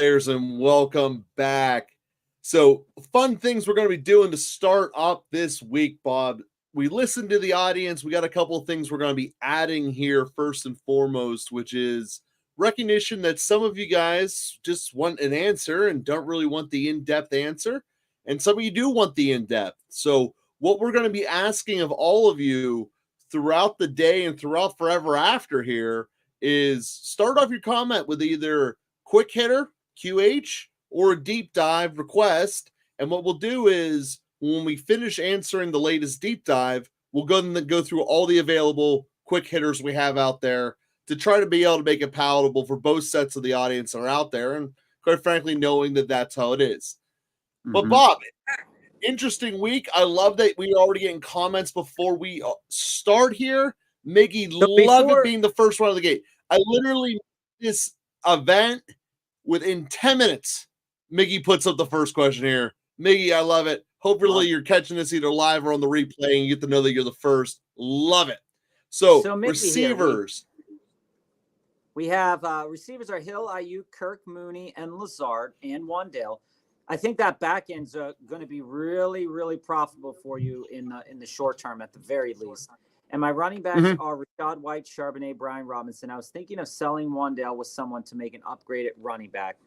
players, and welcome back. So, fun things we're going to be doing to start up this week, Bob. We listened to the audience. We got a couple of things we're going to be adding here first and foremost, which is recognition that some of you guys just want an answer and don't really want the in-depth answer, and some of you do want the in-depth. So, what we're going to be asking of all of you throughout the day and throughout forever after here is start off your comment with either quick hitter, QH, or a deep dive request. And what we'll do is when we finish answering the latest deep dive, we'll go through all the available quick hitters we have out there to try to be able to make it palatable for both sets of the audience that are out there. And quite frankly, knowing that that's how it is. But Bob, interesting week. I love that we are already getting comments before we start here. Miggy, love it being the first one of the gate. I literally this event within 10 minutes. Miggy puts up the first question here. Miggy, I love it. Hopefully you're catching this either live or on the replay and you get to know that you're the first. Love it. So receivers. We have receivers are Hill, Ayuk, Kirk, Mooney, and Lazard, and Wandale. I think that back end's going to be really, really profitable for you in the short term at the very least. And my running backs are Rashad White, Charbonnet, Brian Robinson. I was thinking of selling Wandale with someone to make an upgrade at running back.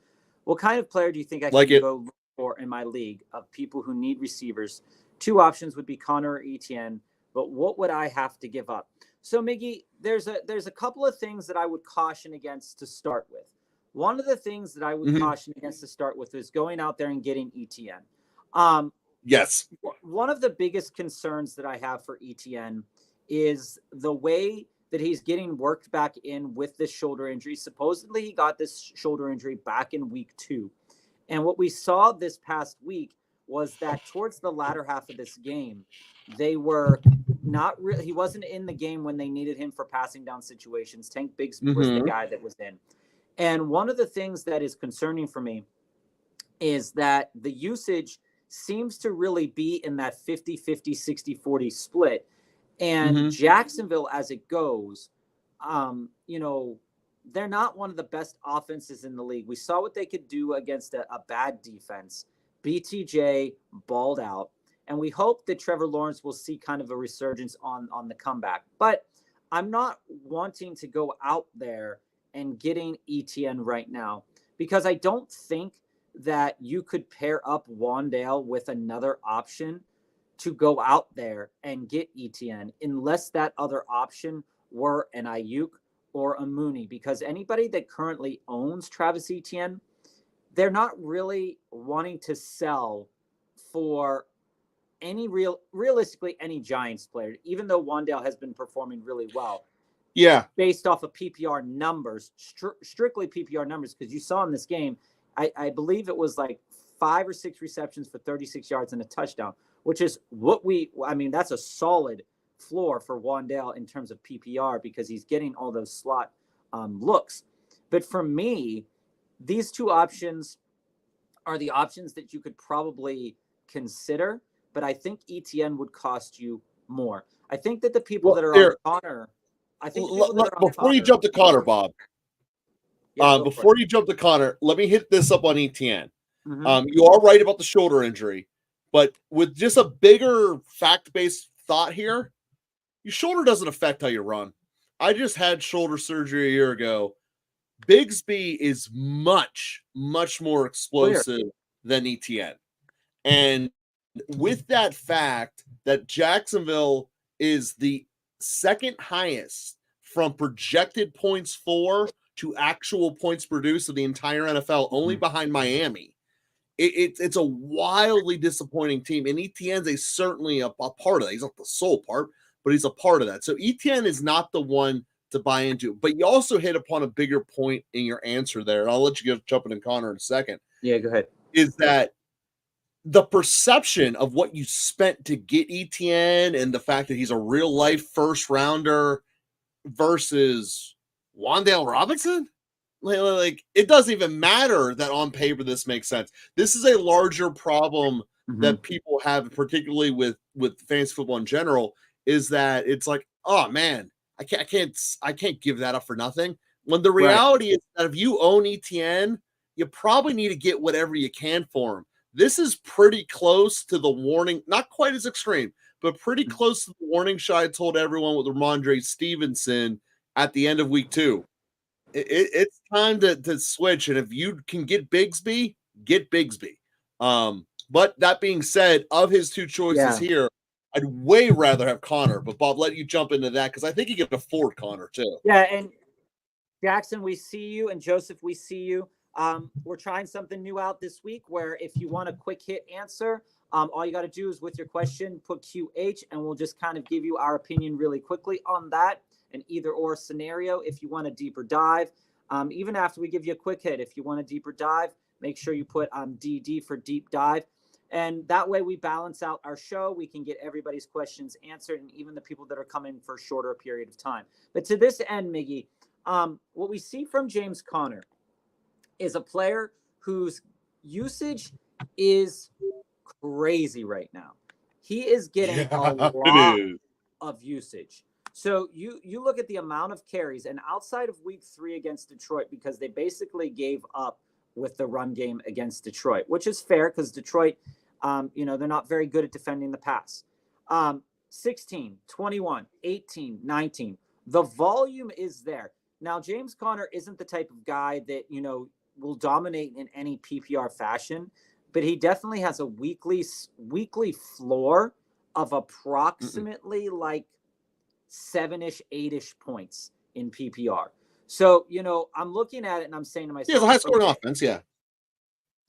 What kind of player do you think I can go look for in my league of people who need receivers? Two options would be Connor or Etienne, but what would I have to give up? So, Miggy, there's a couple of things that I would caution against to start with. One of the things that I would caution against to start with is going out there and getting Etienne. Yes. One of the biggest concerns that I have for Etienne is the way that he's getting worked back in with this shoulder injury. Supposedly he got this shoulder injury back in week 2. And what we saw this past week was that towards the latter half of this game, they were not really, he wasn't in the game when they needed him for passing down situations. Tank Bigsby was the guy that was in. And one of the things that is concerning for me is that the usage seems to really be in that 50-50, 60-40 split. And Jacksonville, as it goes, they're not one of the best offenses in the league. We saw what they could do against a bad defense. BTJ balled out. And we hope that Trevor Lawrence will see kind of a resurgence on the comeback. But I'm not wanting to go out there and getting Etienne right now because I don't think that you could pair up Wandale with another option to go out there and get Etienne unless that other option were an Ayuk or a Mooney, because anybody that currently owns Travis Etienne, they're not really wanting to sell for any realistically any Giants player, even though Wandale has been performing really well. Yeah. Based off of PPR numbers, strictly PPR numbers, because you saw in this game, I believe it was like 5 or 6 receptions for 36 yards and a touchdown, which is that's a solid floor for Wandale in terms of PPR because he's getting all those slot looks. But for me, these two options are the options that you could probably consider, but I think Etienne would cost you more. I think that the people that are on Connor, before you jump to Connor, Bob, before you jump to Connor, let me hit this up on Etienne. You are right about the shoulder injury, but with just a bigger fact-based thought here, your shoulder doesn't affect how you run. I just had shoulder surgery a year ago. Bigsby is much, much more explosive than Etienne. And with that fact that Jacksonville is the second highest from projected points for to actual points produced of the entire NFL, only behind Miami, it's a wildly disappointing team. And Etienne's certainly a part of that. He's not the sole part, but he's a part of that. So Etienne is not the one to buy into. But you also hit upon a bigger point in your answer there. And I'll let you jump in Connor in a second. Yeah, go ahead. Is that the perception of what you spent to get Etienne and the fact that he's a real life first rounder versus Wandale Robinson? Like, it doesn't even matter that on paper this makes sense. This is a larger problem that people have, particularly with fantasy football in general, is that it's like, oh man, I can't give that up for nothing. When the reality is that if you own Etienne, you probably need to get whatever you can for him. This is pretty close to the warning, not quite as extreme, but pretty close to the warning shot I told everyone with Ramondre Stevenson at the end of week 2. It's time to switch, and if you can get Bigsby, get Bigsby. But that being said, of his 2 choices here, I'd way rather have Connor. But Bob, let you jump into that because I think he can afford Connor too. Yeah, and Jackson, we see you, and Joseph, we see you. We're trying something new out this week where if you want a quick hit answer, all you got to do is with your question, put QH, and we'll just kind of give you our opinion really quickly on that, an either or scenario. If you want a deeper dive, even after we give you a quick hit, if you want a deeper dive, make sure you put DD for deep dive. And that way we balance out our show. We can get everybody's questions answered, and even the people that are coming for a shorter period of time. But to this end, Miggy, what we see from James Conner is a player whose usage is crazy right now. He is getting a lot of usage. So you look at the amount of carries, and outside of week 3 against Detroit, because they basically gave up with the run game against Detroit, which is fair because Detroit, they're not very good at defending the pass. 16, 21, 18, 19. The volume is there. Now, James Conner isn't the type of guy that, will dominate in any PPR fashion, but he definitely has a weekly floor of approximately like 7-ish, 8-ish points in PPR. So, I'm looking at it and I'm saying to myself, he has a high scoring offense. Yeah.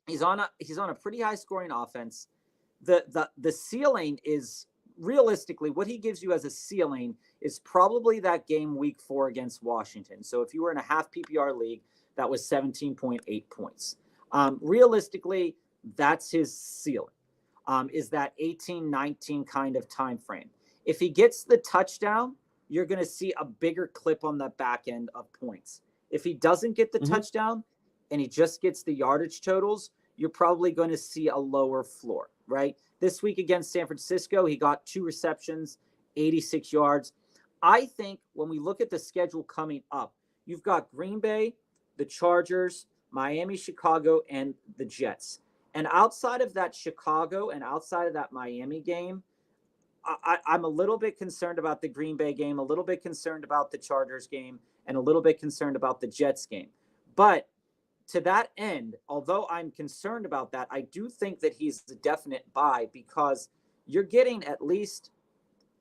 He's on a pretty high scoring offense. The ceiling is realistically what he gives you as a ceiling is probably that game week 4 against Washington. So if you were in a half PPR league, that was 17.8 points. Realistically, that's his ceiling, is that 18, 19 kind of time frame. If he gets the touchdown, you're going to see a bigger clip on the back end of points. If he doesn't get the touchdown and he just gets the yardage totals, you're probably going to see a lower floor, right? This week against San Francisco, he got 2 receptions, 86 yards. I think when we look at the schedule coming up, you've got Green Bay, the Chargers, Miami, Chicago, and the Jets. And outside of that Chicago and outside of that Miami game, I'm a little bit concerned about the Green Bay game, a little bit concerned about the Chargers game, and a little bit concerned about the Jets game. But to that end, although I'm concerned about that, I do think that he's a definite buy because you're getting at least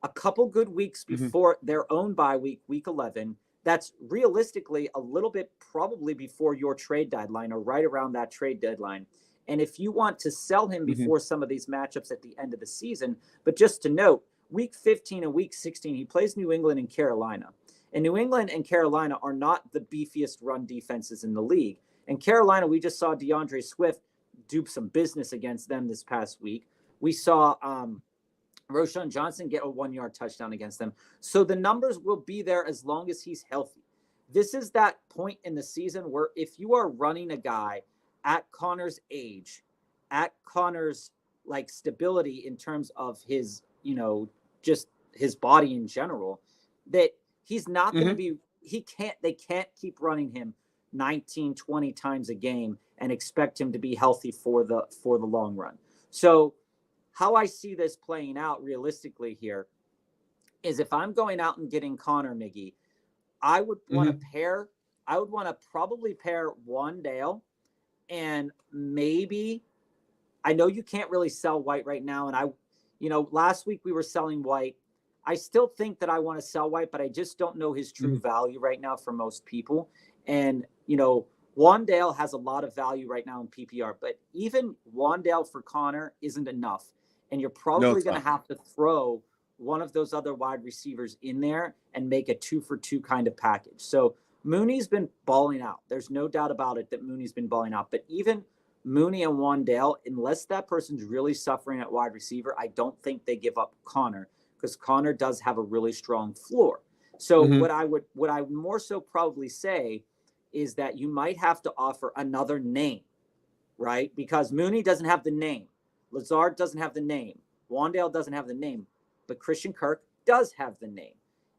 a couple good weeks before their own bye week, week 11. That's realistically a little bit probably before your trade deadline or right around that trade deadline. And if you want to sell him before some of these matchups at the end of the season, but just to note, week 15 and week 16, he plays New England and Carolina. And New England and Carolina are not the beefiest run defenses in the league. And Carolina, we just saw DeAndre Swift do some business against them this past week. We saw Roschon Johnson get a 1-yard touchdown against them. So the numbers will be there as long as he's healthy. This is that point in the season where if you are running a guy at Connor's age, at Connor's like stability in terms of his, just his body in general, that he's not going to be, they can't keep running him 19, 20 times a game and expect him to be healthy for the long run. So how I see this playing out realistically here is if I'm going out and getting Connor, Miggy, I would want to probably pair Wandale and maybe, I know you can't really sell White right now. And last week we were selling White. I still think that I want to sell White, but I just don't know his true value right now for most people. And, Wandale has a lot of value right now in PPR, but even Wandale for Connor isn't enough. And you're probably going to have to throw one of those other wide receivers in there and make a 2-for-2 kind of package. So Mooney's been balling out. There's no doubt about it that Mooney's been balling out. But even Mooney and Wandale, unless that person's really suffering at wide receiver, I don't think they give up Connor because Connor does have a really strong floor. So what I would more so probably say is that you might have to offer another name, right? Because Mooney doesn't have the name. Lazard doesn't have the name. Wandale doesn't have the name. But Christian Kirk does have the name.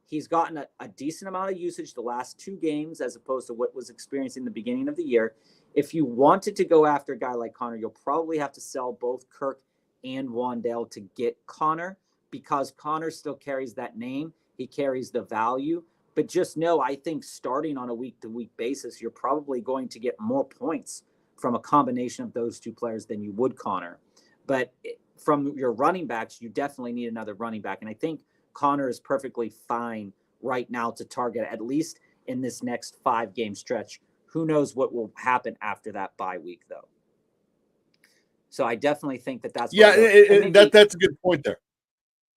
He's gotten a decent amount of usage the last 2 games as opposed to what was experienced in the beginning of the year. If you wanted to go after a guy like Connor, you'll probably have to sell both Kirk and Wandale to get Connor, because Connor still carries that name. He carries the value. But just know, I think starting on a week-to-week basis, you're probably going to get more points from a combination of those 2 players than you would Connor. But from your running backs, you definitely need another running back. And I think Connor is perfectly fine right now to target, at least in this next 5-game stretch. Who knows what will happen after that bye week, though. So I definitely think that's that's a good point there.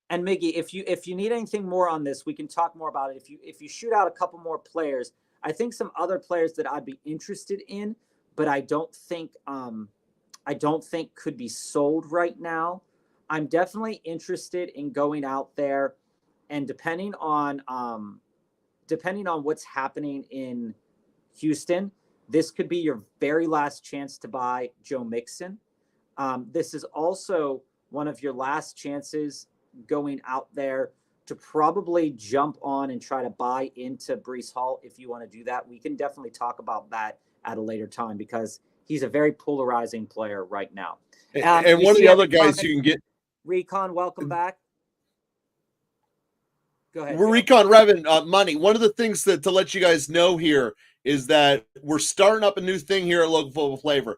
And Miggy, if you need anything more on this, we can talk more about it. If you shoot out a couple more players, I think some other players that I'd be interested in, but I don't think could be sold right now. I'm definitely interested in going out there, and depending on what's happening in Houston, this could be your very last chance to buy Joe Mixon. This is also one of your last chances going out there to probably jump on and try to buy into Breece Hall. If you want to do that, we can definitely talk about that at a later time, because he's a very polarizing player right now. And one of the other guys you can get. Recon, welcome back. Go ahead. We're Recon Revin money. One of the things to let you guys know here is that we're starting up a new thing here at Local Football Flavor.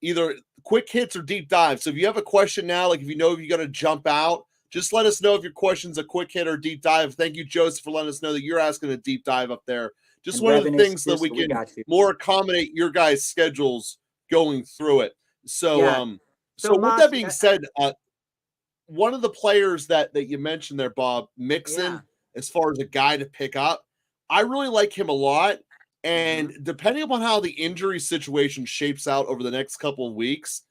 Either quick hits or deep dives. So if you have a question now, like if you're going to jump out, just let us know if your question's a quick hit or deep dive. Thank you, Joseph, for letting us know that you're asking a deep dive up there. Just one of the things that we can more accommodate your guys' schedules going through it. So, so with that being said, one of the players that you mentioned there, Bob, Mixon, as far as a guy to pick up, I really like him a lot. And depending upon how the injury situation shapes out over the next couple of weeks,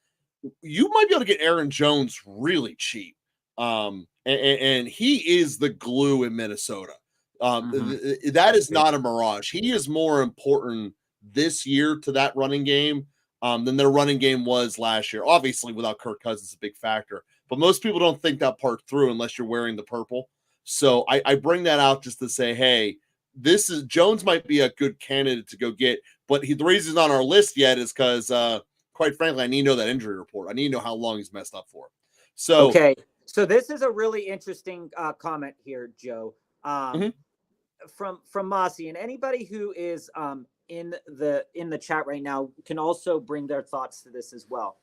you might be able to get Aaron Jones really cheap. And he is the glue in Minnesota. That is not a mirage. He is more important this year to that running game than their running game was last year. Obviously, without Kirk Cousins, a big factor. But most people don't think that part through unless you're wearing the purple. So I bring that out just to say, hey, Jones might be a good candidate to go get. But the reason he's not on our list yet is because, quite frankly, I need to know that injury report. I need to know how long he's messed up for. So okay. So this is a really interesting comment here, Joe, from Mossy, and anybody who is in the chat right now can also bring their thoughts to this as well.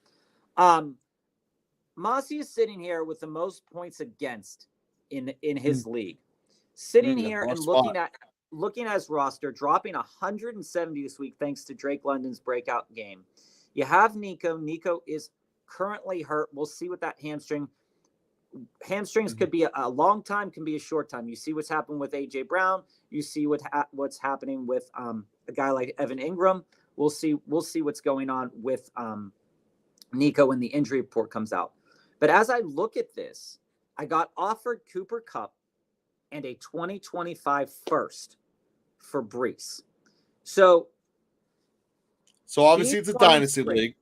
Mossy is sitting here with the most points against in his league, sitting here and looking at his roster, dropping 170 this week thanks to Drake London's breakout game. You have Nico. Nico is currently hurt. We'll see what that hamstrings could be a long time, can be a short time. You see what's happened with AJ Brown. You see what's happening with a guy like Evan Ingram. We'll see what's going on with Nico when the injury report comes out. But as I look at this, I got offered Cooper Kupp and a 2025 first for Breece. So obviously it's a dynasty league.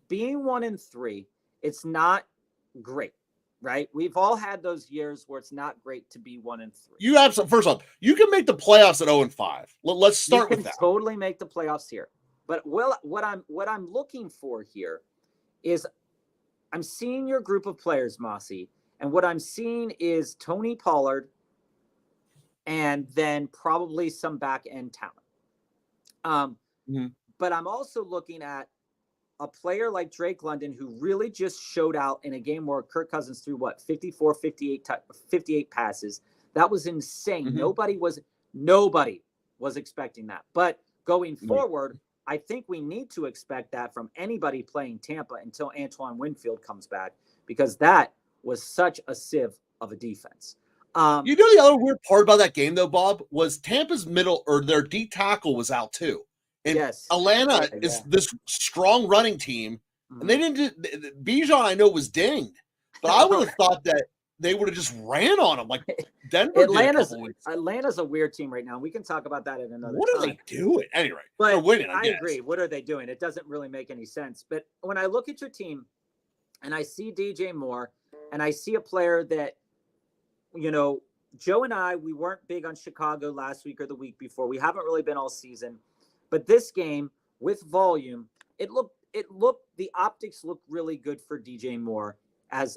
Being 1-3, it's not great. Right, we've all had those years where it's not great to be 1-3. You have some. First off, you can make the playoffs at 0-5. Let's start with that. Totally make the playoffs here. But what I'm looking for here is I'm seeing your group of players, Mossy, and what I'm seeing is Tony Pollard, and then probably some back end talent. But I'm also looking at a player like Drake London, who really just showed out in a game where Kirk Cousins threw 58 passes. That was insane. Nobody was expecting that. But going forward, I think we need to expect that from anybody playing Tampa until Antoine Winfield comes back, because that was such a sieve of a defense. The other weird part about that game, though, Bob, was Tampa's their D tackle was out too. And Atlanta is this strong running team, and they didn't. Bijan, I know, was dinged, but I would have thought that they would have just ran on him like Denver Atlanta's a weird team right now. We can talk about that in another time. What are they doing? Anyway, but they're winning, I guess. agree. What are they doing? It doesn't really make any sense. But when I look at your team and I see DJ Moore and I see a player that, Joe and I, we weren't big on Chicago last week or the week before. We haven't really been all season, but this game with volume, the optics look really good for DJ Moore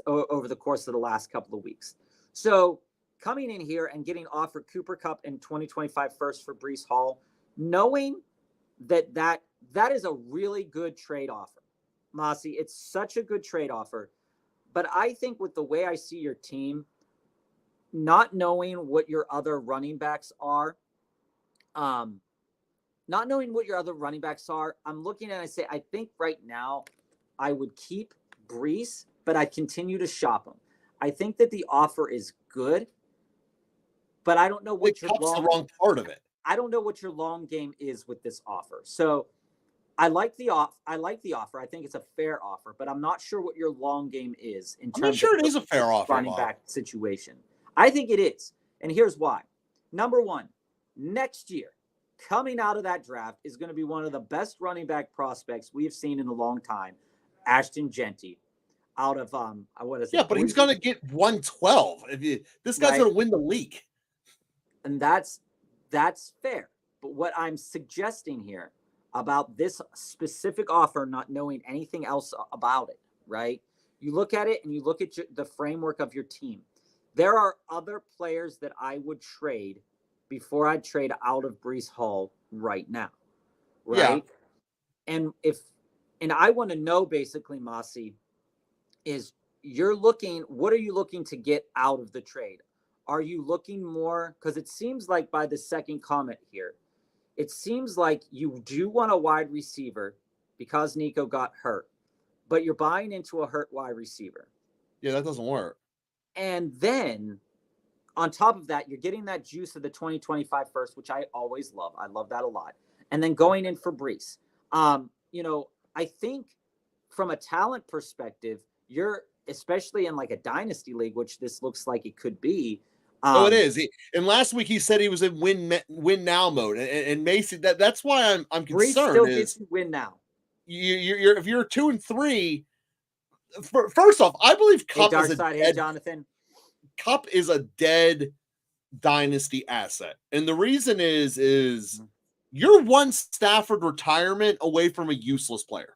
over the course of the last couple of weeks. So coming in here and getting offered Cooper Kupp and 2025 first for Breece Hall, knowing that is a really good trade offer. Mossy, it's such a good trade offer. But I think with the way I see your team, not knowing what your other running backs are, I'm looking at it and I say, I think right now I would keep Breece, but I'd continue to shop him. I think that the offer is good, but I don't know what the wrong part of it. I don't know what your long game is with this offer. So I like the offer. I think it's a fair offer, but I'm not sure what your long game is in terms of it is a fair offer running back situation. I think it is. And here's why. Number one, next year, coming out of that draft is going to be one of the best running back prospects we have seen in a long time, Ashton Genty. Out of but he's going to get 112. This guy's going to win the league. And that's fair. But what I'm suggesting here about this specific offer, not knowing anything else about it, right? You look at it and you look at the framework of your team. There are other players that I would trade before I'd trade out of Breece Hall right now, right? Yeah. And I want to know basically, Mossy, is what are you looking to get out of the trade? Are you looking more, because it seems like by the second comment here, it seems like you do want a wide receiver because Nico got hurt, but you're buying into a hurt wide receiver. Yeah, that doesn't work. And then on top of that, you're getting that juice of the 2025 first, which I always love. I love that a lot. And then going in for Breece. I think from a talent perspective, you're, especially in like a dynasty league, which this looks like it could be. It is. And last week he said he was in win now mode. And Mason, that's why I'm concerned. Breece still gets you win now. You're if you're 2-3. First off, I believe Kupp is Jonathan. Kupp is a dead dynasty asset, and the reason is you're one Stafford retirement away from a useless player.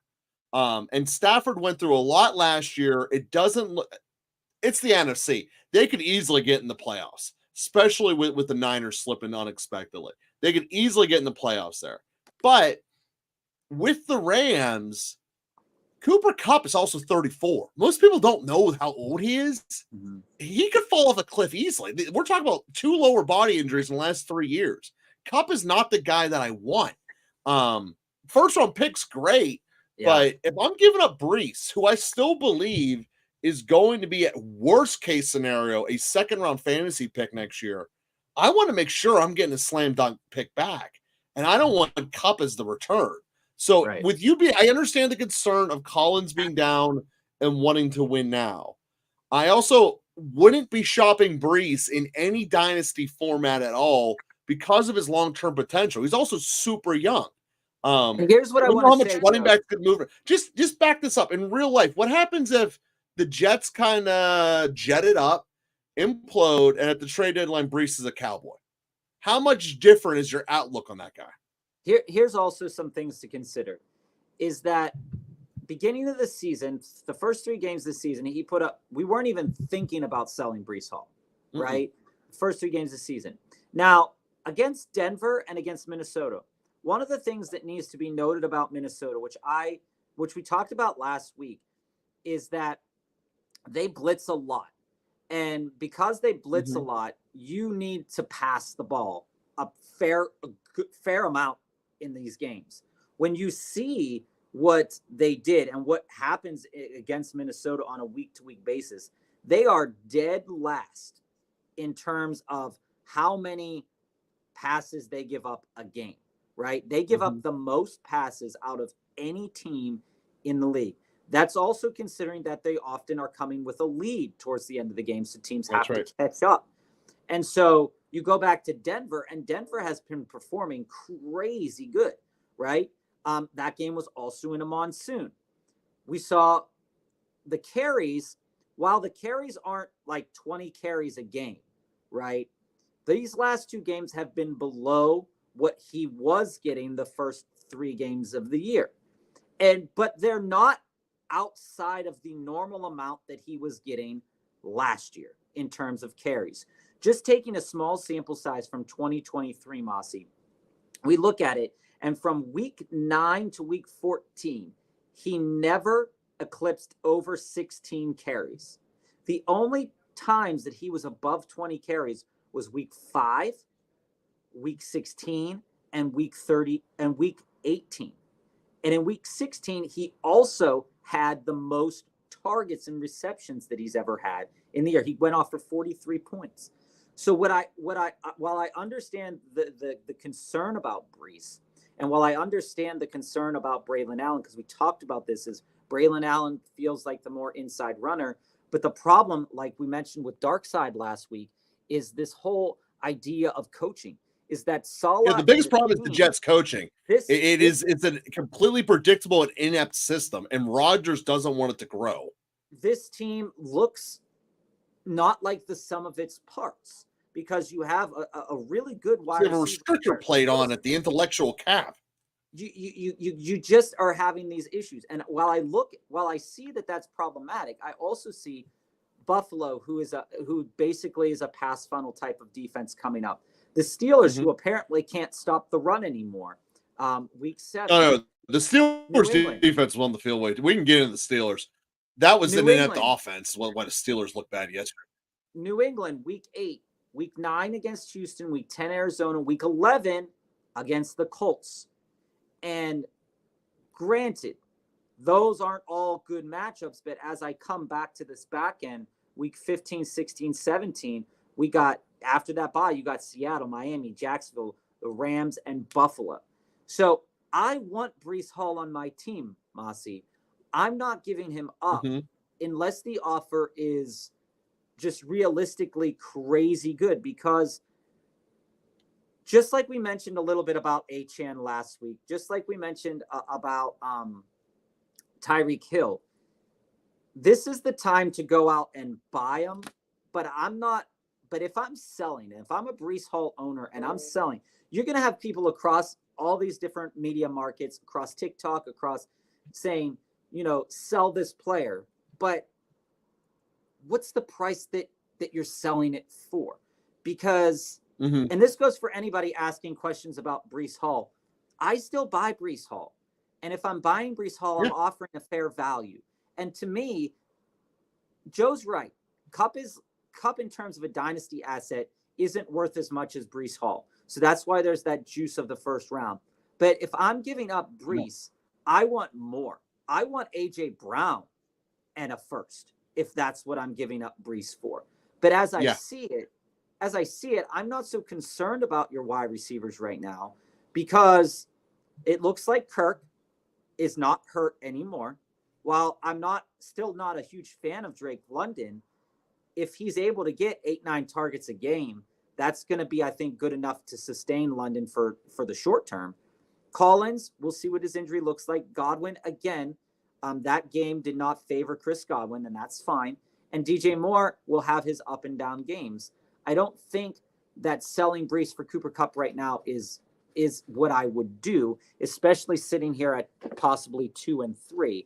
And Stafford went through a lot last year. It doesn't look. It's the NFC. They could easily get in the playoffs, especially with the Niners slipping unexpectedly. They could easily get in the playoffs there. But with the Rams, Cooper Kupp is also 34. Most people don't know how old he is. Mm-hmm. He could fall off a cliff easily. We're talking about 2 lower body injuries in the last 3 years. Kupp is not the guy that I want. First round pick's great, but if I'm giving up Breece, who I still believe is going to be, at worst case scenario, a second round fantasy pick next year, I want to make sure I'm getting a slam dunk pick back. And I don't want Kupp as the return. So with you I understand the concern of Collins being down and wanting to win now. I also wouldn't be shopping Breece in any dynasty format at all because of his long-term potential. He's also super young. And here's what I want to say. How much running backs could move. Just back this up. In real life, what happens if the Jets kind of jet it up, implode, and at the trade deadline, Breece is a Cowboy? How much different is your outlook on that guy? Here's also some things to consider, is that beginning of the season, the first 3 games this season, we weren't even thinking about selling Breece Hall, right? First 3 games this season. Now, against Denver and against Minnesota, one of the things that needs to be noted about Minnesota, which we talked about last week, is that they blitz a lot. And because they blitz a lot, you need to pass the ball a fair amount in these games. When you see what they did and what happens against Minnesota on a week-to-week basis, they are dead last in terms of how many passes they give up a game, right? They give up the most passes out of any team in the league. That's also considering that they often are coming with a lead towards the end of the game, so teams have to catch up. And so you go back to Denver, and Denver has been performing crazy good, right? That game was also in a monsoon. We saw the carries, while the carries aren't like 20 carries a game, right? These last 2 games have been below what he was getting the first 3 games of the year. But they're not outside of the normal amount that he was getting last year in terms of carries. Just taking a small sample size from 2023, Mossy, we look at it, and from week 9 to week 14, he never eclipsed over 16 carries. The only times that he was above 20 carries was week 5, week 16, and week 30 and week 18. And in week 16, he also had the most targets and receptions that he's ever had in the year. He went off for 43 points. So while I understand the concern about Brees, and while I understand the concern about Braylon Allen, because we talked about this, is Braylon Allen feels like the more inside runner. But the problem, like we mentioned with Darkside last week, is this whole idea of coaching. Is that Salah? Yeah, the biggest problem is the Jets coaching. It's a completely predictable and inept system, and Rodgers doesn't want it to grow. This team looks not like the sum of its parts, because you have a really good wide receiver. You have a restrictor plate on at the intellectual cap. You just are having these issues. And while I see that that's problematic, I also see Buffalo, who basically is a pass funnel type of defense coming up. The Steelers, who apparently can't stop the run anymore. Week 7. No, the Steelers defense won the field. We can get into the Steelers. That was an inept offense. Why the Steelers looked bad yesterday. New England, week 8, week 9 against Houston, week 10 Arizona, week 11 against the Colts. And granted, those aren't all good matchups, but as I come back to this back end, week 15, 16, 17, we got, after that bye, you got Seattle, Miami, Jacksonville, the Rams, and Buffalo. So I want Breece Hall on my team, Mossy. I'm not giving him up unless the offer is just realistically crazy good, because just like we mentioned a little bit about Achane last week, just like we mentioned about Tyreek Hill, this is the time to go out and buy them. But if I'm selling, if I'm a Breece Hall owner and I'm selling, you're going to have people across all these different media markets, across TikTok, across saying, sell this player. But what's the price that you're selling it for? Because, and this goes for anybody asking questions about Breece Hall, I still buy Breece Hall. And if I'm buying Breece Hall, I'm offering a fair value. And to me, Joe's right. Cup in terms of a dynasty asset isn't worth as much as Breece Hall. So that's why there's that juice of the first round. But if I'm giving up Breece, I want more. I want AJ Brown and a first, if that's what I'm giving up Breece for. But as I see it, I'm not so concerned about your wide receivers right now, because it looks like Kirk is not hurt anymore. While I'm still not a huge fan of Drake London, if he's able to get 8-9 targets a game, that's going to be, I think, good enough to sustain London for the short term. Collins, we'll see what his injury looks like. Godwin, again, that game did not favor Chris Godwin, and that's fine. And DJ Moore will have his up and down games. I don't think that selling Breece for Cooper Kupp right now is what I would do, especially sitting here at possibly 2 and 3.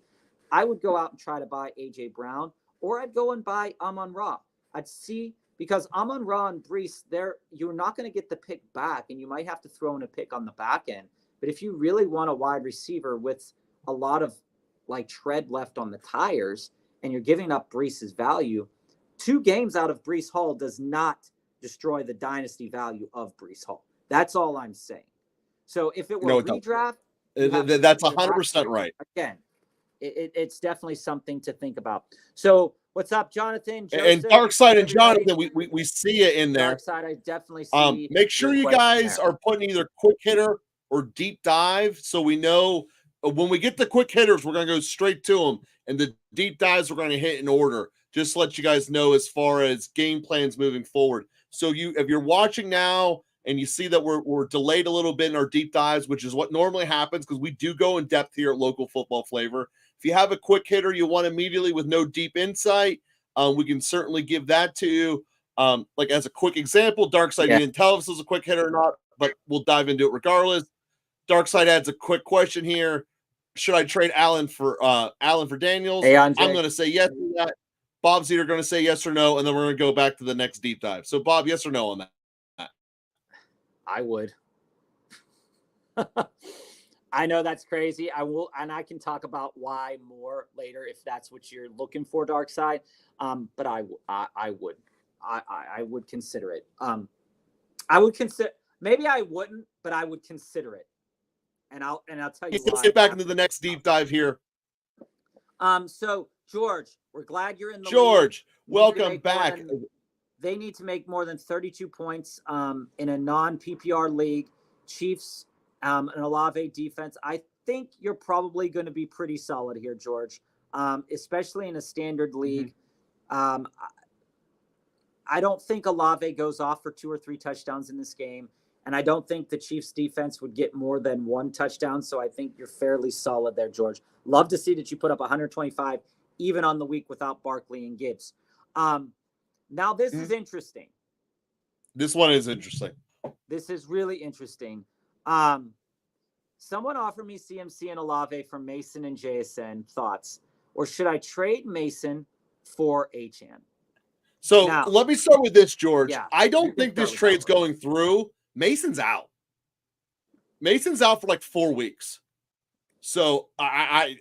I would go out and try to buy AJ Brown, or I'd go and buy Amon-Ra. I'd see, because Amon-Ra and Breece, you're not going to get the pick back, and you might have to throw in a pick on the back end. But if you really want a wide receiver with a lot of tread left on the tires, and you're giving up Breece's value, 2 games out of Breece Hall does not destroy the dynasty value of Breece Hall. That's all I'm saying. So if it were redraft, that's 100% right. Again, it's definitely something to think about. So what's up, Jonathan? Joseph, and Darkside and Jonathan, we see you in there. Darkside, I definitely see. Make sure you guys are putting either quick hitter or deep dive, so we know when we get the quick hitters, we're going to go straight to them, and the deep dives we're going to hit in order. Just to let you guys know as far as game plans moving forward. So if you're watching now and you see that we're delayed a little bit in our deep dives, which is what normally happens because we do go in depth here at Local Football Flavor. If you have a quick hitter you want immediately with no deep insight, we can certainly give that to you. Like as a quick example, Darkside didn't tell us this was a quick hitter or not, but we'll dive into it regardless. Darkside adds a quick question here. Should I trade Allen for Daniels? Hey, I'm going to say yes to that. Bob's either going to say yes or no, and then we're going to go back to the next deep dive. So, Bob, yes or no on that? I would. I know that's crazy. I will, and I can talk about why more later if that's what you're looking for, Darkside. But I would. I would consider it. I would consider. Maybe I wouldn't, but I would consider it. And I'll tell you. Let's get back into the next deep dive here. So George, we're glad you're in the George, welcome back. They need to make more than 32 points in a non-PPR league. Chiefs, an Olave defense. I think you're probably going to be pretty solid here, George, especially in a standard league. I don't think Olave goes off for 2 or 3 touchdowns in this game. And I don't think the Chiefs defense would get more than 1 touchdown. So I think you're fairly solid there, George. Love to see that you put up 125, even on the week without Barkley and Gibbs. Now this is interesting. This one is interesting. This is really interesting. Someone offered me CMC and Olave for Mason and JSN. Thoughts? Or should I trade Mason for Achane? So now, let me start with this, George. Yeah, I don't think this trade's going through. Mason's out. Mason's out for like 4 weeks. So I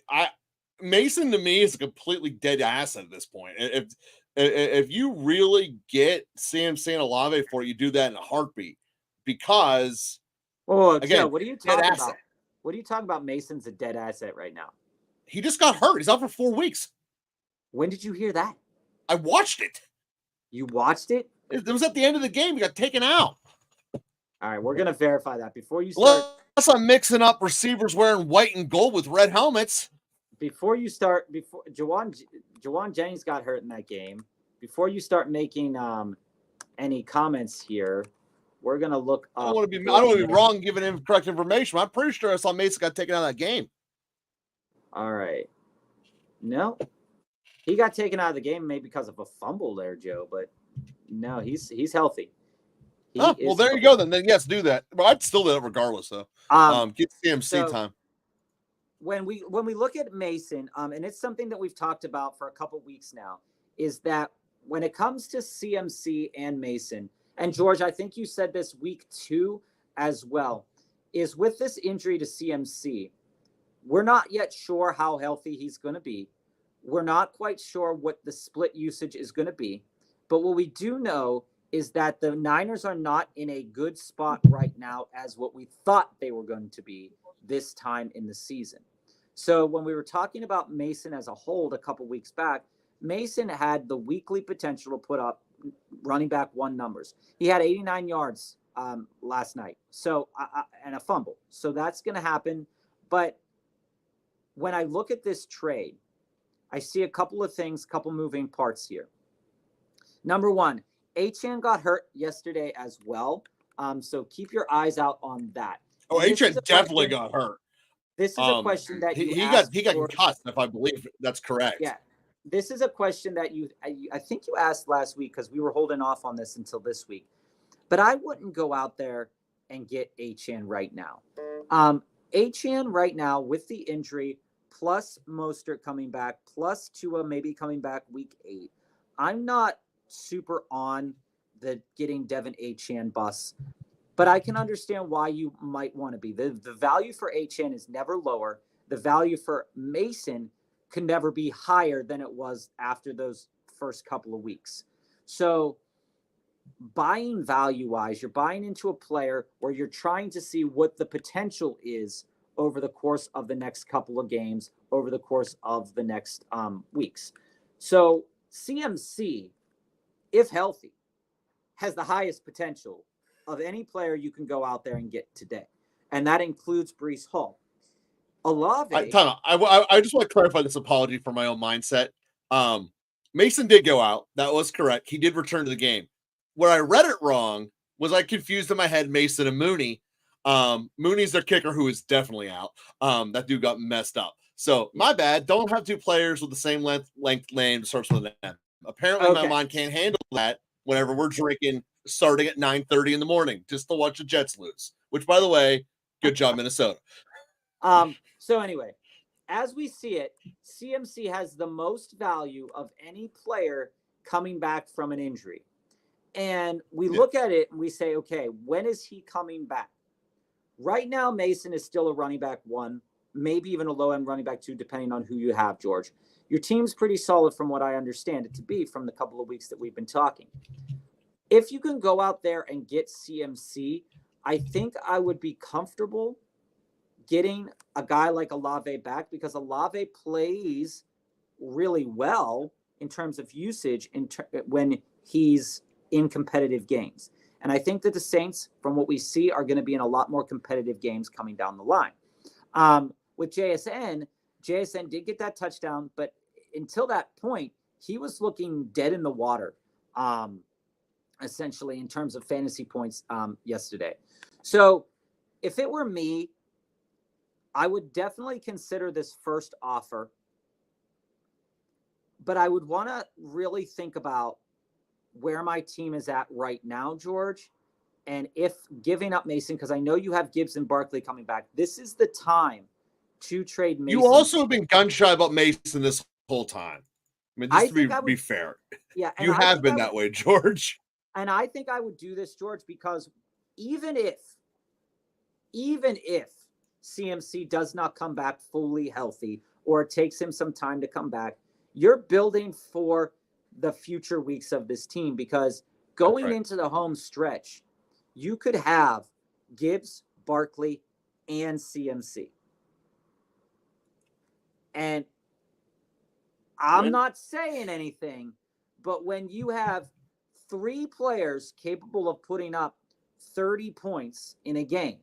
Mason to me is a completely dead asset at this point. If you really get CMC and Olave for it, you do that in a heartbeat because again, Joe, what are you talking about? What are you talking about? Mason's a dead asset right now. He just got hurt. He's out for 4 weeks. When did you hear that? I watched it. You watched it? It was at the end of the game. He got taken out. All right, we're going to verify that before you start. Unless I'm mixing up receivers wearing white and gold with red helmets. Before Jawan Jennings got hurt in that game, before you start making any comments here, we're going to look up. I don't want to be wrong giving him correct information. I'm pretty sure I saw Mason got taken out of that game. All right. No. He got taken out of the game maybe because of a fumble there, Joe, but no, he's healthy. Well, there you go. Then yes, do that. But I'd still do it regardless, though. Get CMC time. When we look at Mason, and it's something that we've talked about for a couple weeks now, is that when it comes to CMC and Mason, and George, I think you said this week 2 as well, is with this injury to CMC, we're not yet sure how healthy he's going to be. We're not quite sure what the split usage is going to be. But what we do know is that the Niners are not in a good spot right now as what we thought they were going to be this time in the season. So when we were talking about Mason as a whole a couple weeks back, Mason had the weekly potential to put up running back 1 numbers. He had 89 yards last night, so and a fumble. So that's going to happen. But when I look at this trade, I see a couple of things, couple moving parts here. Number 1, Achane got hurt yesterday as well. So keep your eyes out on that. Oh, Achane definitely got hurt. This is a question that he got concussed, if I believe that's correct. Yeah. This is a question that I think you asked last week because we were holding off on this until this week. But I wouldn't go out there and get Achane right now. Achane right now with the injury, plus Mostert coming back, plus Tua maybe coming back week 8. I'm not super on the getting Devin Achane bus, but I can understand why you might want to be. The value for Achane is never lower. The value for Mason can never be higher than it was after those first couple of weeks. So buying value-wise, you're buying into a player where you're trying to see what the potential is over the course of the next couple of games, over the course of the next weeks. So CMC, if healthy, has the highest potential of any player you can go out there and get today. And that includes Breece Hall. Olave. I just want to clarify this apology for my own mindset. Mason did go out. That was correct. He did return to the game. Where I read it wrong was I confused in my head Mason and Mooney. Mooney's their kicker who is definitely out. That dude got messed up. So my bad. Don't have 2 players with the same length name starts with an M. Apparently my mind can't handle that. whenever we're drinking, starting at 9:30 in the morning, just to watch the Jets lose. Which, by the way, good job, Minnesota. So anyway, as we see it, CMC has the most value of any player coming back from an injury. And we look at it and we say, okay, when is he coming back? Right now, Mason is still a running back 1, maybe even a low-end running back 2, depending on who you have, George. Your team's pretty solid from what I understand it to be from the couple of weeks that we've been talking. If you can go out there and get CMC, I think I would be comfortable getting a guy like Olave back, because Olave plays really well in terms of usage when he's in competitive games. And I think that the Saints, from what we see, are going to be in a lot more competitive games coming down the line. With JSN did get that touchdown, but until that point, he was looking dead in the water, essentially, in terms of fantasy points yesterday. So if it were me, I would definitely consider this first offer, but I would want to really think about where my team is at right now, George, and if giving up Mason, because I know you have Gibbs and Barkley coming back, this is the time to trade Mason. You also have been gun shy about Mason this whole time. I mean, just to be fair. Yeah, you have been that way, George. And I think I would do this, George, because even if CMC does not come back fully healthy, or it takes him some time to come back, you're building for the future weeks of this team, because going into the home stretch, you could have Gibbs, Barkley, and CMC. And I'm not saying anything, but when you have 3 players capable of putting up 30 points in a game,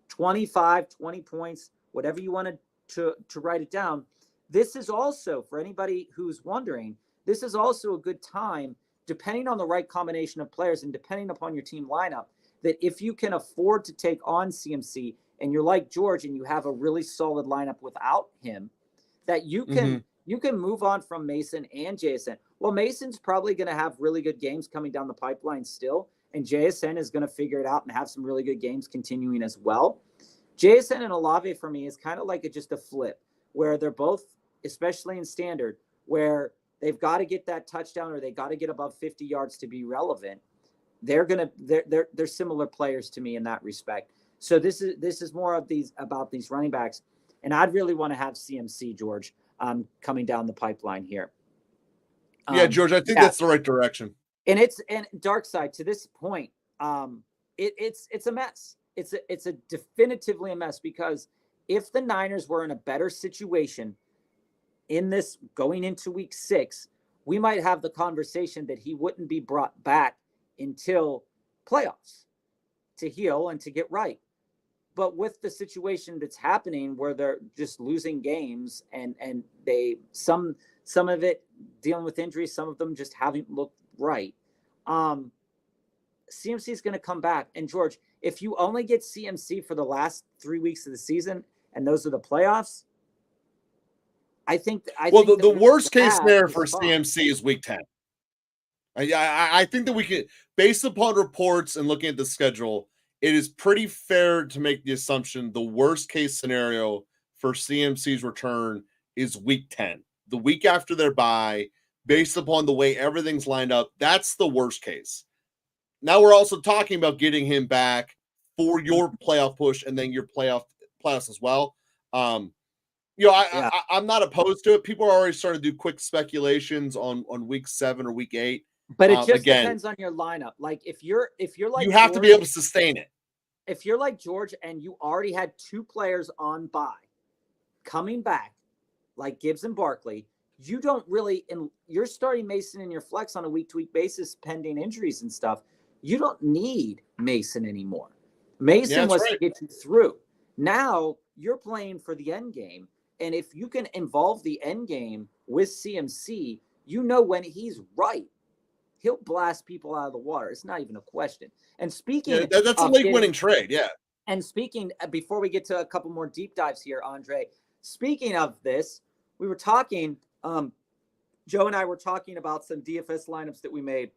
25, 20 points, whatever you wanted to write it down, this is also, for anybody who's wondering, this is also a good time, depending on the right combination of players and depending upon your team lineup, that if you can afford to take on CMC and you're like George and you have a really solid lineup without him, that you can you can move on from Mason and JSN. Well, Mason's probably going to have really good games coming down the pipeline still, and JSN is going to figure it out and have some really good games continuing as well. JSN and Olave for me is kind of like just a flip, where they're both, especially in standard, where they've got to get that touchdown or they got to get above 50 yards to be relevant. They're similar players to me in that respect. So this is more of about these running backs, and I'd really want to have CMC, George, coming down the pipeline here. Yeah, George, I think that's the right direction. And dark side to this point, it's a mess. It's a definitively a mess, because if the Niners were in a better situation in this going into week 6, we might have the conversation that he wouldn't be brought back until playoffs to heal and to get right. But with the situation that's happening where they're just losing games and they some of it dealing with injuries, some of them just haven't looked right. CMC is going to come back. And George, if you only get CMC for the last 3 weeks of the season and those are the playoffs, I think the worst case scenario for CMC is week 10. I think that we can, based upon reports and looking at the schedule, it is pretty fair to make the assumption the worst case scenario for CMC's return is week 10, the week after their bye, based upon the way everything's lined up. That's the worst case. Now we're also talking about getting him back for your playoff push and then your playoffs as well. I'm not opposed to it. People are already starting to do quick speculations on week 7 or week 8. But it just depends on your lineup. Like if you're like, you have George, to be able to sustain it. If you're like George and you already had 2 players on bye coming back, like Gibbs and Barkley, you don't really, and you're starting Mason in your flex on a week-to-week basis pending injuries and stuff. You don't need Mason anymore. Mason was to get you through. Now you're playing for the end game. And if you can involve the end game with CMC, you know when he's right, he'll blast people out of the water. It's not even a question. And speaking, that's a league-winning trade, yeah. And speaking, before we get to a couple more deep dives here, Andre, speaking of this, we were talking, Joe and I were talking about some DFS lineups that we made.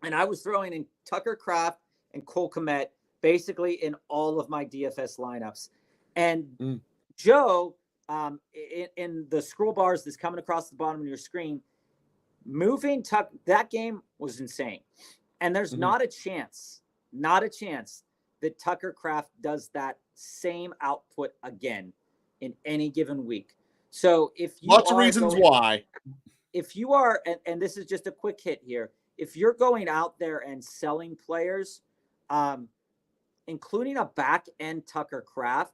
And I was throwing in Tucker Kraft and Cole Kmet basically in all of my DFS lineups. And Joe, in the scroll bars that's coming across the bottom of your screen, moving Tuck, that game was insane. And there's not a chance that Tucker Kraft does that same output again in any given week. So if you lots of reasons why. If you are, and this is just a quick hit here, if you're going out there and selling players, including a back end Tucker Kraft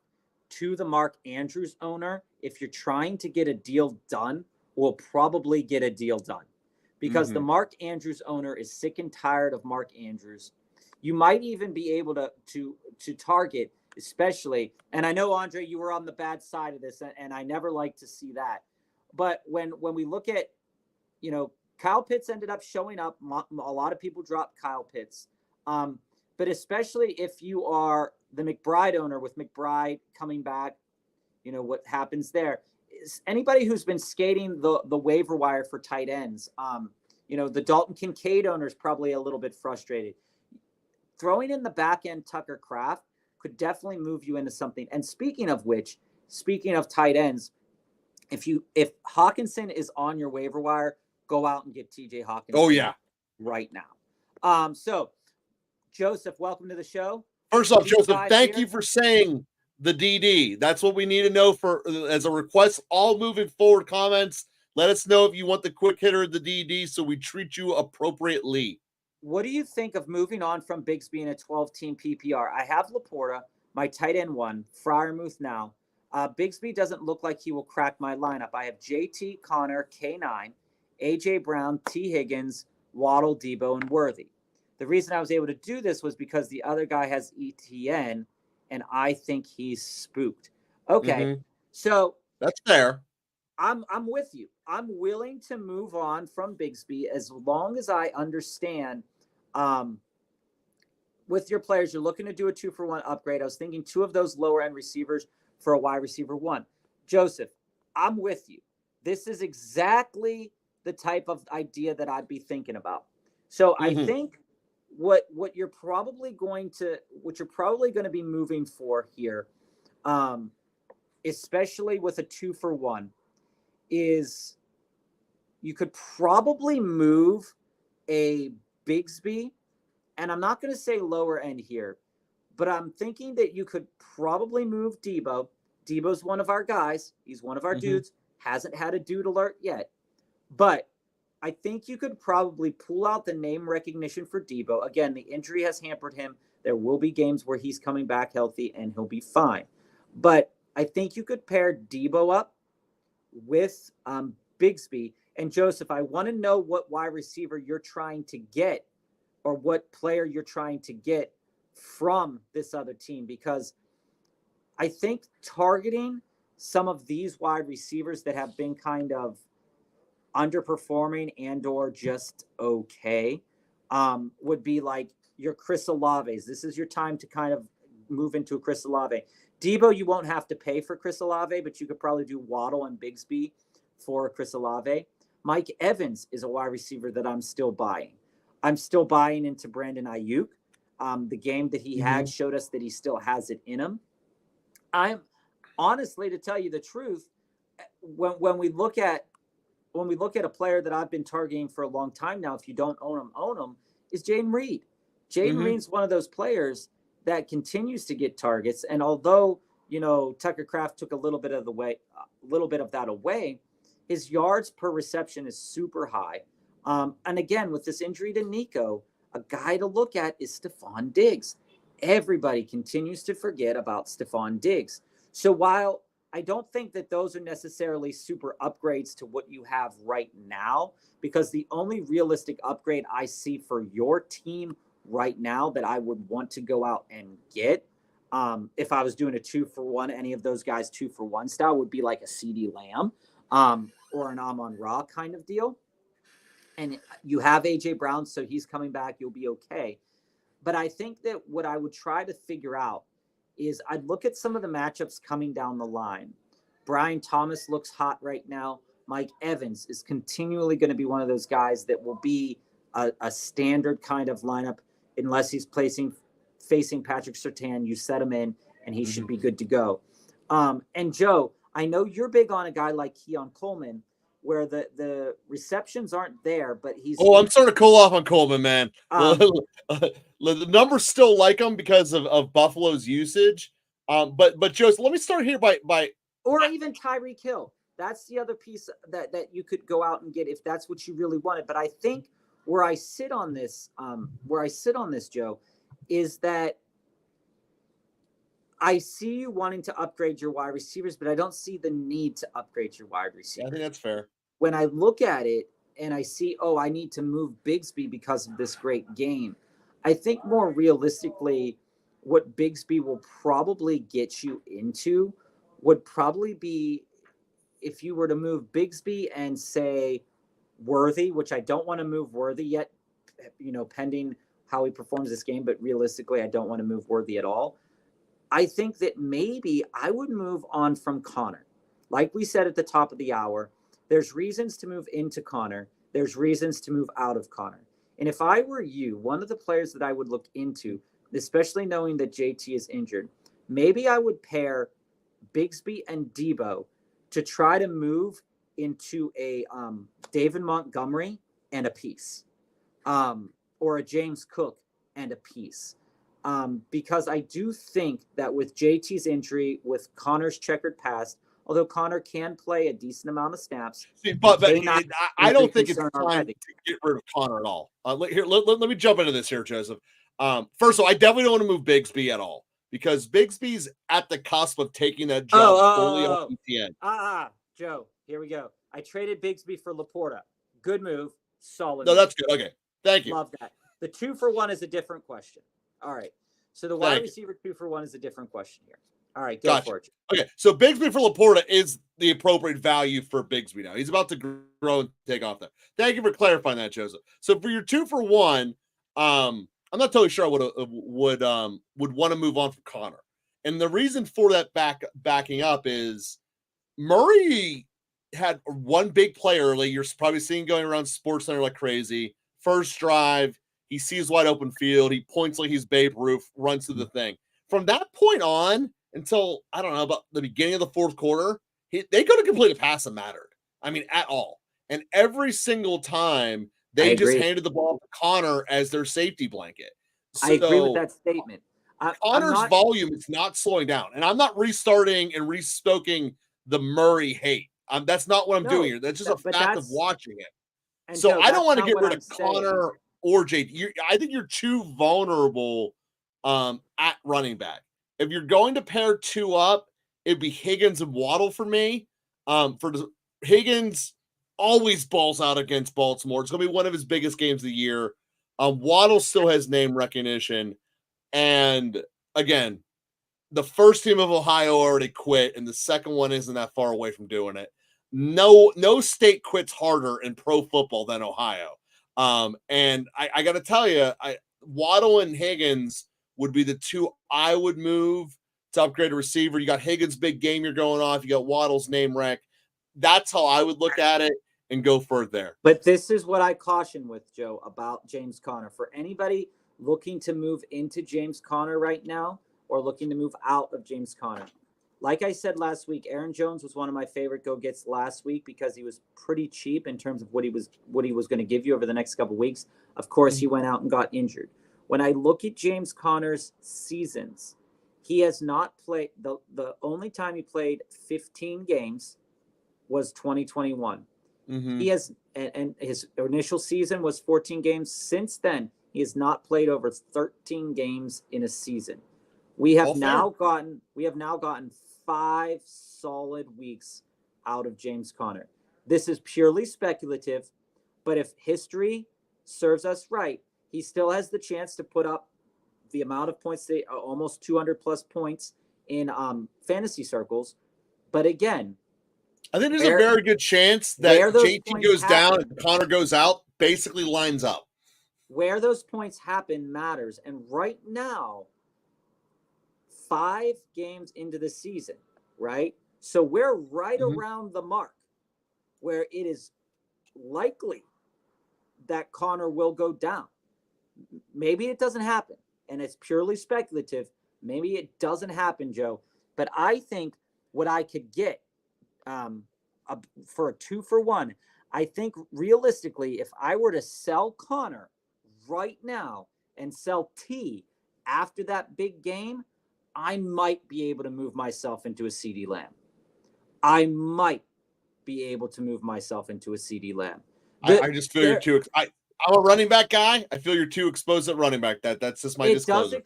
to the Mark Andrews owner, if you're trying to get a deal done, will probably get a deal done because the Mark Andrews owner is sick and tired of Mark Andrews. You might even be able to target, especially, and I know, Andre, you were on the bad side of this, and I never like to see that. But when we look at, Kyle Pitts ended up showing up. A lot of people dropped Kyle Pitts. But especially if you are the McBride owner with McBride coming back, what happens there is anybody who's been skating the waiver wire for tight ends, the Dalton Kincaid owner is probably a little bit frustrated. Throwing in the back end Tucker Kraft could definitely move you into something. And speaking of tight ends, if Hawkinson is on your waiver wire, go out and get TJ Hawkinson. Oh yeah, right now. So Joseph, welcome to the show. First off, Joseph, thank you for saying the DD. That's what we need to know as a request. All moving forward comments, let us know if you want the quick hitter of the DD so we treat you appropriately. What do you think of moving on from Bigsby in a 12-team PPR? I have Laporta, my tight end one, Freiermuth now. Bigsby doesn't look like he will crack my lineup. I have JT, Connor, K9, AJ Brown, T. Higgins, Waddle, Debo, and Worthy. The reason I was able to do this was because the other guy has ETN, and I think he's spooked. Okay, so that's fair. I'm with you. I'm willing to move on from Bigsby as long as I understand. With your players, you're looking to do a 2-for-1 upgrade. I was thinking 2 of those lower end receivers for a wide receiver 1. Joseph, I'm with you. This is exactly the type of idea that I'd be thinking about. So I think what you're probably going to be moving for here, especially with a 2-for-1, is you could probably move a Bigsby, and I'm not going to say lower end here, but I'm thinking that you could probably move Debo. Debo's one of our guys. He's one of our dudes. Hasn't had a dude alert yet. But I think you could probably pull out the name recognition for Debo. Again, the injury has hampered him. There will be games where he's coming back healthy and he'll be fine. But I think you could pair Debo up with Bigsby. And Joseph, I want to know what wide receiver you're trying to get or what player you're trying to get from this other team, because I think targeting some of these wide receivers that have been kind of underperforming and or just okay would be like your Chris Olaves. This is your time to kind of move into a Chris Olave. Debo, you won't have to pay for Chris Olave, but you could probably do Waddle and Bigsby for Chris Olave. Mike Evans is a wide receiver that I'm still buying. I'm still buying into Brandon Ayuk. The game that he had showed us that he still has it in him. I'm honestly, to tell you the truth, when we look at a player that I've been targeting for a long time now, if you don't own him, is Jaden Reed. Jaden Reed's one of those players that continues to get targets. And although, Tucker Kraft took a little bit of that away, his yards per reception is super high. And again, with this injury to Nico, a guy to look at is Stephon Diggs. Everybody continues to forget about Stephon Diggs. So while I don't think that those are necessarily super upgrades to what you have right now, because the only realistic upgrade I see for your team right now that I would want to go out and get, if I was doing a 2-for-1, any of those guys 2-for-1 style, would be like a CeeDee Lamb or an Amon-Ra kind of deal. And you have AJ Brown, so he's coming back. You'll be okay. But I think that what I would try to figure out is I'd look at some of the matchups coming down the line. Brian Thomas looks hot right now. Mike Evans is continually going to be one of those guys that will be a standard kind of lineup, unless he's facing Patrick Surtain. You set him in, and he should be good to go. And Joe, I know you're big on a guy like Keon Coleman, where the receptions aren't there, but he's. Oh, I'm starting to cool off on Coleman, man. The numbers still like him because of Buffalo's usage. But Joe, so let me start here by or even Tyreek Hill. That's the other piece that you could go out and get if that's what you really wanted. But I think where I sit on this, Joe, is that I see you wanting to upgrade your wide receivers, but I don't see the need to upgrade your wide receivers. I think that's fair. When I look at it and I see, I need to move Bigsby because of this great game, I think more realistically, what Bigsby will probably get you into would probably be if you were to move Bigsby and say Worthy, which I don't want to move Worthy yet, pending how he performs this game, but realistically, I don't want to move Worthy at all. I think that maybe I would move on from Connor. Like we said at the top of the hour, there's reasons to move into Connor. There's reasons to move out of Connor. And if I were you, one of the players that I would look into, especially knowing that JT is injured, maybe I would pair Bigsby and Debo to try to move into a David Montgomery and a piece, or a James Cook and a piece. Because I do think that with JT's injury, with Connor's checkered past, although Connor can play a decent amount of snaps, but I don't think it's time to get rid of Connor at all. Let me jump into this here, Joseph. First of all, I definitely don't want to move Bigsby at all because Bigsby's at the cusp of taking that job fully off ETN. Joe, here we go. I traded Bigsby for Laporta. Good move. Solid. No, that's good. Okay. Thank you. Love that. The 2-for-1 is a different question. All right. So the wide receiver 2-for-1 is a different question here. All right, go for it. Okay, so Bigsby for Laporta is the appropriate value for Bigsby now. He's about to grow and take off there. Thank you for clarifying that, Joseph. So for your 2-for-1, I'm not totally sure I would want to move on from Connor. And the reason for that backing up is Murray had one big play early. You're probably seeing going around SportsCenter like crazy. First drive, he sees wide open field. He points like he's Babe Ruth, runs through the thing. From that point on until, I don't know, about the beginning of the fourth quarter, they couldn't complete a pass that mattered. I mean, at all. And every single time, they just handed the ball to Connor as their safety blanket. So, I agree with that statement. Connor's volume is not slowing down. And I'm not restarting and restoking the Murray hate. That's not what I'm doing here. That's just a fact of watching it. So Joe, I don't want to get rid of Connor or JT. I think you're too vulnerable at running back. If you're going to pair two up, it'd be Higgins and Waddle for me. For Higgins, always balls out against Baltimore. It's going to be one of his biggest games of the year. Waddle still has name recognition. And again, the first team of Ohio already quit, and the second one isn't that far away from doing it. No state quits harder in pro football than Ohio. And I got to tell you, Waddle and Higgins would be the two I would move to upgrade a receiver. You got Higgins' big game you're going off. You got Waddle's name rec. That's how I would look at it and go further there. But this is what I caution with, Joe, about James Conner. For anybody looking to move into James Conner right now or looking to move out of James Conner, like I said last week, Aaron Jones was one of my favorite go-gets last week because he was pretty cheap in terms of what he was going to give you over the next couple of weeks. Of course, he went out and got injured. When I look at James Conner's seasons, he has not played. The only time he played 15 games was 2021. He has, and his initial season was 14 games. Since then, he has not played over 13 games in a season. We have now gotten 5 solid weeks out of James Conner. This is purely speculative, but if history serves us right, he still has the chance to put up the amount of points, almost 200 plus points in fantasy circles. But again, I think there's a very good chance that JT goes down and Connor goes out, basically lines up. Where those points happen matters. And right now, 5 games into the season, right? So we're right around the mark where it is likely that Connor will go down. Maybe it doesn't happen, and it's purely speculative. Maybe it doesn't happen, Joe. But I think what I could get for a 2-for-1, I think realistically, if I were to sell Connor right now and sell T after that big game, I might be able to move myself into a CD Lamb. I might be able to move myself into a CD Lamb. I just feel you're too. I'm a running back guy. I feel you're too exposed at running back. That's just my disclosure.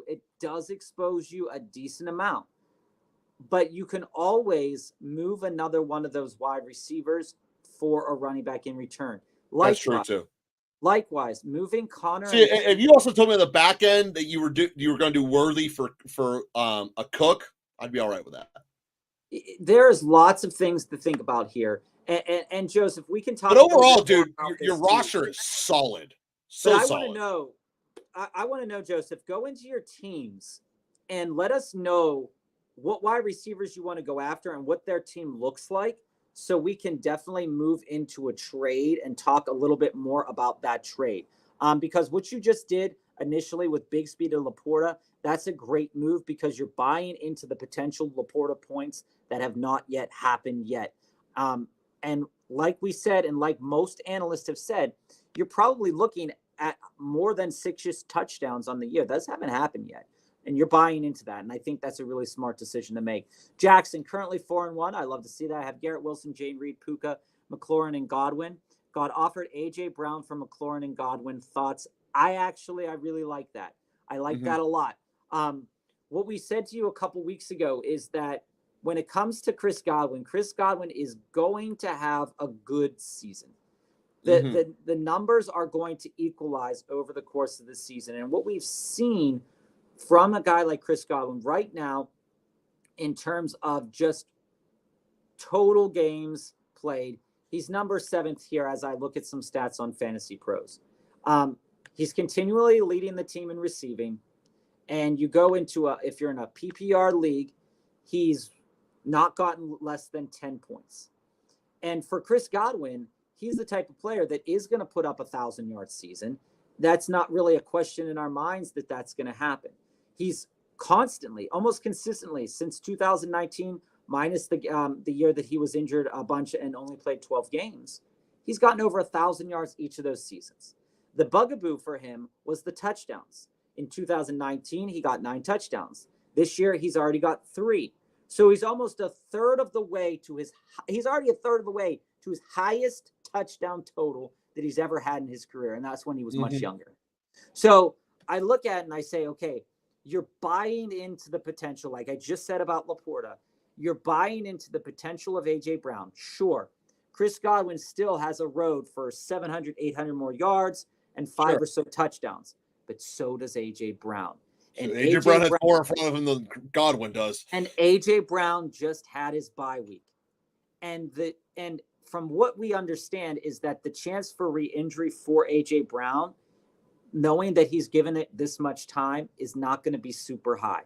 It does expose you a decent amount, but you can always move another one of those wide receivers for a running back in return. That's true too. Likewise, moving Connor. See, if you also told me on the back end that you were going to do Worthy for a Cook, I'd be all right with that. There's lots of things to think about here. And Joseph, we can talk. But overall, dude, your roster is solid. So I want to know. I want to know, Joseph. Go into your teams and let us know what wide receivers you want to go after and what their team looks like, so we can definitely move into a trade and talk a little bit more about that trade. Because what you just did initially with Bigsby to Laporta, that's a great move because you're buying into the potential Laporta points that have not yet happened yet. And like we said, and like most analysts have said, you're probably looking at more than 6 touchdowns on the year. Those haven't happened yet. And you're buying into that. And I think that's a really smart decision to make. Jackson, currently 4-1. I love to see that. I have Garrett Wilson, Jane Reed, Puka, McLaurin, and Godwin. Got offered A.J. Brown for McLaurin and Godwin. Thoughts? I really like that. I like that a lot. What we said to you a couple weeks ago is that when it comes to Chris Godwin is going to have a good season. The numbers are going to equalize over the course of the season. And what we've seen from a guy like Chris Godwin right now, in terms of just total games played, he's number 7th here as I look at some stats on Fantasy Pros. He's continually leading the team in receiving. And you go into if you're in a PPR league, he's not gotten less than 10 points. And for Chris Godwin, he's the type of player that is going to put up 1,000-yard season. That's not really a question in our minds that that's going to happen. He's constantly, almost consistently since 2019, minus the year that he was injured a bunch and only played 12 games, he's gotten over 1,000 yards each of those seasons. The bugaboo for him was the touchdowns. In 2019, he got 9 touchdowns. This year, he's already got 3. So he's almost a third of the way to his highest touchdown total that he's ever had in his career. And that's when he was much younger. So I look at it and I say, okay, you're buying into the potential. Like I just said about Laporta, you're buying into the potential of A.J. Brown. Sure. Chris Godwin still has a road for 700, 800 more yards and 5 or so touchdowns, but so does A.J. Brown. And A.J. Brown has more in front of him than Godwin does. And A.J. Brown just had his bye week. And from what we understand is that the chance for re-injury for A.J. Brown, knowing that he's given it this much time, is not going to be super high.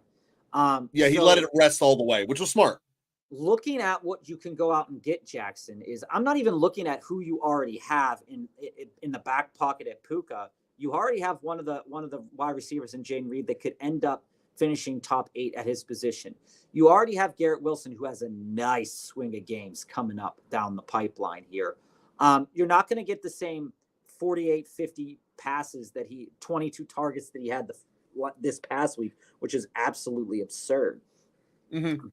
He let it rest all the way, which was smart. Looking at what you can go out and get, Jackson, is I'm not even looking at who you already have in the back pocket at Puka. You already have one of the wide receivers in Jane Reed that could end up finishing top 8 at his position. You already have Garrett Wilson, who has a nice swing of games coming up down the pipeline here. You're not going to get the same 48, 50 passes 22 targets that he had this past week, which is absolutely absurd.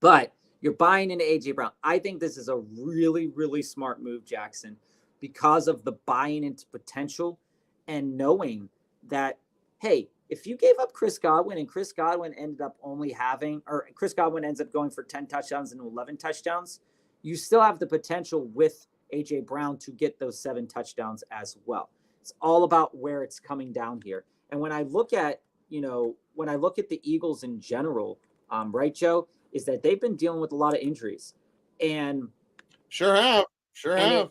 But you're buying into A.J. Brown. I think this is a really, really smart move, Jackson, because of the buying into potential and knowing that, hey, if you gave up Chris Godwin and Chris Godwin ends up going for 10 touchdowns and 11 touchdowns, you still have the potential with A.J. Brown to get those 7 touchdowns as well. It's all about where it's coming down here. And when I look at the Eagles in general, right, Joe, is that they've been dealing with a lot of injuries. And Sure have.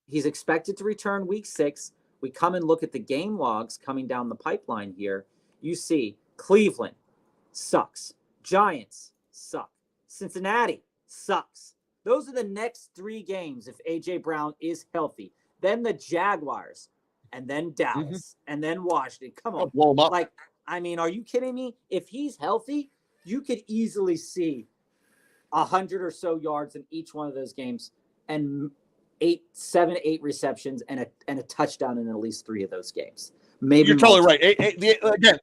He's expected to return week 6. We come and look at the game logs coming down the pipeline here. You see Cleveland sucks. Giants suck. Cincinnati sucks. Those are the next 3 games if A.J. Brown is healthy. Then the Jaguars, and then Dallas, and then Washington. Come on. Blow him up. Like, I mean, are you kidding me? If he's healthy, you could easily see 100 or so yards in each one of those games, and 7 to 8 receptions and a touchdown in at least 3 of those games. Maybe you're totally right. Again,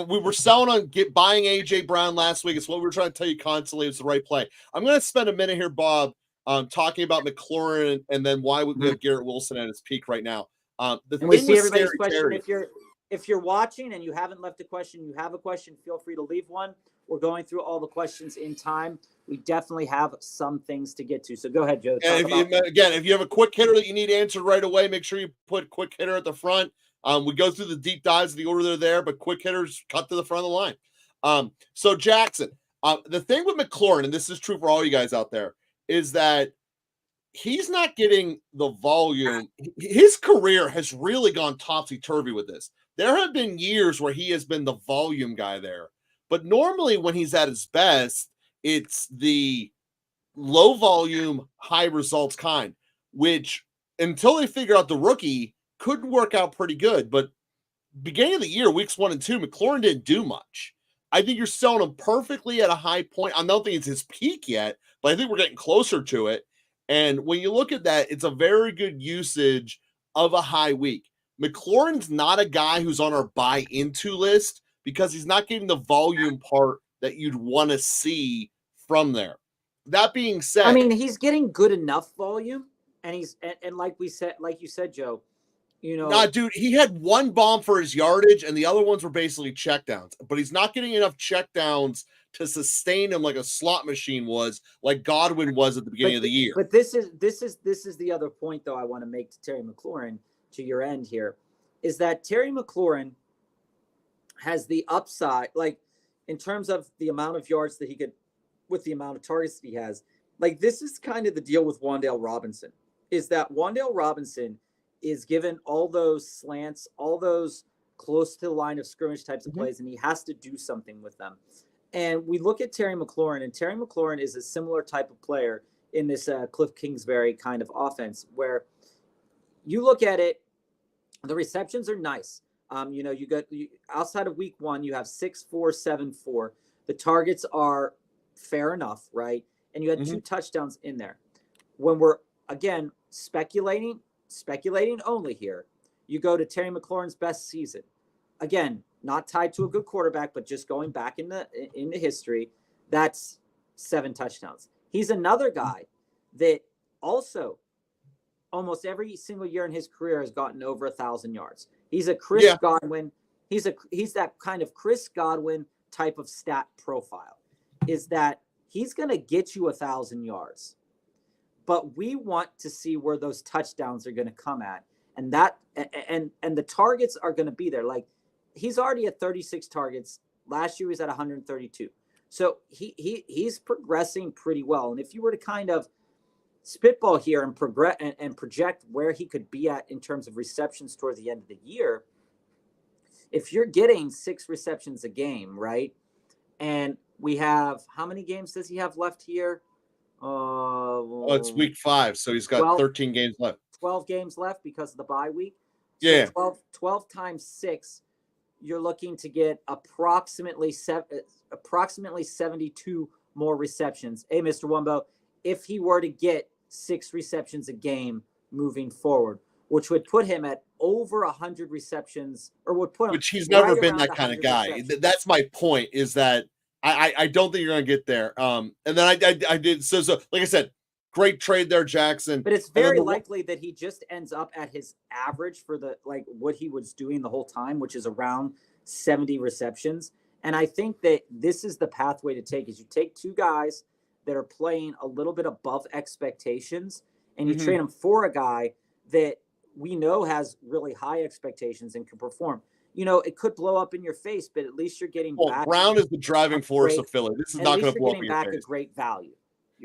we were selling on buying AJ Brown last week. It's what we were trying to tell you constantly. It's the right play. I'm going to spend a minute here, Bob, talking about McLaurin and then why we have Garrett Wilson at his peak right now. And we see everybody's question. If you're watching and you haven't left a question, you have a question, feel free to leave one. We're going through all the questions in time. We definitely have some things to get to. So go ahead, Joe. And if you have a quick hitter that you need answered right away, make sure you put quick hitter at the front. We go through the deep dives of the order they're there, but quick hitters cut to the front of the line. So Jackson, the thing with McLaurin, and this is true for all you guys out there, is that he's not getting the volume. His career has really gone topsy-turvy with this. There have been years where he has been the volume guy there. But normally when he's at his best, it's the low volume, high results kind, which until they figure out the rookie could work out pretty good. But beginning of the year, weeks 1 and 2, McLaurin didn't do much. I think you're selling him perfectly at a high point. I don't think it's his peak yet, but I think we're getting closer to it. And when you look at that, it's a very good usage of a high week. McLaurin's not a guy who's on our buy into list because he's not getting the volume part that you'd want to see from there. That being said, I mean, he's getting good enough volume, and like you said, Joe, dude, he had 1 bomb for his yardage, and the other ones were basically checkdowns. But he's not getting enough checkdowns to sustain him like a slot machine was, like Godwin was at the beginning of the year. But this is the other point, though, I want to make to Terry McLaurin, to your end here, is that Terry McLaurin has the upside, like in terms of the amount of yards that he could, with the amount of targets that he has. Like, this is kind of the deal with Wan'Dale Robinson, is that Wan'Dale Robinson is given all those slants, all those close to the line of scrimmage types of plays, and he has to do something with them. And we look at Terry McLaurin, and Terry McLaurin is a similar type of player in this Cliff Kingsbury kind of offense, where you look at it, the receptions are nice. You outside of week 1, you have 6, 4, 7, 4. The targets are fair enough, right? And you had 2 touchdowns in there. When we're, again, speculating only here, you go to Terry McLaurin's best season. Again, not tied to a good quarterback, but just going back in the history, that's 7 touchdowns. He's another guy that also almost every single year in his career has gotten over 1,000 yards. He's a Chris Godwin. He's that kind of Chris Godwin type of stat profile, is that he's going to get you 1,000 yards, but we want to see where those touchdowns are going to come at. And the targets are going to be there. Like, he's already at 36 targets. Last year he was at 132. So he's progressing pretty well. And if you were to kind of spitball here and progress and project where he could be at in terms of receptions towards the end of the year, if you're getting 6 receptions a game, right? And we have, how many games does he have left here? It's week 5, so he's got 13 games left. 12 games left because of the bye week. So yeah. 12 times 6, you're looking to get approximately 72 more receptions. Hey, Mr. Wumbo, if he were to get 6 receptions a game moving forward, which would put him at over 100 receptions, or would put him, which he's never been that kind of guy. That's my point, is that I don't think you're going to get there. And then I did. So like I said, great trade there, Jackson. But it's very likely that he just ends up at his average for what he was doing the whole time, which is around 70 receptions. And I think that this is the pathway to take, is you take 2 guys that are playing a little bit above expectations, and you trade them for a guy that we know has really high expectations and can perform. It could blow up in your face, but at least you're getting back. Brown is the driving force of Philly. This is not going to blow up in your face. A great value.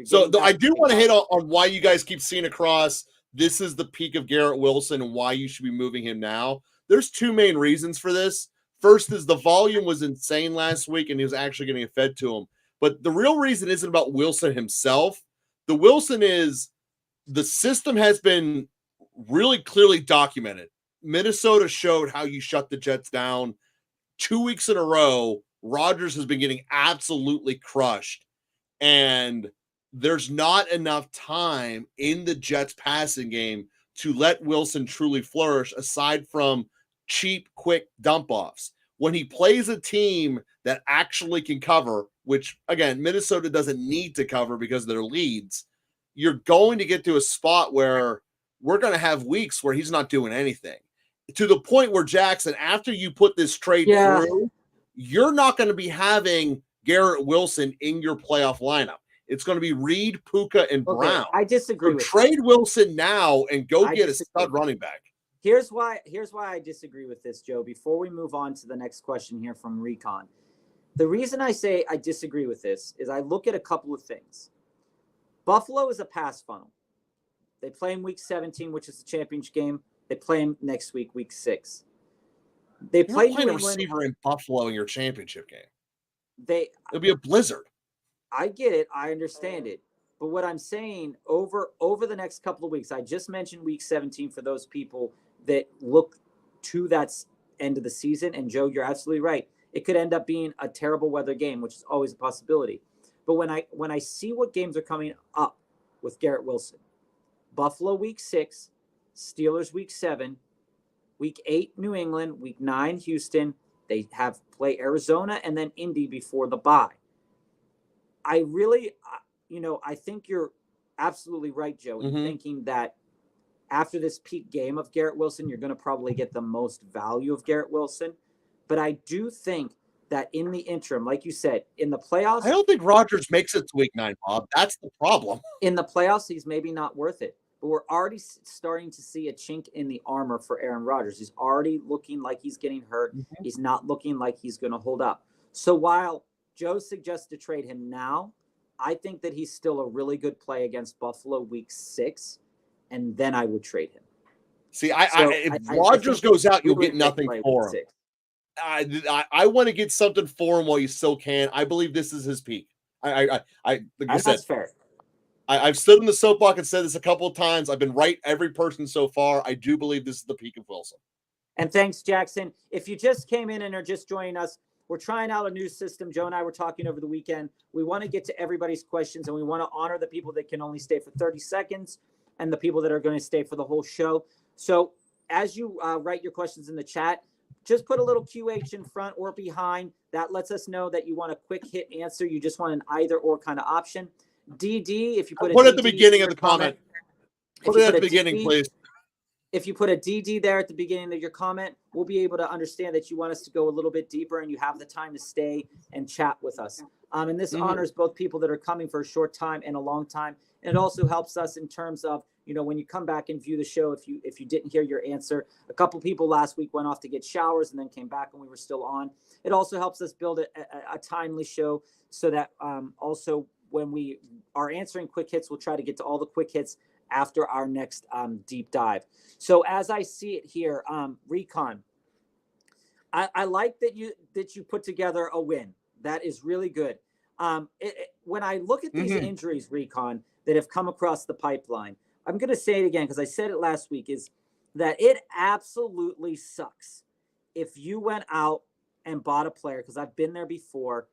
So I do want to hit on why you guys keep seeing across this is the peak of Garrett Wilson and why you should be moving him now. There's 2 main reasons for this. First is the volume was insane last week, and he was actually getting it fed to him. But the real reason isn't about Wilson himself. The Wilson is the system has been really clearly documented. Minnesota showed how you shut the Jets down 2 weeks in a row. Rodgers has been getting absolutely crushed, and there's not enough time in the Jets passing game to let Wilson truly flourish aside from cheap, quick dump offs. When he plays a team that actually can cover, which again, Minnesota doesn't need to cover because of their leads, you're going to get to a spot where we're going to have weeks where he's not doing anything. To the point where, Jackson, after you put this trade through, you're not going to be having Garrett Wilson in your playoff lineup. It's going to be Reed, Puka, and Brown. I disagree with trade that. Wilson now and go get a stud running back. Here's why I disagree with this, Joe. Before we move on to the next question here from Recon, the reason I say I disagree with this is I look at a couple of things. Buffalo is a pass funnel. They play in week 17, which is the championship game. They play him next week, week 6. They play a receiver in Buffalo in your championship game. It'll be a blizzard. I get it. I understand it. But what I'm saying over the next couple of weeks, I just mentioned week 17 for those people that look to that end of the season. And Joe, you're absolutely right. It could end up being a terrible weather game, which is always a possibility. But when I see what games are coming up with Garrett Wilson, Buffalo week 6, Steelers week 7, week 8, New England, week 9, Houston. They have play Arizona and then Indy before the bye. I really, I think you're absolutely right, Joe, in thinking that after this peak game of Garrett Wilson, you're going to probably get the most value of Garrett Wilson. But I do think that in the interim, like you said, in the playoffs. I don't think Rodgers makes it to week 9, Bob. That's the problem. In the playoffs, he's maybe not worth it. But we're already starting to see a chink in the armor for Aaron Rodgers. He's already looking like he's getting hurt. He's not looking like he's going to hold up. So while Joe suggests to trade him now, I think that he's still a really good play against Buffalo week 6, and then I would trade him. See, if Rodgers goes out, you'll get nothing for him. I want to get something for him while you still can. I believe this is his peak. Like I said, that's fair. I've stood in the soapbox and said this a couple of times. I've been right every person so far. I do believe this is the peak of Wilson. And thanks, Jackson. If you just came in and are just joining us, we're trying out a new system. Joe and I were talking over the weekend. We want to get to everybody's questions, and we want to honor the people that can only stay for 30 seconds and the people that are going to stay for the whole show. So as you write your questions in the chat, just put a little QH in front or behind. That lets us know that you want a quick hit answer. You just want an either or kind of option. DD, if you put at the beginning of the comment. Put it at the beginning, please. If you put a DD there at the beginning of your comment, we'll be able to understand that you want us to go a little bit deeper and you have the time to stay and chat with us. And this honors both people that are coming for a short time and a long time. And it also helps us in terms of, when you come back and view the show, if you didn't hear your answer. A couple people last week went off to get showers and then came back and we were still on. It also helps us build a timely show so that also when we are answering quick hits, we'll try to get to all the quick hits after our next deep dive. So as I see it here, Recon, I like that you put together a win. That is really good. When I look at these injuries, Recon, that have come across the pipeline, I'm going to say it again because I said it last week, is that it absolutely sucks if you went out and bought a player, because I've been there before,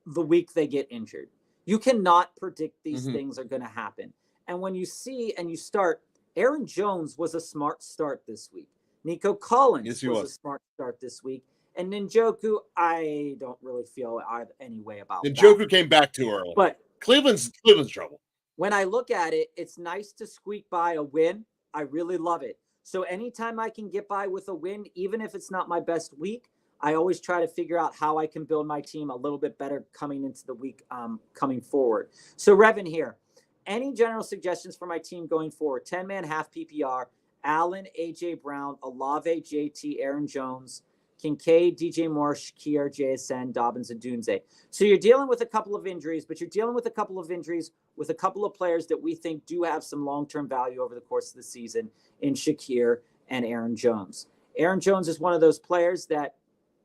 the week they get injured. You cannot predict these things are going to happen. And when you see and you start, Aaron Jones was a smart start this week. Nico Collins was a smart start this week. And Njoku, I don't really feel any way about that. Njoku came back too early. But Cleveland's trouble. When I look at it, it's nice to squeak by a win. I really love it. So anytime I can get by with a win, even if it's not my best week, I always try to figure out how I can build my team a little bit better coming into the week coming forward. So Revan here. Any general suggestions for my team going forward? 10-man half PPR, Allen, A.J. Brown, Olave, JT, Aaron Jones, Kincaid, DJ Moore, Shakir, JSN, Dobbins, and Dunze. So you're dealing with a couple of injuries, but you're dealing with a couple of injuries with a couple of players that we think do have some long-term value over the course of the season in Shakir and Aaron Jones. Aaron Jones is one of those players that,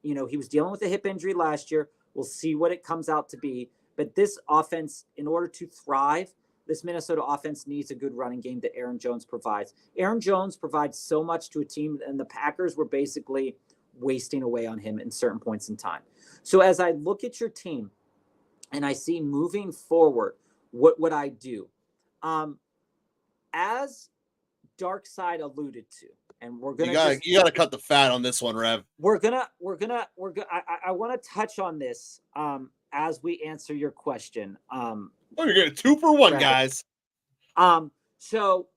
he was dealing with a hip injury last year. We'll see what it comes out to be. But this offense, in order to thrive, this Minnesota offense needs a good running game that Aaron Jones provides. Aaron Jones provides so much to a team, and the Packers were basically wasting away on him in certain points in time. So as I look at your team and I see moving forward, what would I do? As Dark Side alluded to, and we're gonna you gotta cut the fat on this one, Rev. I want to touch on this as we answer your question. You're getting 2 for 1, guys. So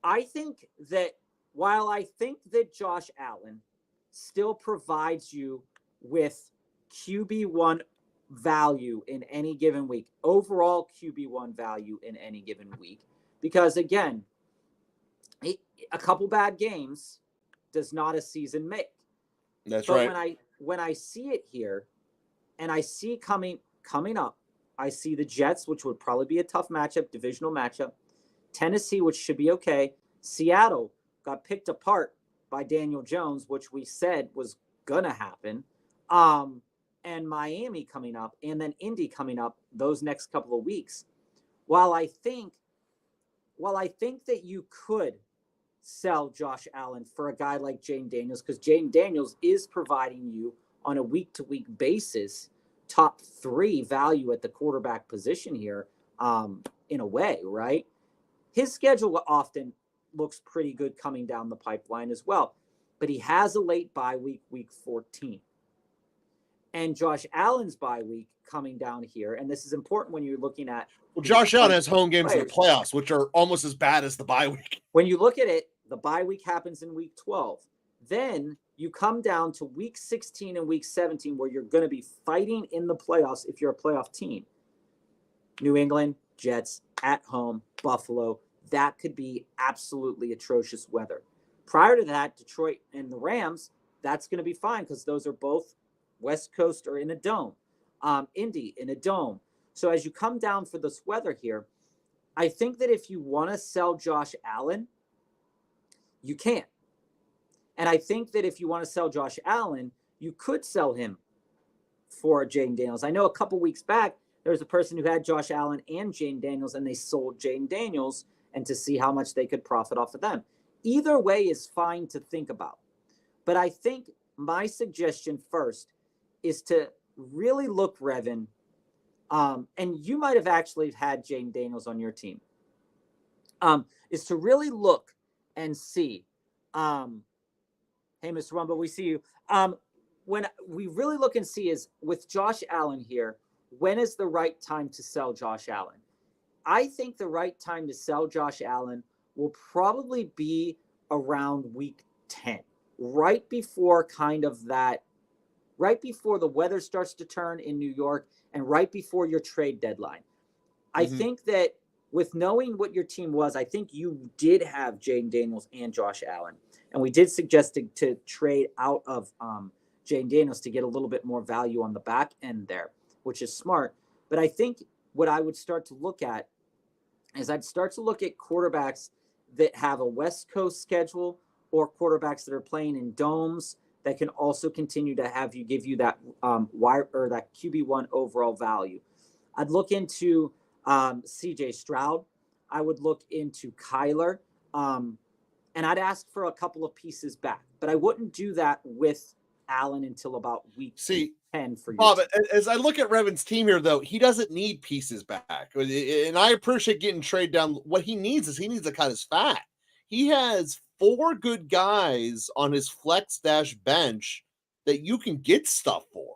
I think that while I think that Josh Allen still provides you with QB1 value in any given week, overall QB1 value in any given week, because again, a couple bad games does not a season make. That's right. When I see it here, and I see coming up, I see the Jets, which would probably be a tough matchup, divisional matchup. Tennessee, which should be okay. Seattle got picked apart by Daniel Jones, which we said was gonna happen. And Miami coming up, and then Indy coming up those next couple of weeks. While I think that you could sell Josh Allen for a guy like Jane Daniels, because Jane Daniels is providing you on a week-to-week basis top 3 value at the quarterback position here, in a way, right? His schedule often looks pretty good coming down the pipeline as well, but he has a late bye week, week 14. And Josh Allen's bye week coming down here, and this is important when you're looking at... Well, Josh Allen has home games in the playoffs, which are almost as bad as the bye week. When you look at it, the bye week happens in week 12. Then you come down to week 16 and week 17, where you're going to be fighting in the playoffs if you're a playoff team. New England, Jets, at home, Buffalo. That could be absolutely atrocious weather. Prior to that, Detroit and the Rams, that's going to be fine because those are both West Coast or in a dome. Indy in a dome. So as you come down for this weather here, I think that if you want to sell Josh Allen, you can. And I think that if you want to sell Josh Allen, you could sell him for Jane Daniels. I know a couple weeks back, there was a person who had Josh Allen and Jane Daniels, and they sold Jane Daniels and to see how much they could profit off of them. Either way is fine to think about. But I think my suggestion first is to really look, Revan, and you might have actually had Jane Daniels on your team, is to really look and see. Hey, Mr. Rumble, we see you. When we really look and see is with Josh Allen here, when is the right time to sell Josh Allen? I think the right time to sell Josh Allen will probably be around week 10, right before the weather starts to turn in New York and right before your trade deadline. I think that with knowing what your team was, I think you did have Jane Daniels and Josh Allen. And we did suggest to trade out of Jane Daniels to get a little bit more value on the back end there, which is smart. But I think what I would start to look at is I'd start to look at quarterbacks that have a West Coast schedule or quarterbacks that are playing in domes that can also continue to give you that wire or that QB1 overall value. I'd look into CJ Stroud. I would look into Kyler. And I'd ask for a couple of pieces back. But I wouldn't do that with Allen until about week 10 for you. Bob, as I look at Revan's team here, though, he doesn't need pieces back. And I appreciate getting trade down. What he needs is he needs to cut his fat. He has 4 good guys on his flex dash bench that you can get stuff for.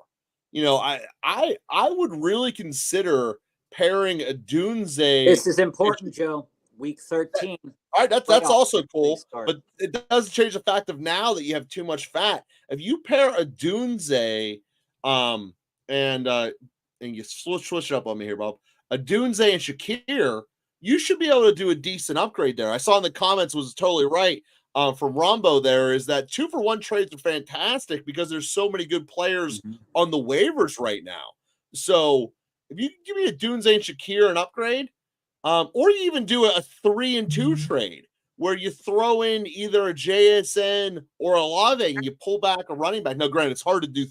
You know, I would really consider pairing a Dunze. This is important, Joe. Week 13. All right, that's also cool, but it doesn't change the fact of now that you have too much fat. If you pair a Dunze, and you switch it up on me here, Bob, a Dunze and Shakir, you should be able to do a decent upgrade there. I saw in the comments was totally right from Rombo there is that 2-for-1 trades are fantastic because there's so many good players on the waivers right now. So if you can give me a Dunze and Shakir an upgrade, or you even do a 3-and-2 trade where you throw in either a JSN or a Olave and you pull back a running back. Now, granted, it's hard to do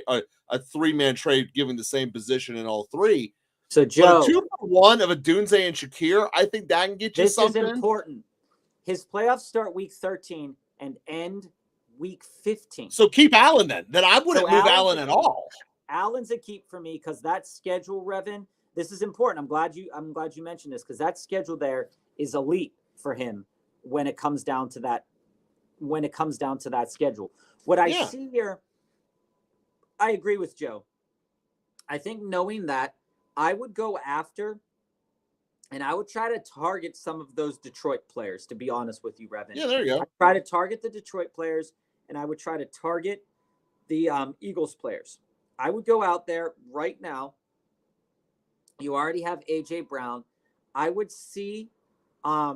a 3-man trade given the same position in all 3. So, But Joe, a 2-for-1 of a Dunze and Shakir, I think that can get you something. This is important. His playoffs start week 13 and end week 15. So keep Allen then. Then I wouldn't move Allen at all. Allen's a keep for me because that schedule, Revin, this is important. I'm glad you mentioned this because that schedule there is elite for him when it comes down to that. When it comes down to that schedule, what I see here, I agree with Joe. I think knowing that, I would go after, and I would try to target some of those Detroit players. To be honest with you, Revin. Yeah, there you go. I'd try to target the Detroit players, and I would try to target the Eagles players. I would go out there right now. You already have AJ Brown. I would see, I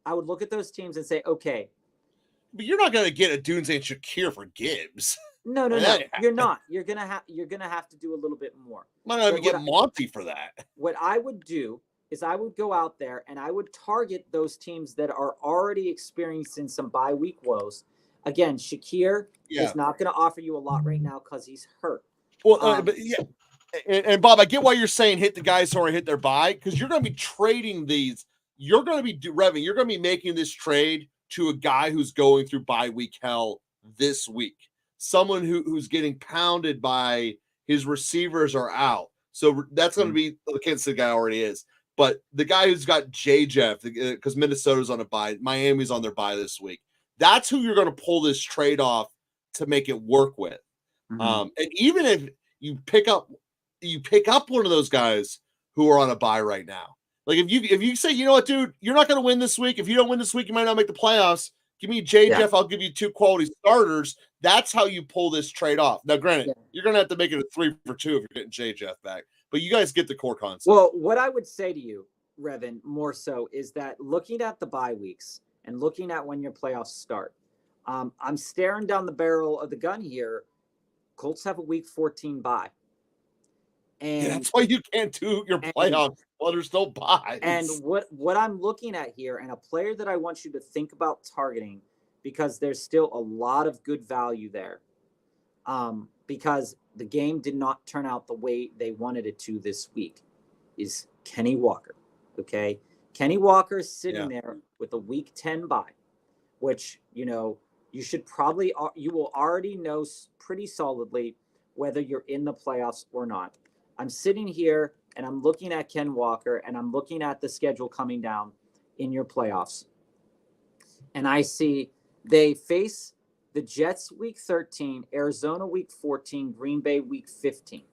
would look at those teams and say, okay. But you're not going to get a Dunze and Shakir for Gibbs. No. You're not. You're gonna have to do a little bit more. Might not even get Monty for that. What I would do is I would go out there and I would target those teams that are already experiencing some bye week woes. Again, Shakir is not going to offer you a lot right now because he's hurt. Well, but yeah. And Bob, I get why you're saying hit the guys who already hit their bye, because you're going to be trading these. You're going to be Revin. You're going to be making this trade to a guy who's going through bye week hell this week. Someone who's getting pounded by his receivers are out. So that's going to be the Kansas City guy already is. But the guy who's got Jeff, because Minnesota's on a bye, Miami's on their bye this week. That's who you're going to pull this trade off to make it work with. And even if you pick up one of those guys who are on a bye right now, like if you say, you know what, dude, you're not going to win this week. If you don't win this week, you might not make the playoffs. Give me Jeff. I'll give you 2 quality starters. That's how you pull this trade off. Now, granted, you're going to have to make it a 3 for 2 if you're getting Jeff back. But you guys get the core concept. Well, what I would say to you, Revin, more so is that looking at the bye weeks and looking at when your playoffs start, I'm staring down the barrel of the gun here. Colts have a week 14 bye. And that's why you can't do your playoffs while there's still buys. And what I'm looking at here, and a player that I want you to think about targeting, because there's still a lot of good value there, because the game did not turn out the way they wanted it to this week, is Kenny Walker. Okay, Kenny Walker is sitting there with a week 10 bye, which you will already know pretty solidly whether you're in the playoffs or not. I'm sitting here and I'm looking at Ken Walker and I'm looking at the schedule coming down in your playoffs. And I see they face the Jets week 13, Arizona week 14, Green Bay week 15.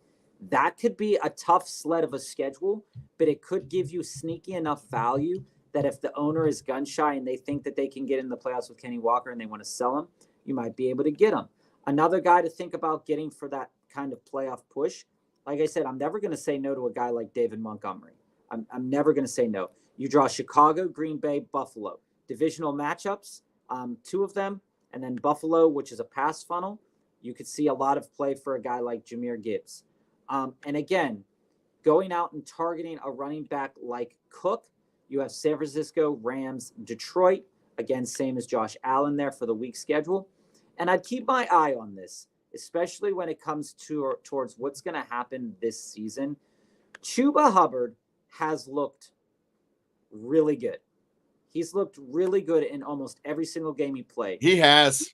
That could be a tough sled of a schedule, but it could give you sneaky enough value that if the owner is gun shy and they think that they can get in the playoffs with Kenny Walker and they want to sell him, you might be able to get him. Another guy to think about getting for that kind of playoff push, like I said, I'm never going to say no to a guy like David Montgomery. I'm never going to say no. You draw Chicago, Green Bay, Buffalo. Divisional matchups, 2 of them, and then Buffalo, which is a pass funnel. You could see a lot of play for a guy like Jahmyr Gibbs. And again, going out and targeting a running back like Cook, you have San Francisco, Rams, Detroit. Again, same as Josh Allen there for the week schedule. And I'd keep my eye on this, especially when it comes towards what's going to happen this season. Chuba Hubbard has looked really good. He's looked really good in almost every single game he played. He has.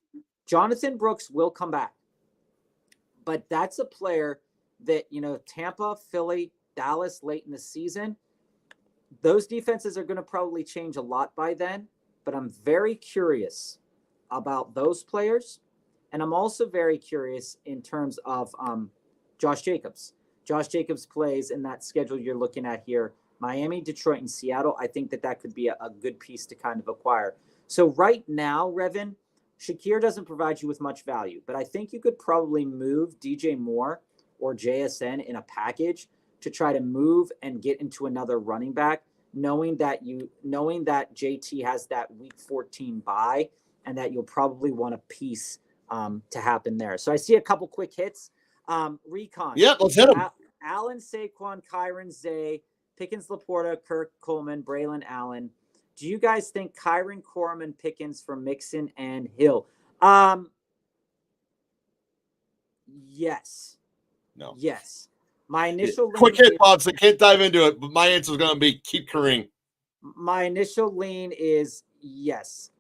Jonathan Brooks will come back. But that's a player that, Tampa, Philly, Dallas late in the season, those defenses are going to probably change a lot by then. But I'm very curious about those players. And I'm also very curious in terms of Josh Jacobs. Josh Jacobs plays in that schedule you're looking at here, Miami, Detroit, and Seattle. I think that could be a good piece to kind of acquire. So right now, Revin, Shakir doesn't provide you with much value, but I think you could probably move DJ Moore or JSN in a package to try to move and get into another running back, knowing that JT has that week 14 bye and that you'll probably want a piece to happen there. So I see a couple quick hits. Recon. Yeah, let's hit them. Allen, Saquon, Kyron, Zay, Pickens, Laporta, Kirk, Coleman, Braylon, Allen. Do you guys think Kyron, Coleman, Pickens for Mixon and Hill? Yes. No. Yes. My initial lean quick hit, Bob, so can't dive into it, but my answer is going to be keep Kareem. My initial lean is yes.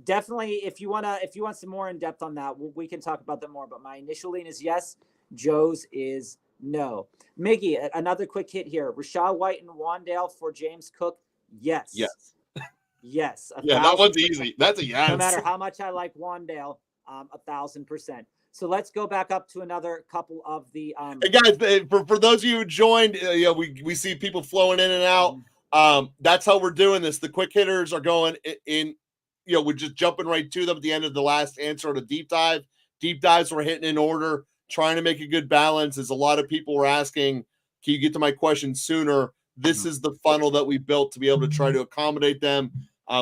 Definitely, if you want some more in depth on that, we can talk about that more. But my initial lean is yes. Joe's is no. Miggy, another quick hit here. Rashad White and Wandale for James Cook. Yes. Yes. Yes. Yeah, that one's easy. That's a yes. No matter how much I like Wandale, 1,000%. So let's go back up to another couple of the. Hey guys, for those of you who joined, we see people flowing in and out. That's how we're doing this. The quick hitters are going in. We're just jumping right to them at the end of the last answer on a deep dive. Deep dives we're hitting in order, trying to make a good balance. As a lot of people were asking, can you get to my question sooner? This is the funnel that we built to be able to try to accommodate them.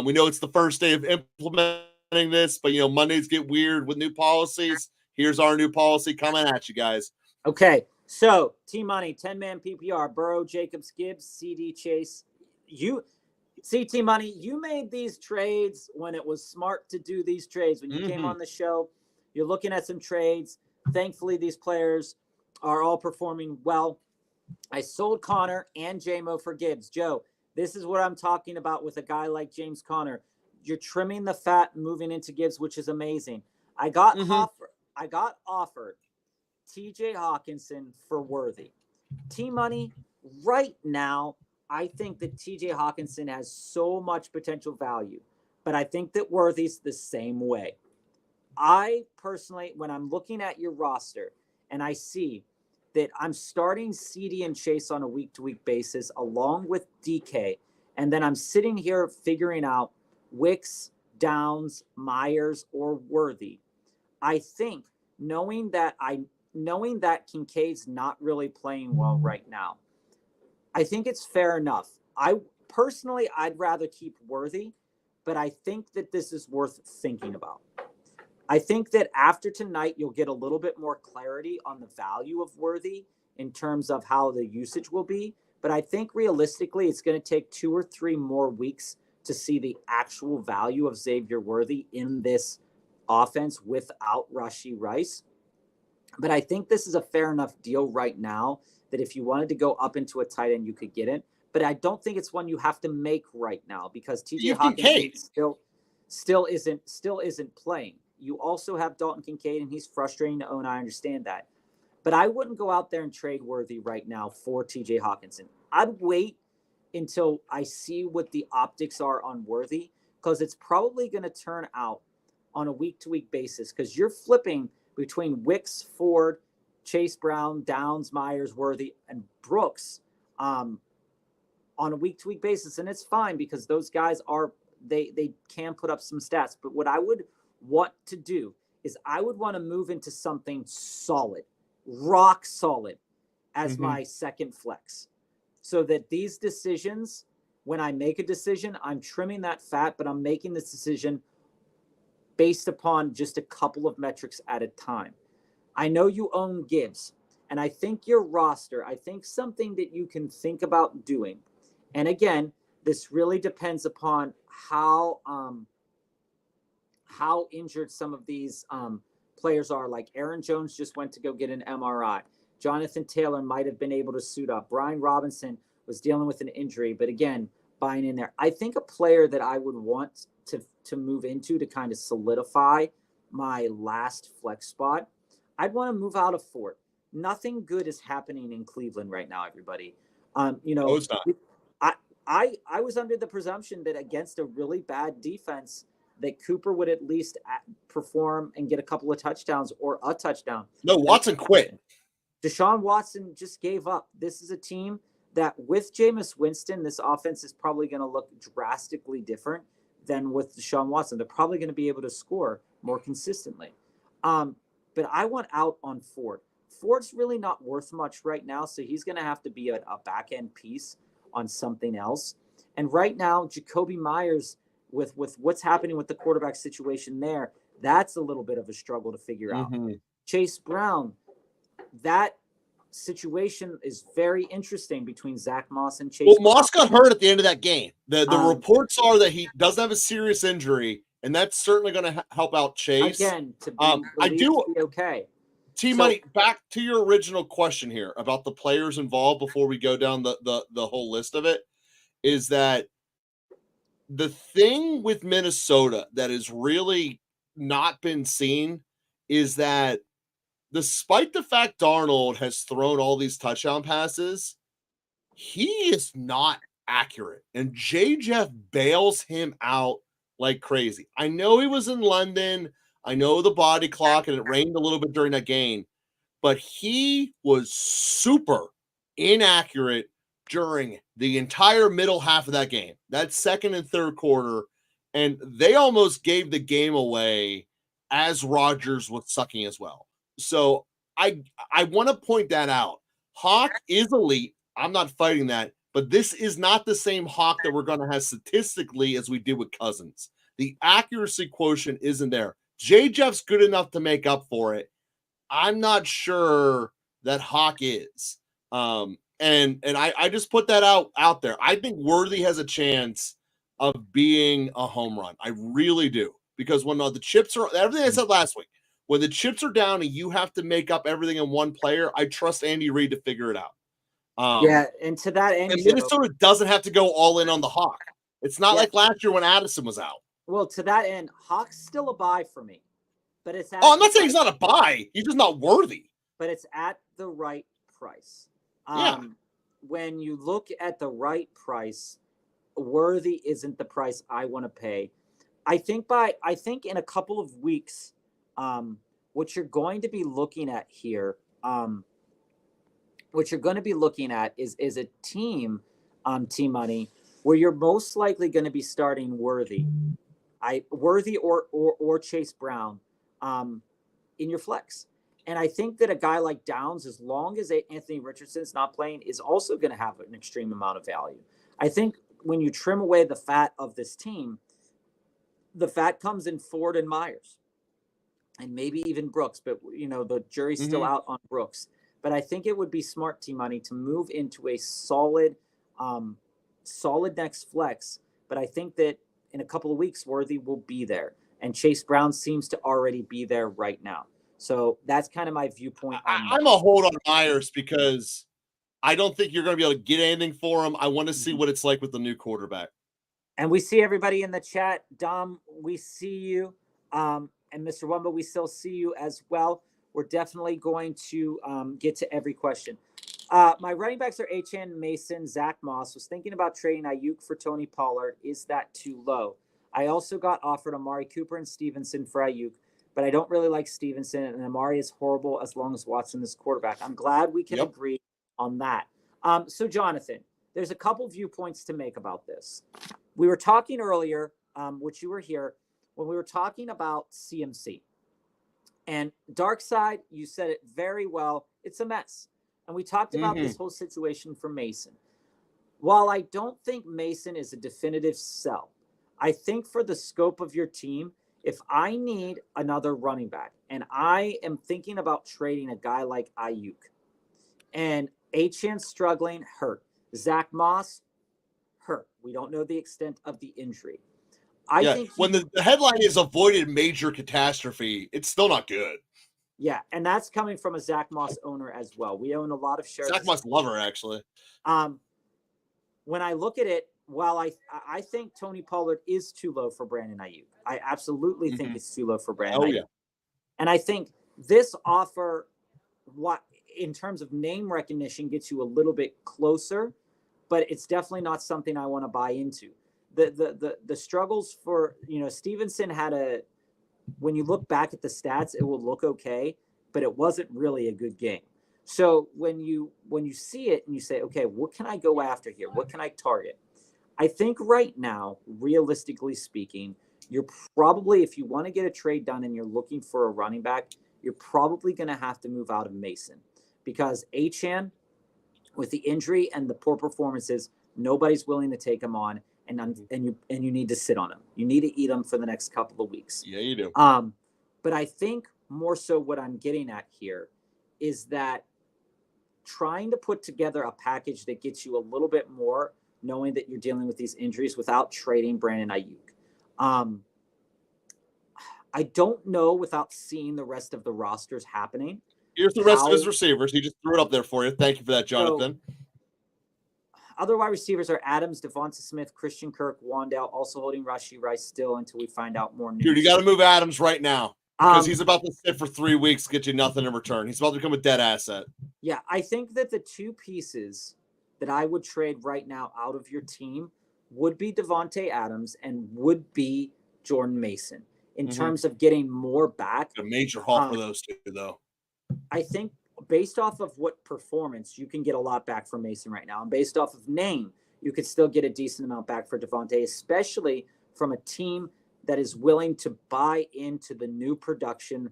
We know it's the first day of implementing this, but Mondays get weird with new policies. Here's our new policy coming at you guys. Okay, so T-Money, 10-man PPR, Burrow, Jacobs, Gibbs, CD, Chase. T-Money, you made these trades when it was smart to do these trades. When you came on the show, you're looking at some trades. Thankfully, these players are all performing well. I sold Connor and JMO for Gibbs. Joe, this is what I'm talking about with a guy like James Conner. You're trimming the fat moving into Gibbs, which is amazing. I got offered TJ Hawkinson for Worthy. T-Money, right now, I think that TJ Hawkinson has so much potential value, but I think that Worthy's the same way. I personally, when I'm looking at your roster and I see that I'm starting CD and Chase on a week-to-week basis along with DK, and then I'm sitting here figuring out Wicks, Downs, Myers, or Worthy. I think knowing that Kincaid's not really playing well right now, I think it's fair enough. I'd rather keep Worthy, but I think that this is worth thinking about. I think that after tonight, you'll get a little bit more clarity on the value of Worthy in terms of how the usage will be. But I think realistically, it's going to take 2 or 3 more weeks to see the actual value of Xavier Worthy in this offense without Rashee Rice. But I think this is a fair enough deal right now that if you wanted to go up into a tight end, you could get it. But I don't think it's one you have to make right now because TJ Hawkinson still isn't playing. You also have Dalton Kincaid, and he's frustrating to own. I understand that. But I wouldn't go out there and trade Worthy right now for TJ Hawkinson. I'd wait until I see what the optics are on Worthy because it's probably going to turn out on a week-to-week basis because you're flipping between Wicks, Ford, Chase Brown, Downs, Myers, Worthy, and Brooks on a week-to-week basis. And it's fine because those guys they can put up some stats. But what I would want to do is I would want to move into something solid, rock solid as my second flex so that these decisions, when I make a decision, I'm trimming that fat, but I'm making this decision based upon just a couple of metrics at a time. I know you own Gibbs, and I think your roster, I think something that you can think about doing. And again, this really depends upon how injured some of these players are. Like Aaron Jones just went to go get an MRI. Jonathan Taylor might have been able to suit up. Brian Robinson was dealing with an injury, but again, buying in there. I think a player that I would want to move into to kind of solidify my last flex spot, I'd want to move out of Fort. Nothing good is happening in Cleveland right now, everybody. It's not. I was under the presumption that against a really bad defense, that Cooper would at least perform and get a couple of touchdowns or a touchdown. No, Watson quit. Deshaun Watson just gave up. This is a team that with Jameis Winston, this offense is probably going to look drastically different than with Deshaun Watson. They're probably going to be able to score more consistently. But I want out on Ford. Ford's really not worth much right now, so he's going to have to be a back-end piece on something else. And right now, Jacoby Myers, with what's happening with the quarterback situation there, that's a little bit of a struggle to figure out. Chase Brown, that situation is very interesting between Zach Moss and Chase. Well, Moss got hurt at the end of that game. The reports are that he doesn't have a serious injury, and that's certainly going to help out Chase. Again, to be I do okay. T-Money, back to your original question here about the players involved before we go down the whole list of it, is that the thing with Minnesota that has really not been seen is that despite the fact Darnold has thrown all these touchdown passes, he is not accurate. And J. Jeff bails him out like crazy. I know he was in London. I know the body clock, and it rained a little bit during that game, but he was super inaccurate during the entire middle half of that game, that second and third quarter. And they almost gave the game away as Rodgers was sucking as well. So I want to point that out. Hawk is elite. I'm not fighting that, but this is not the same Hawk that we're going to have statistically as we did with Cousins. The accuracy quotient isn't there. J. Jeff's good enough to make up for it. I'm not sure that Hawk is. And I just put that out there. I think Worthy has a chance of being a home run. I really do. Because when the chips are, everything I said last week, when the chips are down and you have to make up everything in one player, I trust Andy Reid to figure it out. Yeah, and to that end, and Minnesota doesn't have to go all in on the Hawk. It's not like last year when Addison was out. Well, to that end, Hawk's still a buy for me, but it's I'm not saying he's not a buy. He's just not worthy. But it's at the right price. Yeah. When you look at the right price, Worthy isn't the price I want to pay. I think in a couple of weeks, what you're going to be looking at here, is a team, T-Money, where you're most likely going to be starting Worthy, or Chase Brown, in your flex. And I think that a guy like Downs, as long as Anthony Richardson's not playing, is also going to have an extreme amount of value. I think when you trim away the fat of this team, the fat comes in Ford and Myers and maybe even Brooks, but the jury's still out on Brooks. But I think it would be smart, T-Money, to move into a solid next flex. But I think that in a couple of weeks, Worthy will be there. And Chase Brown seems to already be there right now. So that's kind of my viewpoint. I'm a hold on Myers because I don't think you're going to be able to get anything for him. I want to see what it's like with the new quarterback. And we see everybody in the chat. Dom, we see you. And Mr. Wumba, we still see you as well. We're definitely going to get to every question. My running backs are Achane, Mason, Zach Moss. Was thinking about trading Ayuk for Tony Pollard. Is that too low? I also got offered Amari Cooper and Stevenson for Ayuk, but I don't really like Stevenson, and Amari is horrible as long as Watson is quarterback. I'm glad we can agree on that. So, Jonathan, there's a couple viewpoints to make about this. We were talking earlier, which you were here, when we were talking about CMC. And Dark Side, you said it very well. It's a mess. And we talked about this whole situation for Mason. While I don't think Mason is a definitive sell, I think for the scope of your team, if I need another running back and I am thinking about trading a guy like Ayuk, and Achane struggling, hurt. Zach Moss, hurt. We don't know the extent of the injury. I think when the headline is avoided major catastrophe, it's still not good. Yeah, and that's coming from a Zach Moss owner as well. We own a lot of shares. Zach Moss lover, actually. When I look at it, while I think Tony Pollard is too low for Brandon Ayuk, I absolutely think it's too low for Brandon Ayuk. Yeah. And I think this offer, in terms of name recognition, gets you a little bit closer, but it's definitely not something I want to buy into. The struggles for, Stevenson had when you look back at the stats, it will look okay, but it wasn't really a good game. So when you see it and you say, okay, what can I go after here? What can I target? I think right now, realistically speaking, you're probably, if you want to get a trade done and you're looking for a running back, you're probably going to have to move out of Mason, because Achane, with the injury and the poor performances, nobody's willing to take him on, and you need to sit on him. You need to eat him for the next couple of weeks. Yeah, you do. But I think more so what I'm getting at here is that trying to put together a package that gets you a little bit more, knowing that you're dealing with these injuries, without trading Brandon Ayuk. I don't know, without seeing the rest of the rosters happening, Here's the rest of his receivers. He just threw it up there for you. Thank you for that, Jonathan. So, other wide receivers are Adams, Devonta Smith, Christian Kirk, Wandale, also holding Rashee Rice still until we find out more news. Dude, you got to move Adams right now because he's about to sit for 3 weeks, get you nothing in return. He's about to become a dead asset. Yeah, I think that the two pieces that I would trade right now out of your team would be Devontae Adams and would be Jordan Mason in terms of getting more back. A major haul for those two, though. I think based off of what performance, you can get a lot back from Mason right now. And based off of name, you could still get a decent amount back for Devontae, especially from a team that is willing to buy into the new production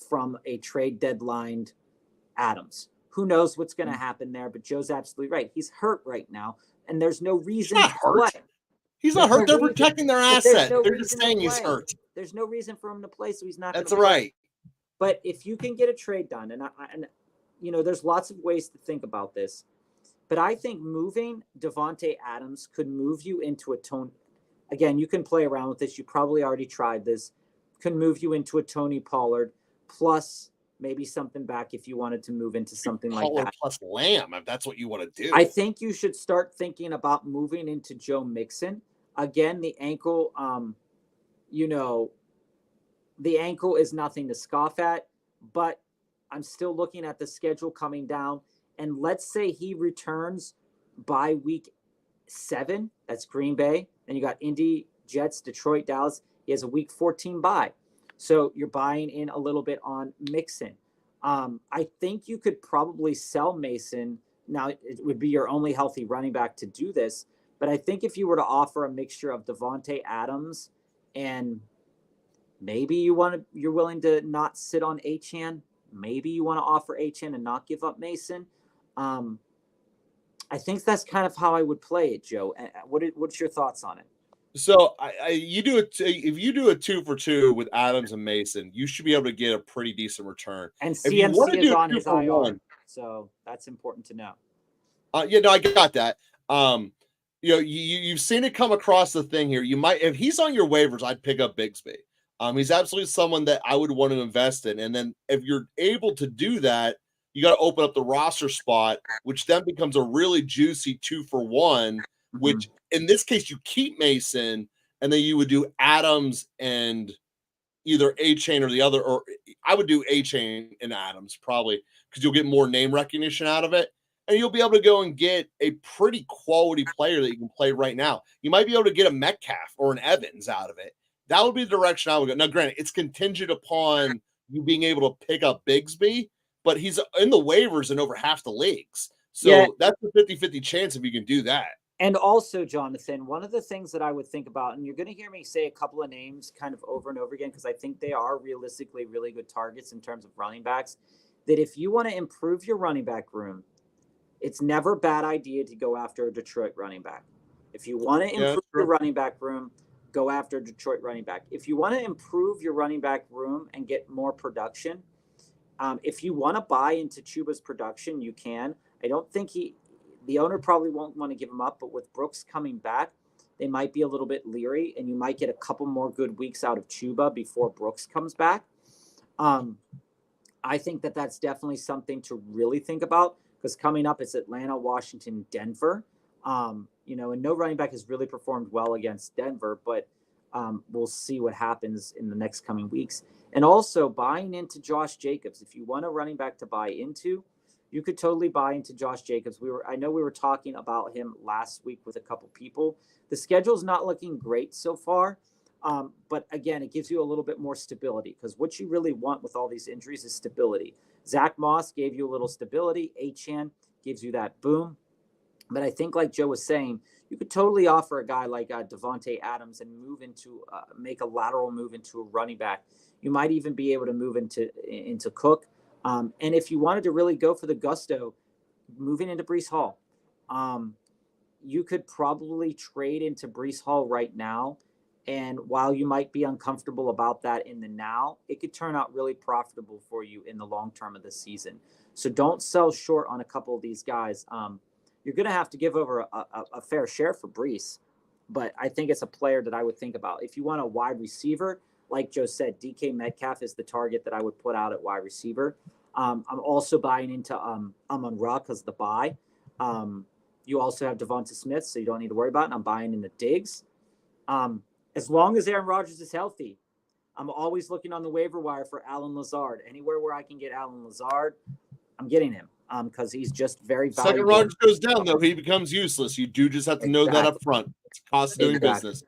from a trade deadline Adams. Who knows what's going to happen there, but Joe's absolutely right. He's hurt right now, and there's no reason to play. He's not hurt. They're protecting their asset. They're just saying he's hurt. There's no reason for him to play, so he's not. That's right. But if you can get a trade done, and you know, there's lots of ways to think about this, but I think moving Devontae Adams could move you into a tone. Again, you can play around with this. You probably already tried this. Could move you into a Tony Pollard plus maybe something back if you wanted to move into something like that. Plus Lamb, if that's what you want to do. I think you should start thinking about moving into Joe Mixon. Again, the ankle, you know, the ankle is nothing to scoff at, but I'm still looking at the schedule coming down. And let's say he returns by week 7. That's Green Bay. Then you got Indy, Jets, Detroit, Dallas. He has a week 14 bye. So you're buying in a little bit on Mixon. I think you could probably sell Mason. Now, it would be your only healthy running back to do this. But I think if you were to offer a mixture of Devontae Adams and maybe you're willing to not sit on Achane. Maybe you want to offer Achane and not give up Mason. I think that's kind of how I would play it, Joe. What's your thoughts on it? So if you do a 2 for 2 with Adams and Mason, you should be able to get a pretty decent return. And CMC is on his IR, so that's important to know. Yeah, no, I got that. You know, you've seen it come across the thing here. You might, if he's on your waivers, I'd pick up Bigsby. He's absolutely someone that I would want to invest in. And then if you're able to do that, you got to open up the roster spot, which then becomes a really juicy 2 for 1, which in this case, you keep Mason and then you would do Adams and either Achane or the other, or I would do Achane and Adams probably because you'll get more name recognition out of it. And you'll be able to go and get a pretty quality player that you can play right now. You might be able to get a Metcalf or an Evans out of it. That would be the direction I would go. Now, granted, it's contingent upon you being able to pick up Bigsby, but he's in the waivers in over half the leagues. So that's a 50-50 chance if you can do that. And also, Jonathan, one of the things that I would think about, and you're going to hear me say a couple of names kind of over and over again, because I think they are realistically really good targets in terms of running backs, that if you want to improve your running back room, it's never a bad idea to go after a Detroit running back. If you want to improve your running back room, go after a Detroit running back. If you want to improve your running back room and get more production, if you want to buy into Chuba's production, you can. I don't think the owner probably won't want to give him up, but with Brooks coming back, they might be a little bit leery, and you might get a couple more good weeks out of Chuba before Brooks comes back. I think that that's definitely something to really think about, because coming up it's Atlanta, Washington, Denver. You know, and no running back has really performed well against Denver, but we'll see what happens in the next coming weeks. And also buying into Josh Jacobs. If you want a running back to buy into, you could totally buy into Josh Jacobs. I know we were talking about him last week with a couple people. The schedule's not looking great so far. But again, it gives you a little bit more stability, because what you really want with all these injuries is stability. Zach Moss gave you a little stability. Achane gives you that boom. But I think, like Joe was saying, you could totally offer a guy like Devontae Adams and make a lateral move into a running back. You might even be able to move into Cook. And if you wanted to really go for the gusto, moving into Breece Hall, you could probably trade into Breece Hall right now. And while you might be uncomfortable about that in the now, it could turn out really profitable for you in the long term of the season. So don't sell short on a couple of these guys. You're going to have to give over a fair share for Breece, but I think it's a player that I would think about. If you want a wide receiver, like Joe said, DK Metcalf is the target that I would put out at wide receiver. I'm also buying into Amon-Ra because of the buy. You also have Devonta Smith, so you don't need to worry about it. I'm buying into Diggs. As long as Aaron Rodgers is healthy, I'm always looking on the waiver wire for Allen Lazard. Anywhere where I can get Allen Lazard, I'm getting him because he's just very valuable. Second Rodgers goes down, though, he becomes useless. You do just have to know that up front. It's a cost of doing business.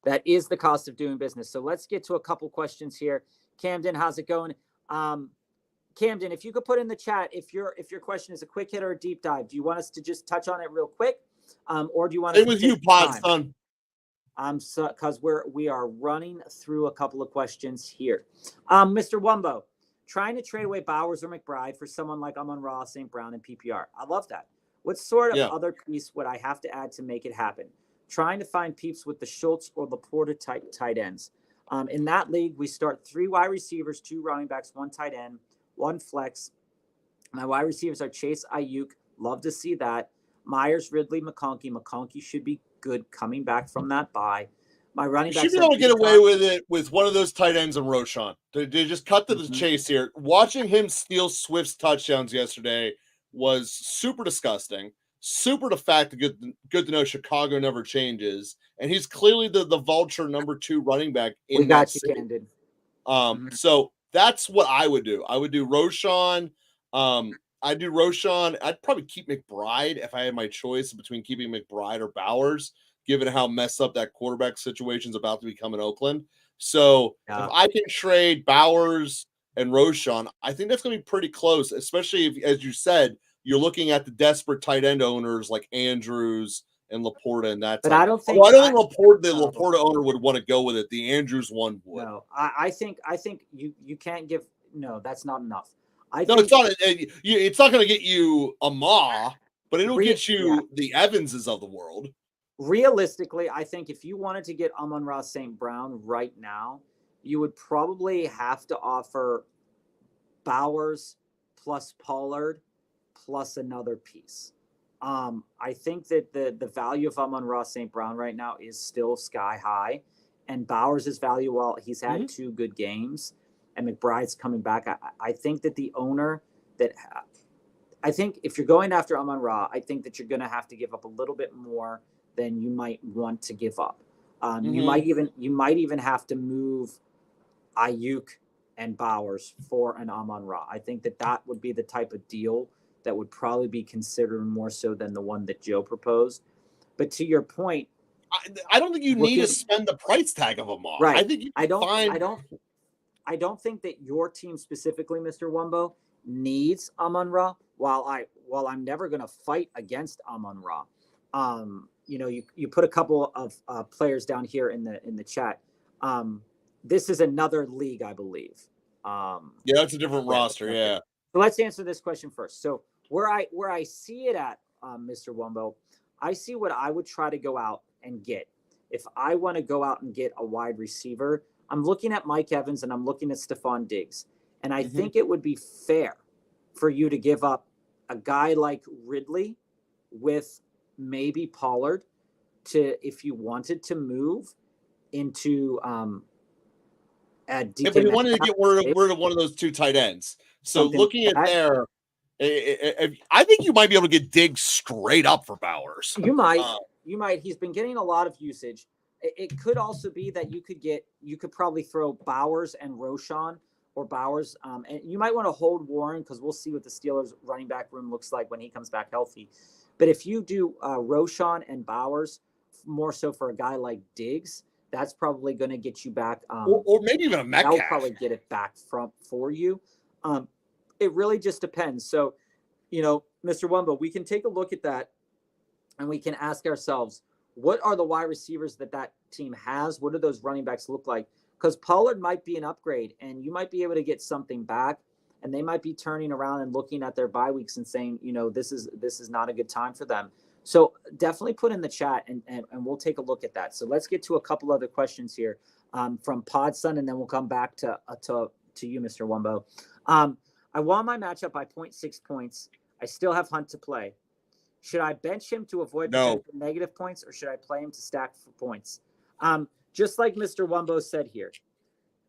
That is the cost of doing business. So let's get to a couple questions here. Camden, how's it going? Camden, if you could put in the chat if your question is a quick hit or a deep dive, do you want us to just touch on it real quick, or do you want to? Stay with you, Pod Son. Because we are running through a couple of questions here. Mr. Wumbo, trying to trade away Bowers or McBride for someone like Amon-Ra, St. Brown, and PPR. I love that. What sort of other piece would I have to add to make it happen? Trying to find peeps with the Schultz or Laporta type tight ends. In that league, we start 3 wide receivers, 2 running backs, 1 tight end, 1 flex. My wide receivers are Chase, Ayuk. Love to see that. Myers, Ridley, McConkey. McConkey should be good coming back from that bye. My running backs should be able to get away with it with one of those tight ends and Roshan. They just cut to the chase here. Watching him steal Swift's touchdowns yesterday was super disgusting. Super the fact that good to know Chicago never changes, and he's clearly the vulture number 2 running back in that city. Candid. So that's what I would do. I would do Roshan. I'd do Roshan. I'd probably keep McBride if I had my choice between keeping McBride or Bowers, given how messed up that quarterback situation is about to become in Oakland. So if I can trade Bowers and Roshan, I think that's going to be pretty close, especially if, as you said, you're looking at the desperate tight end owners like Andrews and Laporta and that. But I don't think Laporta, the Laporta owner would want to go with it. The Andrews one would. No, I think you can't give. No, that's not enough. It's not. It's not going to get you a Ma, but it'll get you the Evanses of the world. Realistically, I think if you wanted to get Amon-Ra St. Brown right now, you would probably have to offer Bowers plus Pollard plus another piece. I think that the value of Amon-Ra St. Brown right now is still sky high, and Bowers' value, while he's had 2 good games, and McBride's coming back, I think that the owner I think if you're going after Amon-Ra, I think that you're going to have to give up a little bit more than you might want to give up. You might even have to move Ayuk and Bowers for an Amon-Ra. I think that would be the type of deal that would probably be considered more so than the one that Joe proposed. But to your point, I don't think you need to spend the price tag of Amon. Right. I think I don't think that your team specifically, Mr. Wumbo, needs Amon-Ra. While I'm never going to fight against Amon-Ra. You put a couple of players down here in the chat. This is another league, I believe. That's a different roster. Okay. Yeah. So let's answer this question first. So where I see it at, Mr. Wumbo, I see what I would try to go out and get. If I want to go out and get a wide receiver, I'm looking at Mike Evans and I'm looking at Stephon Diggs. And I think it would be fair for you to give up a guy like Ridley with maybe Pollard if you wanted to move into but you wanted to get rid of one of those 2 tight ends. So looking at there, I think you might be able to get Diggs straight up for Bowers. You might. He's been getting a lot of usage. It could also be that you could probably throw Bowers and Roshan or Bowers. And you might want to hold Warren because we'll see what the Steelers running back room looks like when he comes back healthy. But if you do Roshan and Bowers, more so for a guy like Diggs, that's probably going to get you back. Or maybe even a Metcalf. That'll probably get it back for you. It really just depends. So, Mr. Wumbo, we can take a look at that and we can ask ourselves, what are the wide receivers that team has? What do those running backs look like? Because Pollard might be an upgrade and you might be able to get something back, and they might be turning around and looking at their bye weeks and saying, this is not a good time for them. So definitely put in the chat and we'll take a look at that. So let's get to a couple other questions here from Podson, and then we'll come back to you, Mr. Wumbo. I won my matchup by 0.6 points. I still have Hunt to play. Should I bench him to avoid negative points, or should I play him to stack for points? Just like Mr. Wumbo said here,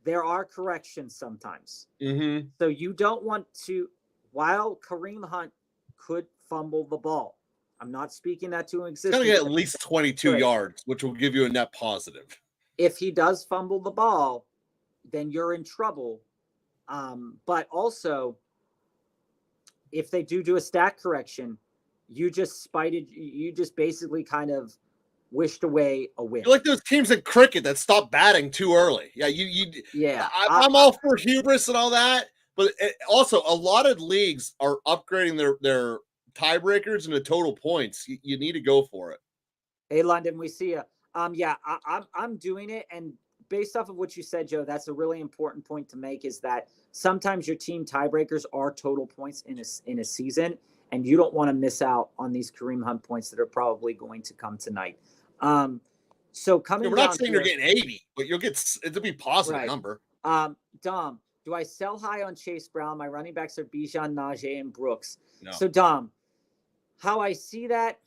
there are corrections sometimes. Mm-hmm. So you don't want to, while Kareem Hunt could fumble the ball, I'm not speaking that to It's going to existence. get at least 22 yards, which will give you a net positive. If he does fumble the ball, then you're in trouble. But also, if they do a stat correction, you just basically kind of wished away a win. You're like those teams in cricket that stop batting too early. Yeah. I'm all for hubris and all that, but also a lot of leagues are upgrading their tiebreakers into total points. You need to go for it. Hey, London, we see you. Yeah, I'm doing it, and based off of what you said, Joe, that's a really important point to make. Is that sometimes your team tiebreakers are total points in a season, and you don't want to miss out on these Kareem Hunt points that are probably going to come tonight. So coming, we're not saying you're getting 80, but it'll be positive number. Dom, do I sell high on Chase Brown? My running backs are Bijan, Najee, and Brooks. No. So Dom, how I see that,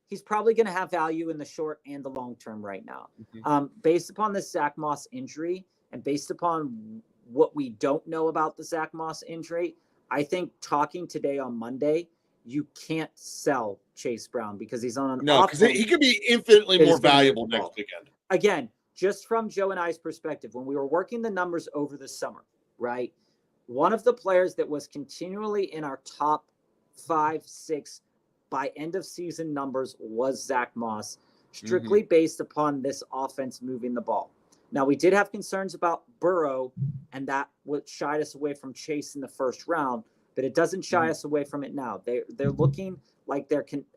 he's probably going to have value in the short and the long term right now. Mm-hmm. Based upon the Zach Moss injury and based upon what we don't know about the Zach Moss injury, I think talking today on Monday, you can't sell Chase Brown because he's on an because he could be infinitely more valuable next weekend. Again, just from Joe and I's perspective, when we were working the numbers over the summer, right? One of the players that was continually in our top 5, 6 by end of season numbers was Zach Moss, strictly based upon this offense moving the ball. Now, we did have concerns about Burrow, and that would shied us away from Chase in the first round, but it doesn't shy us away from it now. They're looking like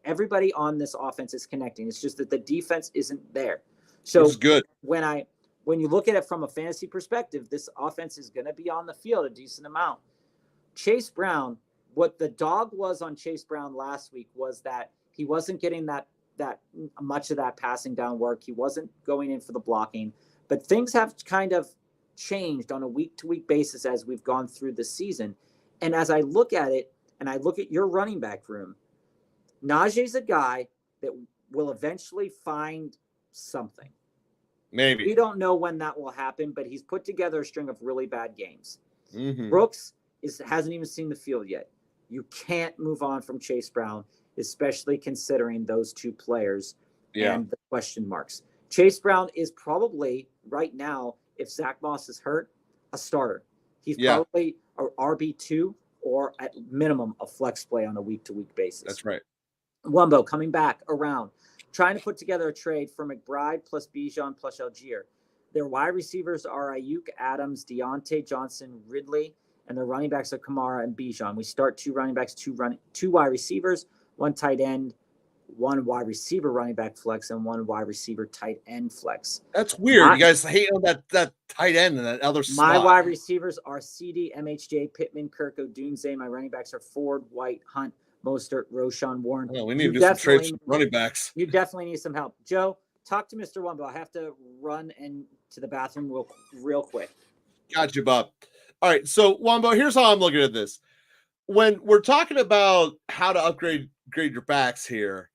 everybody on this offense is connecting. It's just that the defense isn't there. So good. When you look at it from a fantasy perspective, this offense is going to be on the field a decent amount. Chase Brown, what the dog was on Chase Brown last week was that he wasn't getting that much of that passing down work. He wasn't going in for the blocking, but things have kind of changed on a week-to-week basis as we've gone through the season. And as I look at it, and I look at your running back room, Najee's a guy that will eventually find something. Maybe. We don't know when that will happen, but he's put together a string of really bad games. Mm-hmm. Brooks hasn't even seen the field yet. You can't move on from Chase Brown, especially considering those two players and the question marks. Chase Brown is probably, right now, if Zach Moss is hurt, a starter. He's probably a RB2 or at minimum a flex play on a week-to-week basis. That's right. Wumbo coming back around, trying to put together a trade for McBride plus Bijan plus Algier. Their wide receivers are Ayuk, Adams, Deontay Johnson, Ridley, and their running backs are Kamara and Bijan. We start 2 running backs, 2 wide receivers, 1 tight end, 1 wide receiver running back flex, and 1 wide receiver tight end flex. That's weird. You guys hate on that tight end and that other spot. My wide receivers are CD, MHJ, Pittman, Kirk, Odunze. My running backs are Ford, White, Hunt, Mostert, Roshan, Warren. Oh, we need to do some trades for running backs. You definitely need some help. Joe, talk to Mr. Wumbo. I have to run to the bathroom real quick. Got you, Bob. All right, so Wumbo, here's how I'm looking at this. When we're talking about how to upgrade your backs here,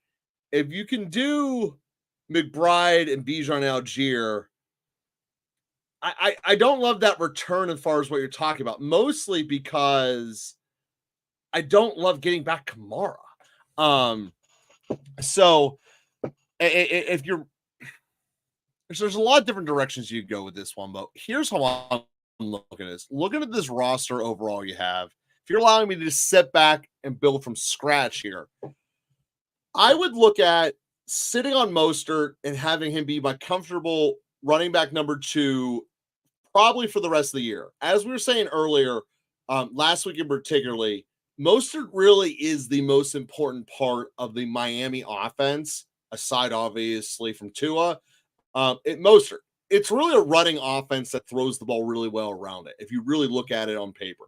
if you can do McBride and Bijan Algier, I don't love that return as far as what you're talking about, mostly because I don't love getting back Kamara. So if you're there's a lot of different directions you go with this one, but here's how I'm looking at this. Looking at this roster overall you have, if you're allowing me to just sit back and build from scratch here, I would look at sitting on Mostert and having him be my comfortable running back number 2, probably for the rest of the year. As we were saying earlier, last week in particularly, Mostert really is the most important part of the Miami offense, aside obviously from Tua. Mostert, it's really a running offense that throws the ball really well around it, if you really look at it on paper.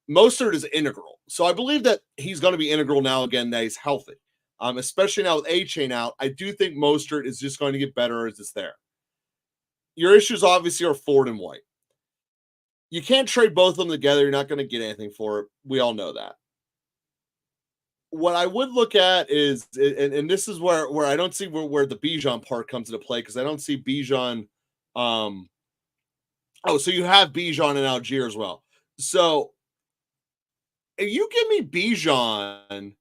Mostert is integral. So I believe that he's going to be integral now again that he's healthy. Especially now with A-Chain out, I do think Mostert is just going to get better as it's there. Your issues obviously are Ford and White. You can't trade both of them together. You're not going to get anything for it. We all know that. What I would look at is, and this is where I don't see where the Bijan part comes into play, because I don't see Bijan Oh, so you have Bijan and Algier as well. So if you give me Bijan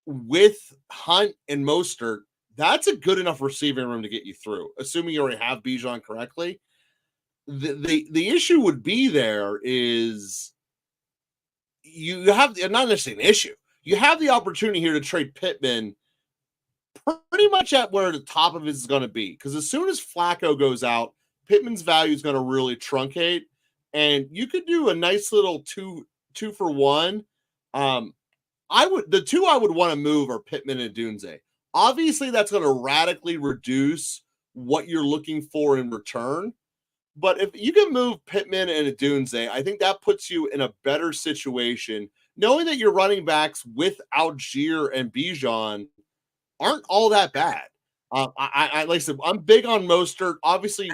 with Hunt and Mostert, that's a good enough receiving room to get you through, assuming you already have Bijan correctly. The issue would be there is you have not necessarily an issue. You have the opportunity here to trade Pittman pretty much at where the top of it is going to be. Because as soon as Flacco goes out, Pittman's value is going to really truncate. And you could do a nice little two for one. The two I would want to move are Pittman and Dunze. Obviously, that's going to radically reduce what you're looking for in return. But if you can move Pittman and Dunze, I think that puts you in a better situation, knowing that your running backs with Algier and Bijan aren't all that bad. I like I said, I'm big on Mostert. Obviously,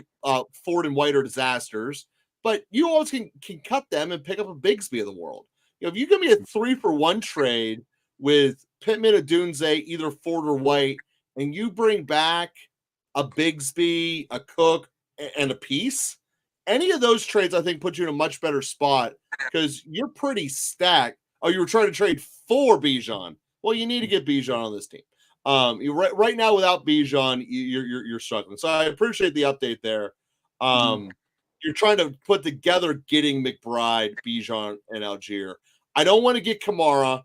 Ford and White are disasters, but you always can cut them and pick up a Bigsby of the world. You know, if you give me a 3-for-1 trade with Pittman and Dunze, either Ford or White, and you bring back a Bigsby, a Cook, and a piece, any of those trades I think put you in a much better spot because you're pretty stacked. Oh, you were trying to trade for Bijan. Well, you need to get Bijan on this team. You right now without Bijan, you're struggling. So I appreciate the update there. You're trying to put together getting McBride, Bijan, and Algier. I don't want to get Kamara.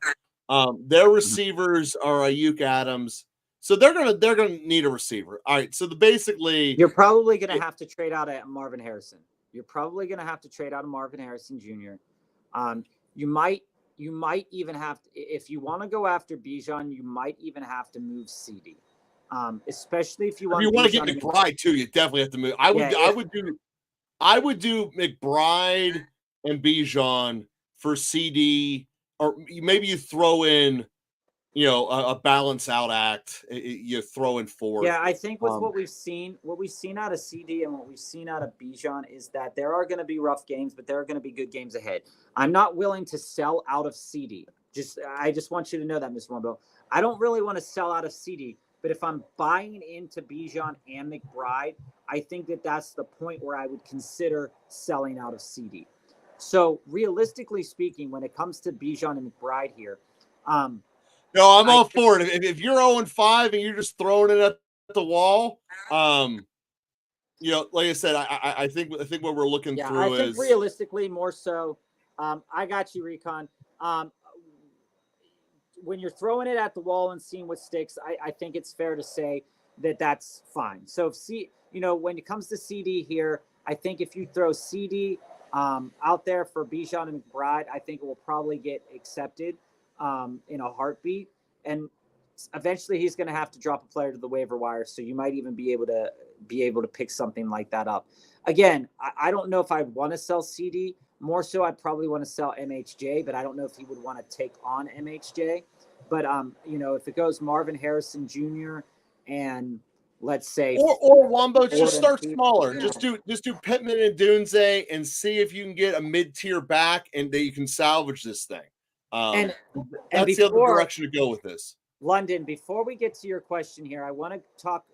Their receivers are Ayuk Adams, so they're gonna need a receiver. All right, so basically you're probably gonna have to trade out at Marvin Harrison. You're probably gonna have to trade out of Marvin Harrison Jr. You might even have to, if you want to go after Bijan, you might even have to move CD. Especially if you want to get McBride too, you definitely have to move. I would do McBride and Bijan for CD, or maybe you throw in, a balance out act. You throw in Ford. Yeah, I think with what we've seen out of CD and what we've seen out of Bijan is that there are going to be rough games, but there are going to be good games ahead. I'm not willing to sell out of CD. I just want you to know that, Mr. Wumbo. I don't really want to sell out of CD, but if I'm buying into Bijan and McBride, I think that's the point where I would consider selling out of CD. So realistically speaking, when it comes to Bijan and McBride here, no, I'm all for it. If you're 0-5 and you're just throwing it at the wall, like I said, I think what we're looking through is realistically more so. I got you, Recon. When you're throwing it at the wall and seeing what sticks, I think it's fair to say that that's fine. So when it comes to CD here, I think if you throw CD out there for Bijan and McBride, I think it will probably get accepted in a heartbeat. And eventually he's going to have to drop a player to the waiver wire. So you might even be able to pick something like that up. Again, I don't know if I'd want to sell CD. More so, I'd probably want to sell MHJ, but I don't know if he would want to take on MHJ. But if it goes Marvin Harrison Jr. and let's say or Wombo, just start smaller. Yeah. Just do Pittman and Dunze and see if you can get a mid-tier back and that you can salvage this thing. And that's the other direction to go with this. London, before we get to your question here, I want to talk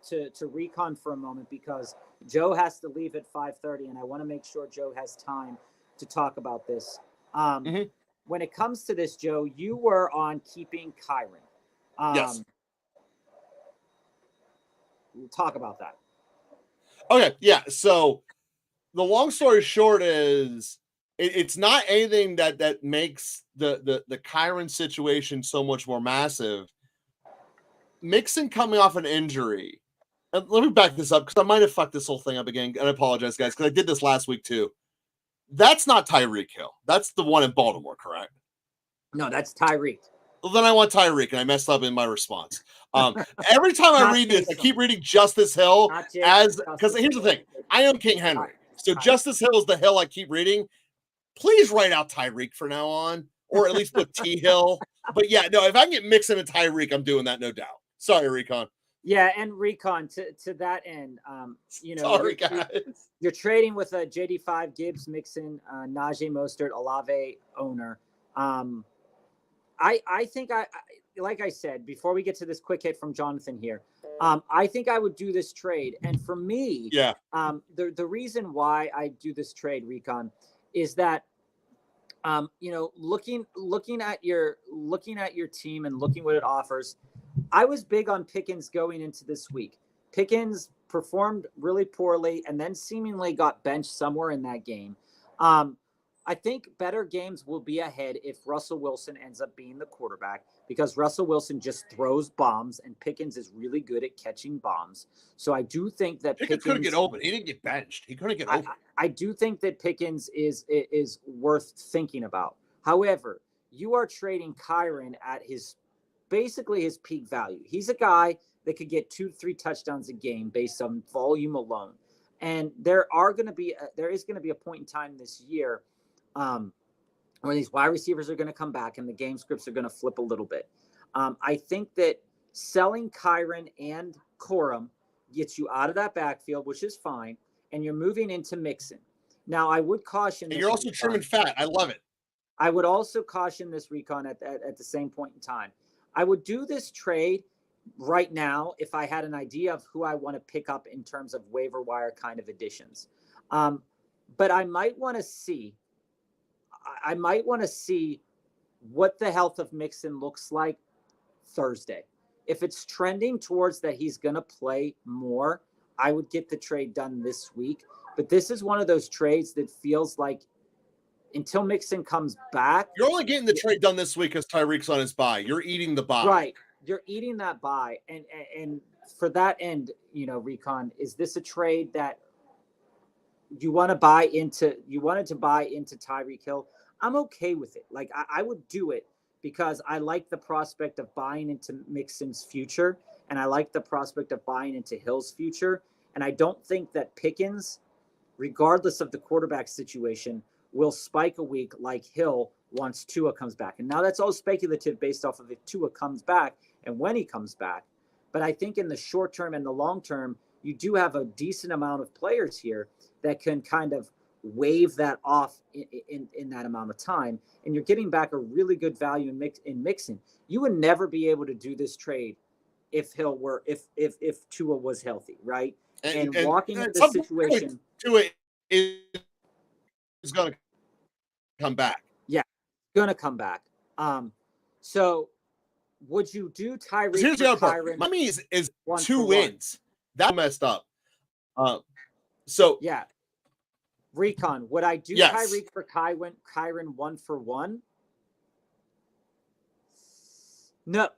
to Recon for a moment because Joe has to leave at 5:30, and I want to make sure Joe has time to talk about this. When it comes to this, Joe, you were on keeping Kyren. Yes. We'll talk about that. Okay, yeah. So the long story short is it's not anything that makes the Kyren situation so much more massive. Mixon coming off an injury. And let me back this up because I might have fucked this whole thing up again. And I apologize, guys, because I did this last week too. That's not Tyreek Hill. That's the one in Baltimore, correct? No, that's Tyreek. Well, then I want Tyreek, and I messed up in my response. Every time I read this, I keep reading Justice Hill because here's the thing. I am King Henry. So Justice Hill is the hill I keep reading. Please write out Tyreek from now on, or at least put T Hill. But yeah, no, if I can get Mixon and Tyreek, I'm doing that, no doubt. Sorry, Recon. Yeah, and Recon, to that end, sorry, guys. You're trading with a JD5, Gibbs, Mixon, Najee Mostert, Olave owner. I think like I said, before we get to this quick hit from Jonathan here, I think I would do this trade. And for me, Yeah. The reason why I do this trade, Recon, is that looking at your team and looking what it offers, I was big on Pickens going into this week. Pickens performed really poorly and then seemingly got benched somewhere in that game. I think better games will be ahead if Russell Wilson ends up being the quarterback, because Russell Wilson just throws bombs and Pickens is really good at catching bombs. So I do think that Pickens couldn't get open. He didn't get benched. He couldn't get open. I do think that Pickens is worth thinking about. However, you are trading Kyren at basically his peak value. He's a guy that could get 2 to 3 touchdowns a game based on volume alone. And there is going to be a point in time this year where these wide receivers are going to come back and the game scripts are going to flip a little bit. I think that selling Kyren and Corum gets you out of that backfield, which is fine, and you're moving into Mixon. Now, I would caution. And you're also trimming fat. I love it. I would also caution this, Recon, at the same point in time. I would do this trade right now if I had an idea of who I want to pick up in terms of waiver wire kind of additions. But I might want to see what the health of Mixon looks like Thursday. If it's trending towards that he's going to play more, I would get the trade done this week. But this is one of those trades that feels like until Mixon comes back. You're only getting the trade done this week because Tyreek's on his bye. You're eating the bye. Right. You're eating that bye. And for that end, Recon, is this a trade that you want to buy into? You wanted to buy into Tyreek Hill. I'm okay with it. Like I would do it because I like the prospect of buying into Mixon's future. And I like the prospect of buying into Hill's future. And I don't think that Pickens, regardless of the quarterback situation, will spike a week like Hill once Tua comes back. And now that's all speculative based off of if Tua comes back and when he comes back. But I think in the short term and the long term, you do have a decent amount of players here that can kind of wave that off in that amount of time. And you're getting back a really good value in Mixon. You would never be able to do this trade if Tua was healthy, right? And walking into this situation, Tua is going to come back. Yeah, going to come back. So would you do Tyreek? Here's the other part. Miami is 2 wins. That messed up. So yeah, Recon. Would I do Tyreek for Kyren 1-for-1? No.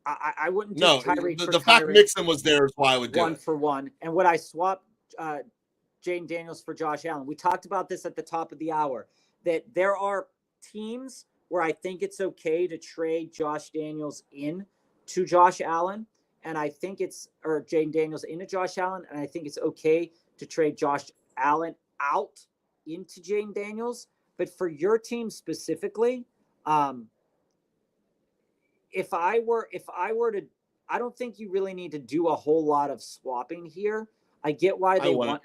I wouldn't do Tyreek for the fact Mixon was there is why I would do 1-for-1. And would I swap Jaden Daniels for Josh Allen? We talked about this at the top of the hour, that there are teams where I think it's okay to trade Josh Daniels in to Josh Allen. And I think or Jaden Daniels into Josh Allen. And I think it's okay to trade Josh Allen out into Jaden Daniels. But for your team specifically, if I were to, I don't think you really need to do a whole lot of swapping here. I get why they want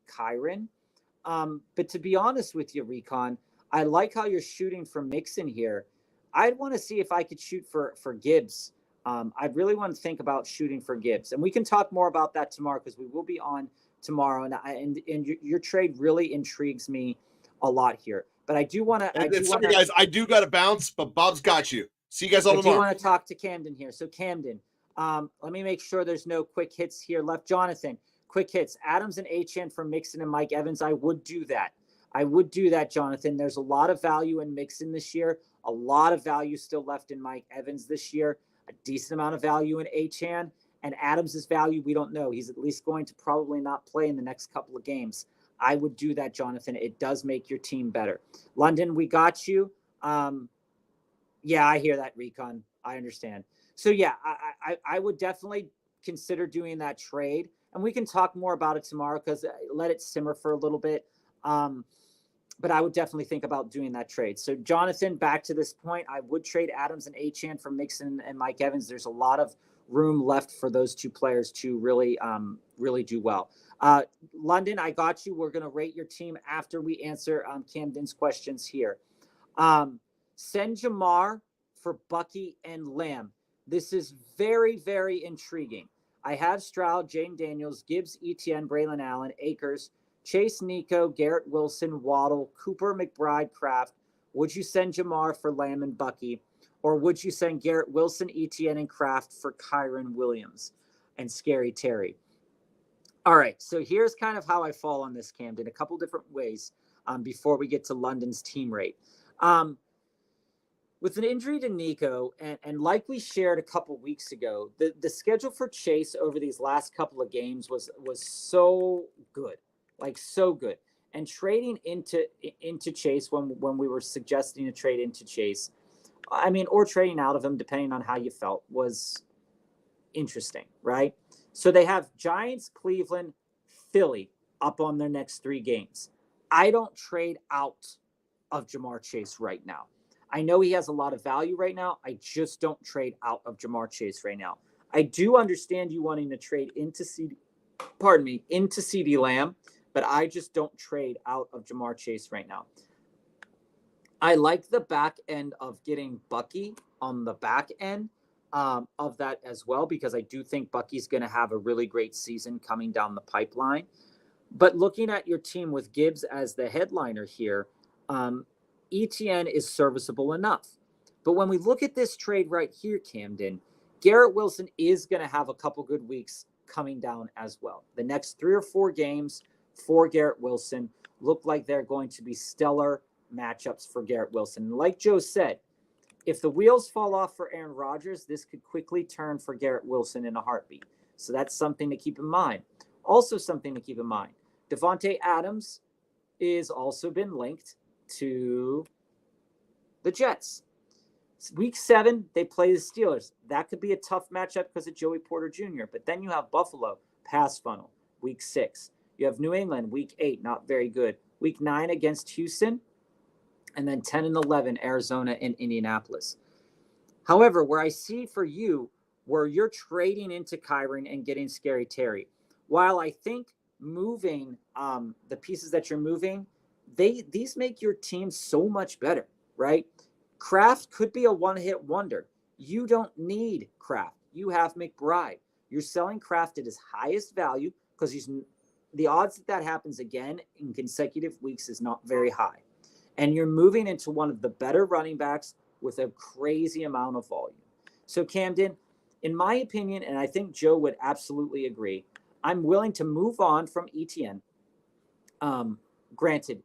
Kyren. But to be honest with you, Recon, I like how you're shooting for Mixon here. I'd want to see if I could shoot for Gibbs. I'd really want to think about shooting for Gibbs, and we can talk more about that tomorrow because we will be on tomorrow. And your trade really intrigues me a lot here. But I do want to. Sorry, guys, I do got to bounce, but Bob's got you. See you guys all tomorrow. I do want to talk to Camden here. So Camden, let me make sure there's no quick hits here left. Jonathan, quick hits. Adams and HN for Mixon and Mike Evans. I would do that. Jonathan. There's a lot of value in Mixon this year. A lot of value still left in Mike Evans this year. A decent amount of value in HN. And Adams' value, we don't know. He's at least going to probably not play in the next couple of games. I would do that, Jonathan. It does make your team better. London, we got you. Yeah, I hear that, Recon. I understand. So, yeah, I would definitely consider doing that trade. And we can talk more about it tomorrow because let it simmer for a little bit. But I would definitely think about doing that trade. So, Jonathan, back to this point, I would trade Adams and HN for Mixon and Mike Evans. There's a lot of room left for those two players to really do well. London, I got you. We're going to rate your team after we answer Camden's questions here. Send Jamar for Bucky and Lamb. This is very, very intriguing. I have Stroud, Jane Daniels, Gibbs, Etienne, Braylon Allen, Akers, Chase, Nico, Garrett Wilson, Waddle, Cooper, McBride, Kraft. Would you send Jamar for Lamb and Bucky? Or would you send Garrett Wilson, Etienne, and Kraft for Kyron Williams and Scary Terry? All right, so here's kind of how I fall on this, Camden, a couple different ways before we get to London's team rate. With an injury to Nico, and like we shared a couple weeks ago, the schedule for Chase over these last couple of games was so good, like so good. And trading into Chase when we were suggesting a trade into Chase, I mean, or trading out of him, depending on how you felt, was interesting, right? So they have Giants, Cleveland, Philly up on their next 3 games. I don't trade out of Jamar Chase right now. I know he has a lot of value right now. I just don't trade out of Jamar Chase right now. I do understand you wanting to trade into CeeDee Lamb, but I just don't trade out of Jamar Chase right now. I like the back end of getting Bucky on the back end of that as well, because I do think Bucky's going to have a really great season coming down the pipeline. But looking at your team with Gibbs as the headliner here, Etienne is serviceable enough. But when we look at this trade right here, Camden, Garrett Wilson is going to have a couple good weeks coming down as well. The next 3 or 4 games for Garrett Wilson look like they're going to be stellar matchups for Garrett Wilson. And like Joe said, if the wheels fall off for Aaron Rodgers, this could quickly turn for Garrett Wilson in a heartbeat. So that's something to keep in mind. Also something to keep in mind, Devontae Adams is also been linked to the Jets. Week 7, they play the Steelers. That could be a tough matchup because of Joey Porter Jr. But then you have Buffalo, pass funnel, week 6. You have New England, week 8, not very good. Week 9 against Houston, and then 10 and 11, Arizona and Indianapolis. However, where I see for you, where you're trading into Kyron and getting Scary Terry, while I think moving the pieces that you're moving, these make your team so much better, right? Kraft could be a one-hit wonder. You don't need Kraft. You have McBride. You're selling Kraft at his highest value because the odds that happens again in consecutive weeks is not very high. And you're moving into one of the better running backs with a crazy amount of volume. So Camden, in my opinion, and I think Joe would absolutely agree, I'm willing to move on from Etienne. Granted,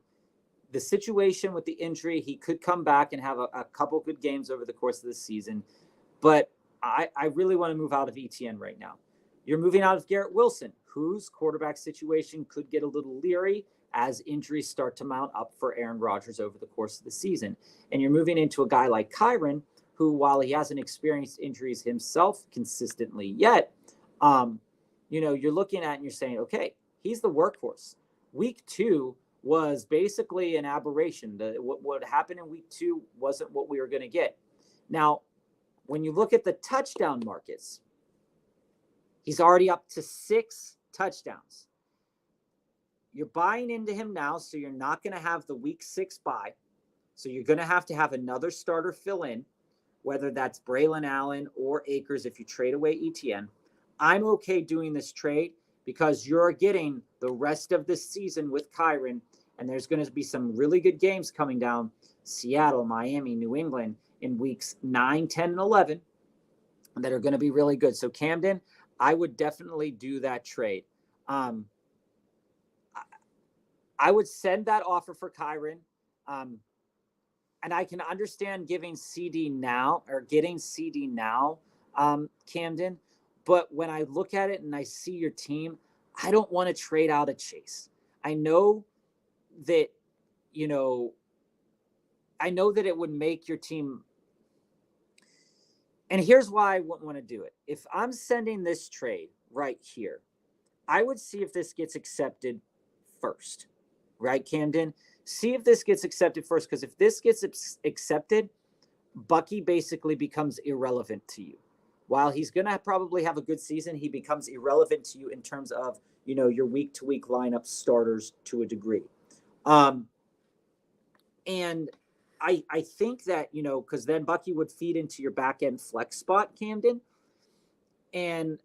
the situation with the injury, he could come back and have a couple good games over the course of the season. But I really want to move out of Etienne right now. You're moving out of Garrett Wilson, whose quarterback situation could get a little leery as injuries start to mount up for Aaron Rodgers over the course of the season. And you're moving into a guy like Kyron, who, while he hasn't experienced injuries himself consistently yet, you're looking at and you're saying, okay, he's the workhorse. Week 2 was basically an aberration. What happened in week 2 wasn't what we were going to get. Now, when you look at the touchdown markets, he's already up to 6 touchdowns. You're buying into him now, so you're not going to have the week 6 bye. So you're going to have another starter fill in, whether that's Braylon Allen or Akers if you trade away Etienne. I'm okay doing this trade because you're getting the rest of this season with Kyron, and there's going to be some really good games coming down, Seattle, Miami, New England, in weeks 9, 10, and 11 that are going to be really good. So Camden, I would definitely do that trade. I would send that offer for Kyron. And I can understand getting CD now, Camden. But when I look at it and I see your team, I don't want to trade out of Chase. I know that it would make your team. And here's why I wouldn't want to do it. If I'm sending this trade right here, I would see if this gets accepted first, right, Camden? See if this gets accepted first, because if this gets accepted, Bucky basically becomes irrelevant to you. While he's going to probably have a good season, he becomes irrelevant to you in terms of, your week-to-week lineup starters to a degree. And I think that, because then Bucky would feed into your back end flex spot, Camden. And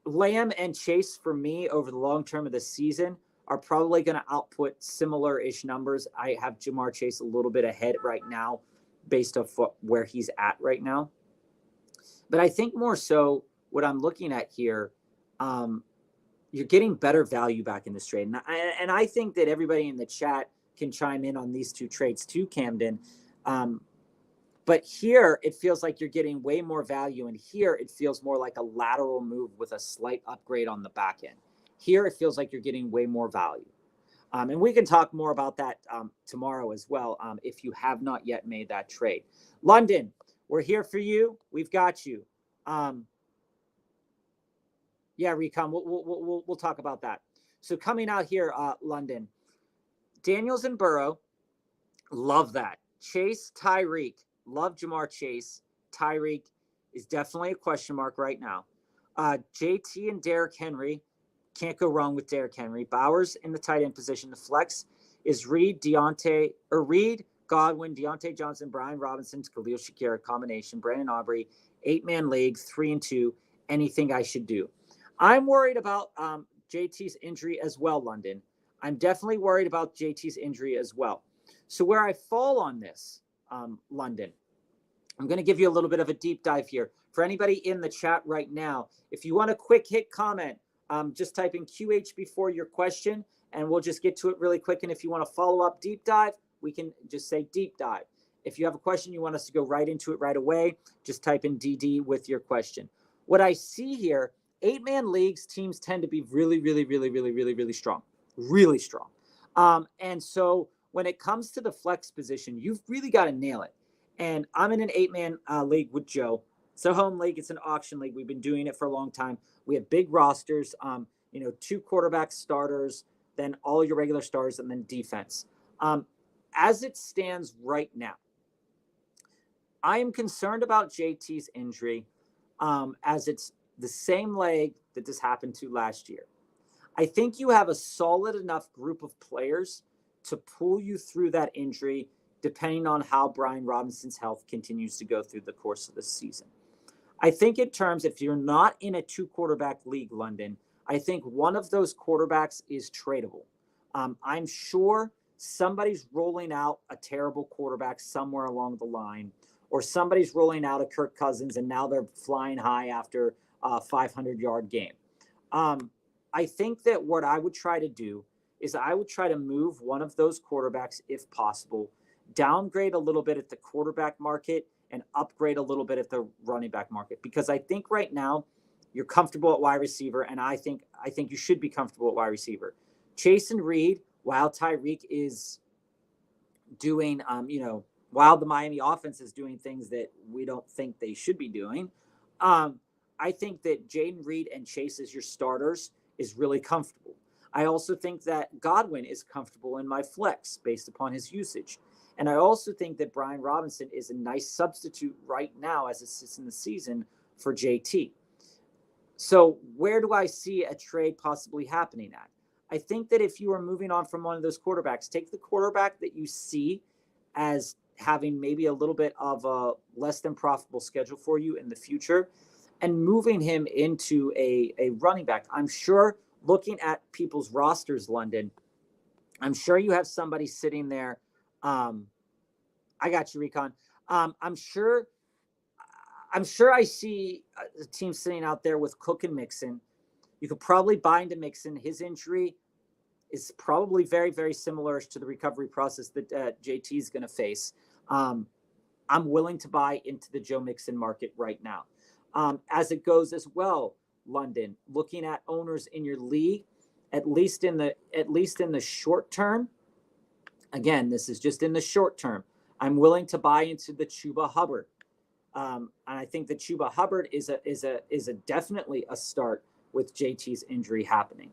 Lamb and Chase, for me, over the long term of the season, are probably going to output similar-ish numbers. I have Jamar Chase a little bit ahead right now based off where he's at right now. But I think more so what I'm looking at here, you're getting better value back in this trade. And I think that everybody in the chat can chime in on these two trades too, Camden. But here it feels like you're getting way more value. And here it feels more like a lateral move with a slight upgrade on the back end. Here it feels like you're getting way more value. And we can talk more about that tomorrow as well if you have not yet made that trade. London, we're here for you. We've got you. Yeah, Recon, we'll talk about that. So coming out here, London, Daniels and Burrow, love that. Chase, Tyreek, love Jamar Chase. Tyreek is definitely a question mark right now. JT and Derrick Henry, can't go wrong with Derrick Henry. Bowers in the tight end position. The flex is Reed, Godwin, Deontay Johnson, Brian Robinson, Khalil Shakir combination, Brandon Aubrey, 8-man league, 3-2. Anything I should do? I'm worried about JT's injury as well, London. I'm definitely worried about JT's injury as well. So where I fall on this, London, I'm going to give you a little bit of a deep dive here. For anybody in the chat right now, if you want a quick hit comment, just type in QH before your question, and we'll just get to it really quick. And if you want to follow up deep dive, we can just say deep dive. If you have a question, you want us to go right into it right away, just type in DD with your question. What I see here, 8-man leagues, teams tend to be really, really, really, really, really, really strong. Really strong. And so when it comes to the flex position, you've really got to nail it. And I'm in an 8-man league with Joe. It's a home league. It's an auction league. We've been doing it for a long time. We have big rosters, 2 quarterback starters, then all your regular stars, and then defense. As it stands right now, I am concerned about JT's injury as it's the same leg that this happened to last year. I think you have a solid enough group of players to pull you through that injury, depending on how Brian Robinson's health continues to go through the course of the season. I think in terms, if you're not in a 2-quarterback league, London, I think one of those quarterbacks is tradable. I'm sure somebody's rolling out a terrible quarterback somewhere along the line, or somebody's rolling out a Kirk Cousins and now they're flying high after a 500-yard game. I think that what I would try to do is I would try to move one of those quarterbacks if possible, downgrade a little bit at the quarterback market and upgrade a little bit at the running back market. Because I think right now you're comfortable at wide receiver, and I think you should be comfortable at wide receiver. Chase and Reed, while Tyreek is doing, while the Miami offense is doing things that we don't think they should be doing, I think that Jaden Reed and Chase as your starters is really comfortable. I also think that Godwin is comfortable in my flex based upon his usage. And I also think that Brian Robinson is a nice substitute right now as it sits in the season for JT. So where do I see a trade possibly happening at? I think that if you are moving on from one of those quarterbacks, take the quarterback that you see as having maybe a little bit of a less than profitable schedule for you in the future and moving him into a running back. I'm sure looking at people's rosters, London, I'm sure you have somebody sitting there. I got you, Recon. I'm sure I see a team sitting out there with Cook and Mixon. You could probably buy into Mixon. His injury is probably very, very similar to the recovery process that JT is going to face. I'm willing to buy into the Joe Mixon market right now. As it goes as well, London, looking at owners in your league, at least in the short term. Again, this is just in the short term. I'm willing to buy into the Chuba Hubbard. And I think that Chuba Hubbard is a definitely a start with JT's injury happening.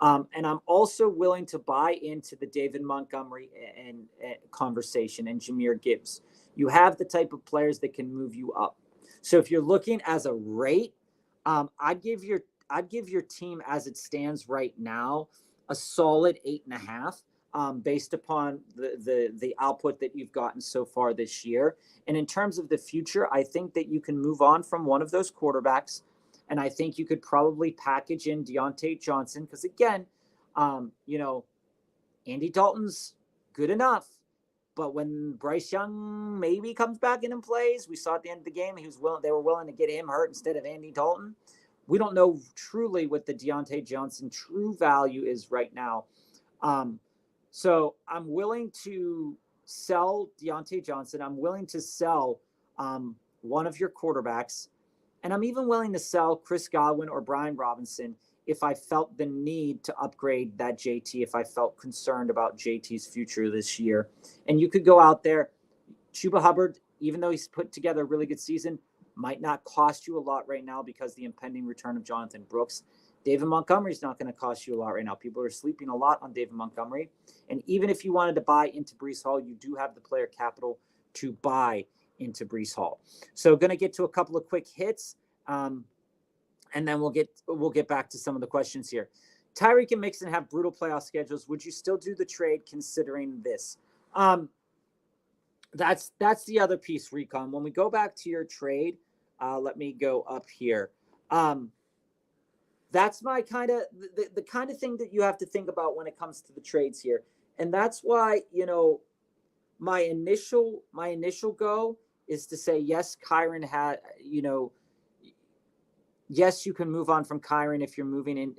And I'm also willing to buy into the David Montgomery and conversation and Jahmyr Gibbs. You have the type of players that can move you up. So if you're looking as a rate, I'd give your team as it stands right now a solid 8.5. based upon the output that you've gotten so far this year. And in terms of the future, I think that you can move on from one of those quarterbacks. And I think you could probably package in Deontay Johnson because, again, Andy Dalton's good enough. But when Bryce Young maybe comes back in and plays, we saw at the end of the game they were willing to get him hurt instead of Andy Dalton. We don't know truly what the Deontay Johnson true value is right now. So I'm willing to sell Deontay Johnson. I'm willing to sell one of your quarterbacks. And I'm even willing to sell Chris Godwin or Brian Robinson if I felt the need to upgrade that JT, if I felt concerned about JT's future this year. And you could go out there. Chuba Hubbard, even though he's put together a really good season, might not cost you a lot right now because the impending return of Jonathan Brooks. David Montgomery's not going to cost you a lot right now. People are sleeping a lot on David Montgomery. And even if you wanted to buy into Breece Hall, you do have the player capital to buy into Breece Hall. So going to get to a couple of quick hits. And then we'll get back to some of the questions here. Tyreek and Mixon have brutal playoff schedules. Would you still do the trade considering this? That's the other piece, Recon. When we go back to your trade, let me go up here. That's my kind of the kind of thing that you have to think about when it comes to the trades here. And that's why, my initial go is to say, yes, Kyron had, yes, you can move on from Kyron if you're moving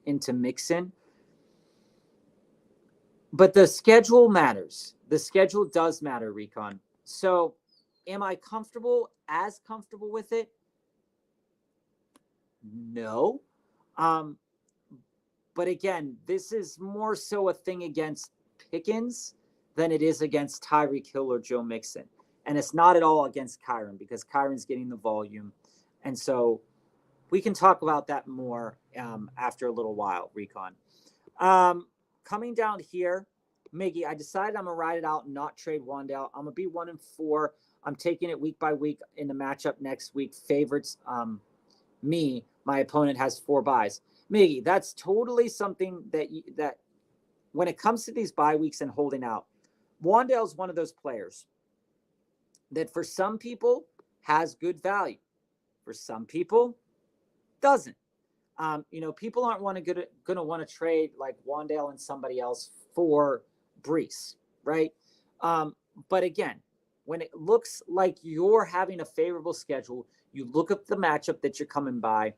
into Mixon. But the schedule matters. The schedule does matter, Recon. So am I as comfortable with it? No. But again, this is more so a thing against Pickens than it is against Tyreek Hill or Joe Mixon. And it's not at all against Kyron because Kyron's getting the volume. And so we can talk about that more after a little while, Recon. Coming down here, Miggy, I decided I'm going to ride it out and not trade Wan'Dale. I'm going to be 1-4. I'm taking it week by week in the matchup next week. Favorites me. My opponent has 4 buys. Miggy, that's totally something that when it comes to these bye weeks and holding out, Wan'Dale's one of those players that for some people has good value. For some people, doesn't. People aren't going to want to trade like Wan'Dale and somebody else for Breece, right? But again, when it looks like you're having a favorable schedule, you look up the matchup that you're coming by.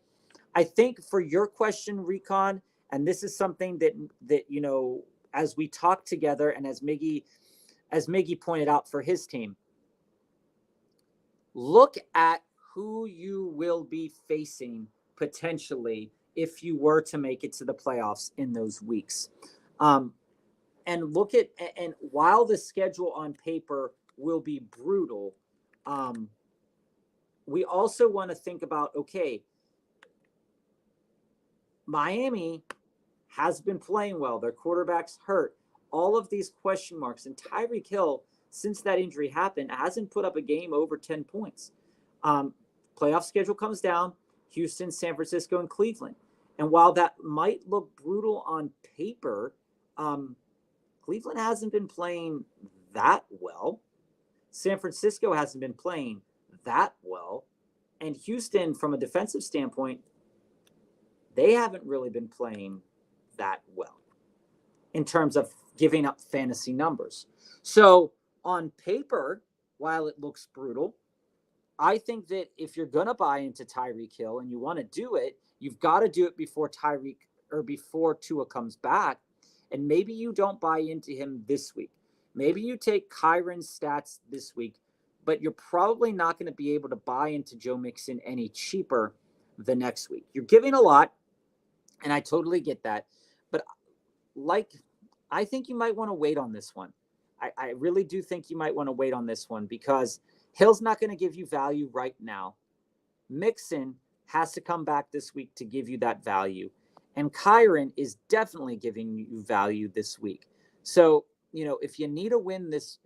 I think for your question, Recon, and this is something that as we talk together and as Miggy pointed out for his team, look at who you will be facing potentially if you were to make it to the playoffs in those weeks. And look at, and while the schedule on paper will be brutal, we also want to think about, okay, Miami has been playing well. Their quarterback's hurt. All of these question marks. And Tyreek Hill, since that injury happened, hasn't put up a game over 10 points. Playoff schedule comes down. Houston, San Francisco, and Cleveland. And while that might look brutal on paper, Cleveland hasn't been playing that well. San Francisco hasn't been playing that well. And Houston, from a defensive standpoint, they haven't really been playing that well in terms of giving up fantasy numbers. So on paper, while it looks brutal, I think that if you're going to buy into Tyreek Hill and you want to do it, you've got to do it before before Tua comes back. And maybe you don't buy into him this week. Maybe you take Kyron's stats this week, but you're probably not going to be able to buy into Joe Mixon any cheaper the next week. You're giving a lot, and I totally get that. But I think you might want to wait on this one. I really do think you might want to wait on this one because Hill's not going to give you value right now. Mixon has to come back this week to give you that value. And Kyron is definitely giving you value this week. So, if you need a win this,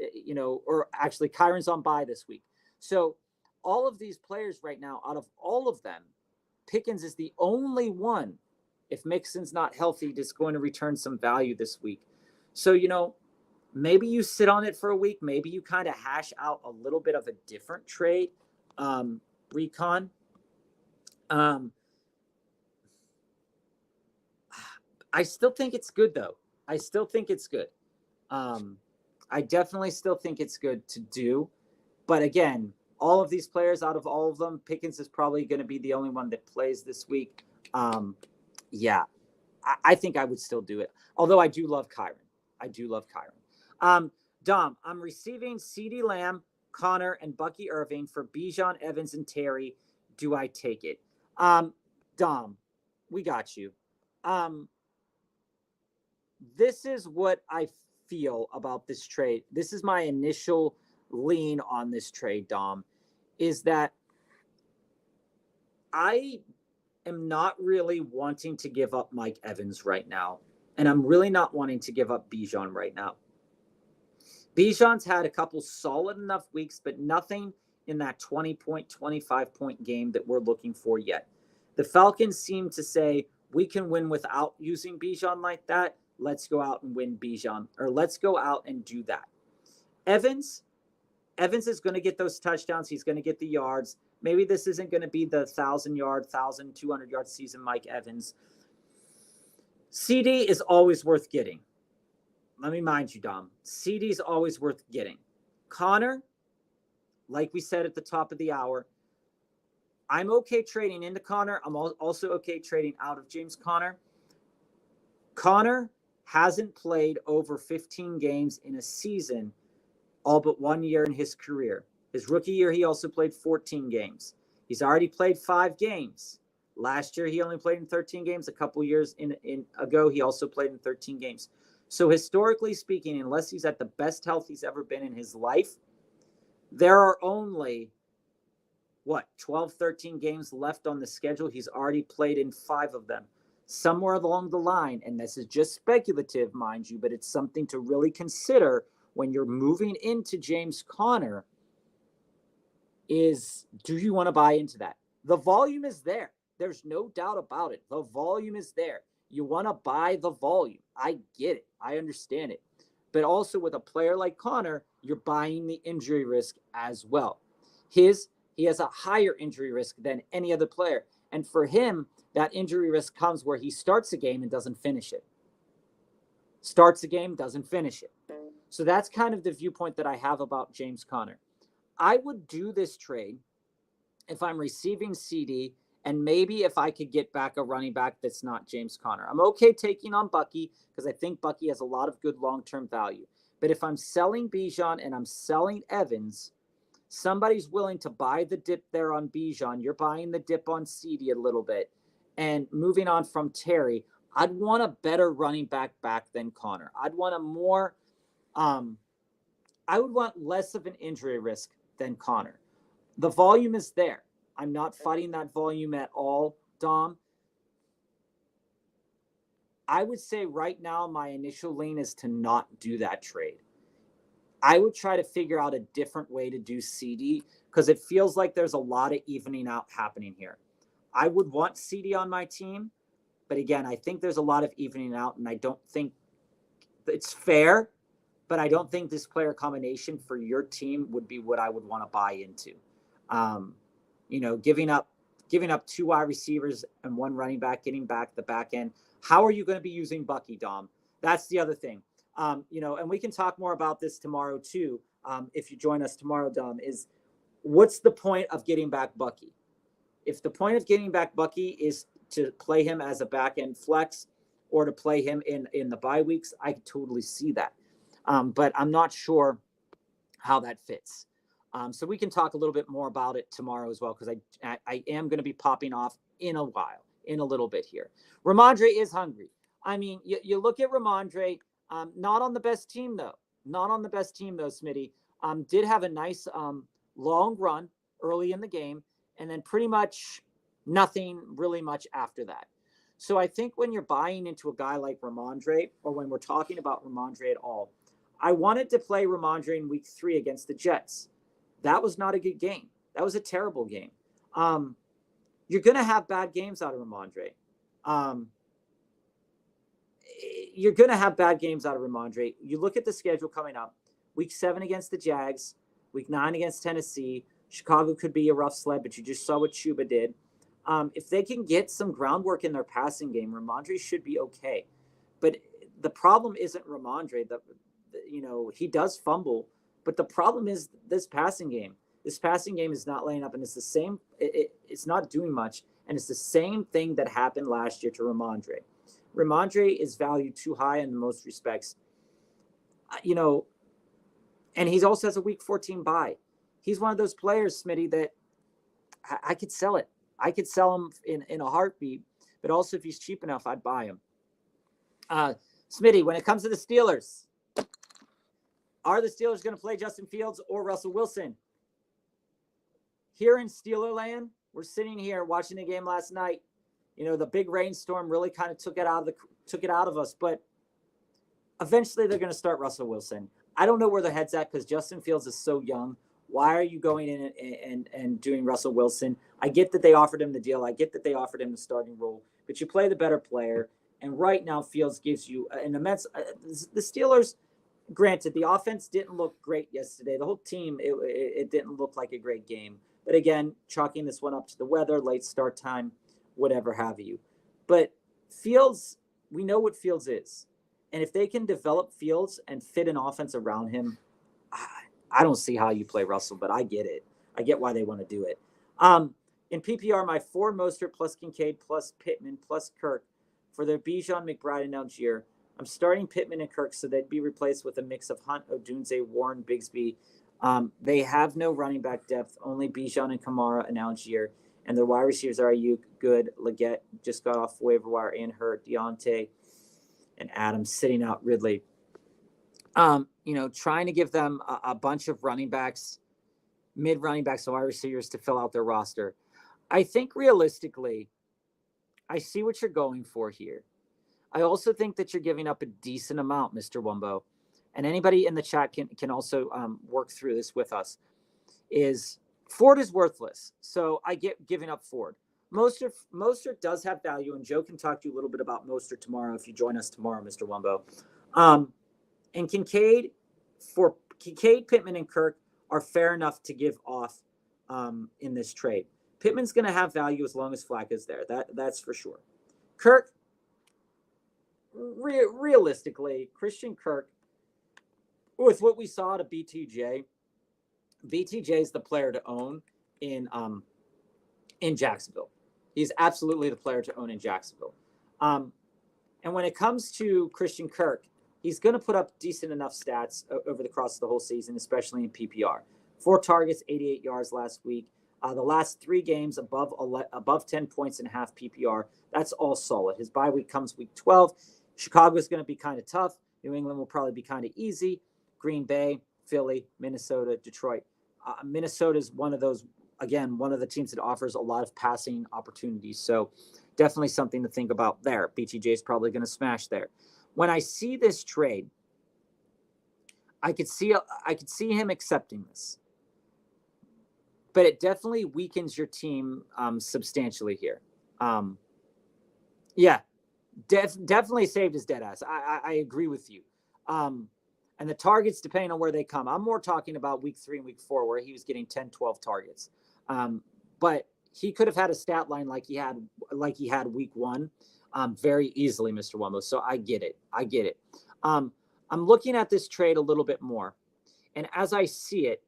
or actually Kyron's on bye this week. So all of these players right now, out of all of them, Pickens is the only one, if Mixon's not healthy, that's going to return some value this week. So, maybe you sit on it for a week. Maybe you kind of hash out a little bit of a different trade, recon. Um, I still think it's good, though. I still think it's good. I definitely still think it's good to do. But again, all of these players, out of all of them, Pickens is probably going to be the only one that plays this week. Yeah, I think I would still do it. Although I do love Kyron. I do love Kyron. Dom, I'm receiving CeeDee Lamb, Connor, and Bucky Irving for Bijan, Evans, and Terry. Do I take it? Dom, we got you. This is what I feel about this trade. This is my initial lean on this trade, Dom, is that I am not really wanting to give up Mike Evans right now. And I'm really not wanting to give up Bijan right now. Bijan's had a couple solid enough weeks, but nothing in that 20-point, 25-point game that we're looking for yet. The Falcons seem to say, we can win without using Bijan like that. Let's go out and win Bijan, or let's go out and do that. Evans is going to get those touchdowns. He's going to get the yards. Maybe this isn't going to be the 1,000-yard, 1,200-yard season Mike Evans. CeeDee is always worth getting. Let me mind you, Dom. CeeDee is always worth getting. Connor, like we said at the top of the hour, I'm okay trading into Connor. I'm also okay trading out of James Conner. Connor hasn't played over 15 games in a season all but 1 year in his career. His rookie year, he also played 14 games. He's already played 5 games. Last year, he only played in 13 games. A couple years ago, he also played in 13 games. So historically speaking, unless he's at the best health he's ever been in his life, there are only, 12, 13 games left on the schedule. He's already played in 5 of them. Somewhere along the line, and this is just speculative, mind you, but it's something to really consider when you're moving into James Conner, is do you want to buy into that? The volume is there. There's no doubt about it. The volume is there. You want to buy the volume. I get it. I understand it. But also with a player like Conner, you're buying the injury risk as well. He has a higher injury risk than any other player. And for him, that injury risk comes where he starts a game and doesn't finish it. Starts a game, doesn't finish it. So that's kind of the viewpoint that I have about James Conner. I would do this trade if I'm receiving CeeDee, and maybe if I could get back a running back that's not James Conner. I'm okay taking on Bucky because I think Bucky has a lot of good long-term value. But if I'm selling Bijan and I'm selling Evans, somebody's willing to buy the dip there on Bijan. You're buying the dip on CeeDee a little bit. And moving on from Terry, I'd want a better running back than Conner. I'd want a more I would want less of an injury risk than Conner. The volume is there. I'm not fighting that volume at all, Dom. I would say right now my initial lean is to not do that trade. I would try to figure out a different way to do CeeDee because it feels like there's a lot of evening out happening here. I would want CeeDee on my team, but again, I think there's a lot of evening out, and I don't think it's fair, but I don't think this player combination for your team would be what I would want to buy into. Giving up 2 wide receivers and 1 running back, getting back the back end. How are you going to be using Bucky, Dom? That's the other thing. And we can talk more about this tomorrow too. If you join us tomorrow, Dom, is what's the point of getting back Bucky? If the point of getting back Bucky is to play him as a back end flex or to play him in the bye weeks, I totally see that. But I'm not sure how that fits. So we can talk a little bit more about it tomorrow as well, because I am going to be popping off in a little bit here. Ramondre is hungry. I mean, you look at Ramondre, not on the best team, though. Not on the best team, though, Smitty. Did have a nice long run early in the game, and then pretty much nothing really much after that. So I think when you're buying into a guy like Ramondre, or when we're talking about Ramondre at all, I wanted to play Ramondre in week 3 against the Jets. That was not a good game. That was a terrible game. You're going to have bad games out of Ramondre. you're going to have bad games out of Ramondre. You look at the schedule coming up. Week 7 against the Jags. Week 9 against Tennessee. Chicago could be a rough sled, but you just saw what Chuba did. If they can get some groundwork in their passing game, Ramondre should be okay. But the problem isn't Ramondre. He does fumble, but the problem is this passing game. This passing game is not laying up, and it's the same. It's not doing much, and it's the same thing that happened last year to Ramondre. Ramondre is valued too high in most respects. And he also has a week 14 bye. He's one of those players, Smitty, that I could sell it. I could sell him in a heartbeat, but also if he's cheap enough, I'd buy him. Smitty, when it comes to the Steelers, are the Steelers going to play Justin Fields or Russell Wilson? Here in Steelerland, we're sitting here watching the game last night. The big rainstorm really kind of took it out of us, but eventually they're going to start Russell Wilson. I don't know where their head's at because Justin Fields is so young. Why are you going in and doing Russell Wilson? I get that they offered him the deal. I get that they offered him the starting role, but you play the better player. And right now, Fields gives you an immense. The Steelers, granted, the offense didn't look great yesterday. The whole team, it didn't look like a great game. But again, chalking this one up to the weather, late start time, whatever have you. But Fields, we know what Fields is. And if they can develop Fields and fit an offense around him, I don't see how you play Russell, but I get it. I get why they want to do it. In PPR, my 4 Mostert plus Kincaid plus Pittman plus Kirk for their Bijan, McBride, and Algier. I'm starting Pittman and Kirk, so they'd be replaced with a mix of Hunt, Odunze, Warren, Bigsby. They have no running back depth, only Bijan and Kamara and Algier. And their wide receivers are Ayuk, Good, Leggett, just got off waiver wire, and hurt, Deontay, and Adams sitting out Ridley. Trying to give them a bunch of running backs, mid running backs and wide receivers to fill out their roster. I think realistically, I see what you're going for here. I also think that you're giving up a decent amount, Mr. Wumbo. And anybody in the chat can also work through this with us. Is Ford is worthless. So I get giving up Ford. Mostert does have value, and Joe can talk to you a little bit about Mostert tomorrow if you join us tomorrow, Mr. Wumbo. And Kincaid, Pittman, and Kirk are fair enough to give off in this trade. Pittman's going to have value as long as Flacco's there. That's for sure. Kirk, realistically, Christian Kirk, with what we saw to BTJ is the player to own in Jacksonville. He's absolutely the player to own in Jacksonville. And when it comes to Christian Kirk, he's going to put up decent enough stats over the course of the whole season, especially in PPR. 4 targets, 88 yards last week. The last 3 games above 10 points in half PPR. That's all solid. His bye week comes week 12. Chicago's going to be kind of tough. New England will probably be kind of easy. Green Bay, Philly, Minnesota, Detroit. Minnesota is one of the teams that offers a lot of passing opportunities. So definitely something to think about there. BTJ is probably going to smash there. When I see this trade, I could see him accepting this, but it definitely weakens your team substantially here. Definitely saved his dead ass. I agree with you. And the targets, depending on where they come, I'm more talking about week 3 and week 4, where he was getting 10, 12 targets. But he could have had a stat line like he had week 1 very easily, Mr. Wumbo. So I get it. I'm looking at this trade a little bit more. And as I see it,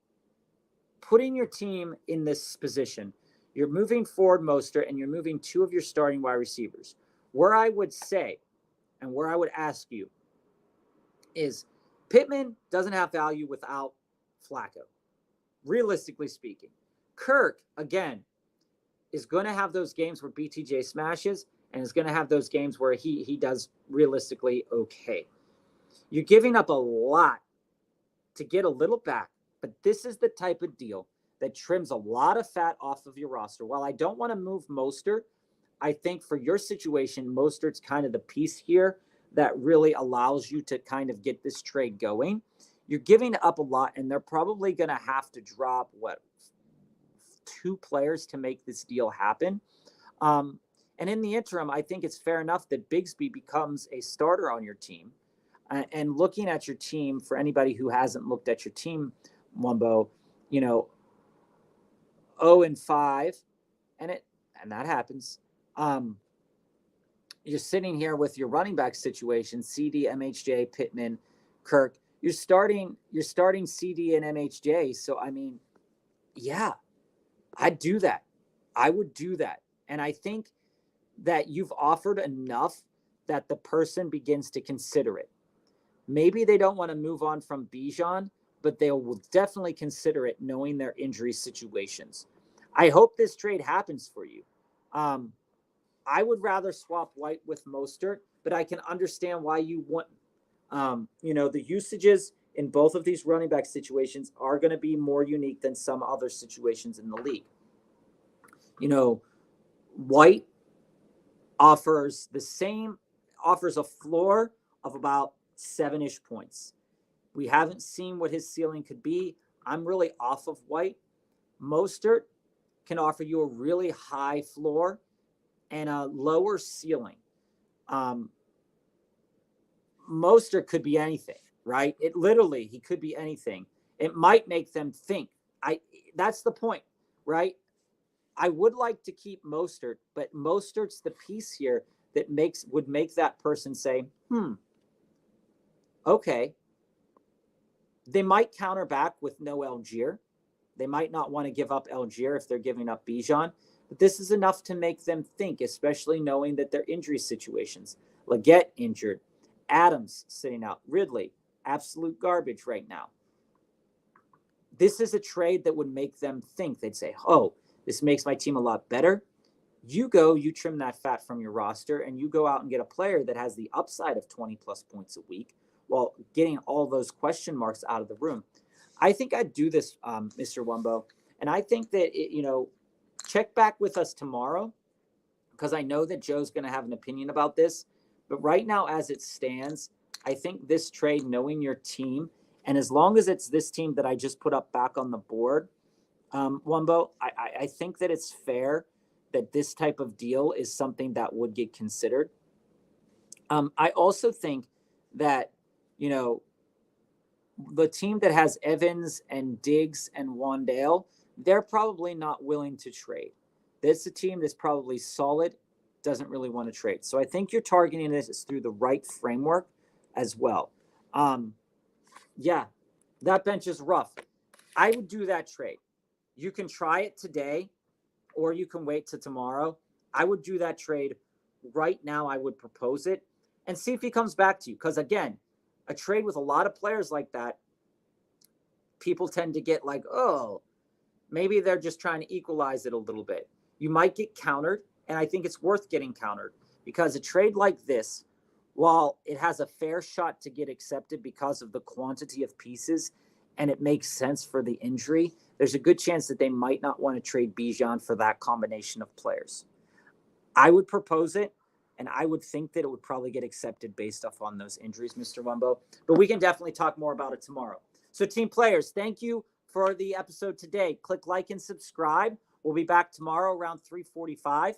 putting your team in this position, you're moving forward Mostert and you're moving 2 of your starting wide receivers. Where I would say, and where I would ask you, is Pittman doesn't have value without Flacco, realistically speaking. Kirk, again, is going to have those games where BTJ smashes and is going to have those games where he does realistically okay. You're giving up a lot to get a little back, but this is the type of deal that trims a lot of fat off of your roster. While I don't want to move Mostert, I think for your situation, Mostert's kind of the piece here that really allows you to kind of get this trade going. You're giving up a lot, and they're probably going to have to drop, 2 players to make this deal happen. And in the interim, I think it's fair enough that Bigsby becomes a starter on your team. And looking at your team, for anybody who hasn't looked at your team, Wumbo, 0-5, and that happens. You're sitting here with your running back situation: CD, MHJ, Pittman, Kirk. You're starting CD and MHJ. So I mean, yeah, I'd do that. I would do that. And I think that you've offered enough that the person begins to consider it. Maybe they don't want to move on from Bijan, but they will definitely consider it knowing their injury situations. I hope this trade happens for you. I would rather swap White with Mostert, but I can understand why you want, the usages in both of these running back situations are going to be more unique than some other situations in the league. White offers a floor of about 7-ish points. We haven't seen what his ceiling could be. I'm really off of White. Mostert can offer you a really high floor and a lower ceiling. Mostert could be anything, right? He could be anything. It might make them think. That's the point, right? I would like to keep Mostert, but Mostert's the piece here that would make that person say, okay. They might counter back with no Algier. They might not want to give up Algier if they're giving up Bijan, but this is enough to make them think, especially knowing that their injury situations. Leggett injured, Adams sitting out, Ridley, absolute garbage right now. This is a trade that would make them think. They'd say, oh, this makes my team a lot better. You trim that fat from your roster, and you go out and get a player that has the upside of 20 plus points a week while getting all those question marks out of the room. I think I'd do this, Mr. Wumbo. And I think that, check back with us tomorrow, because I know that Joe's going to have an opinion about this. But right now, as it stands, I think this trade, knowing your team, and as long as it's this team that I just put up back on the board, Wumbo, I think that it's fair that this type of deal is something that would get considered. I also think that, the team that has Evans and Diggs and Wandale, they're probably not willing to trade. This is a team that's probably solid, doesn't really want to trade. So I think you're targeting this through the right framework as well. That bench is rough. I would do that trade. You can try it today, or you can wait till tomorrow. I would do that trade right now. I would propose it and see if he comes back to you. Because again, a trade with a lot of players like that, people tend to get like, oh, maybe they're just trying to equalize it a little bit. You might get countered, and I think it's worth getting countered, because a trade like this, while it has a fair shot to get accepted because of the quantity of pieces and it makes sense for the injury, there's a good chance that they might not want to trade Bijan for that combination of players. I would propose it, and I would think that it would probably get accepted based off on those injuries, Mr. Wumbo. But we can definitely talk more about it tomorrow. So, team players, thank you for the episode today. Click like and subscribe. We'll be back tomorrow around 3:45.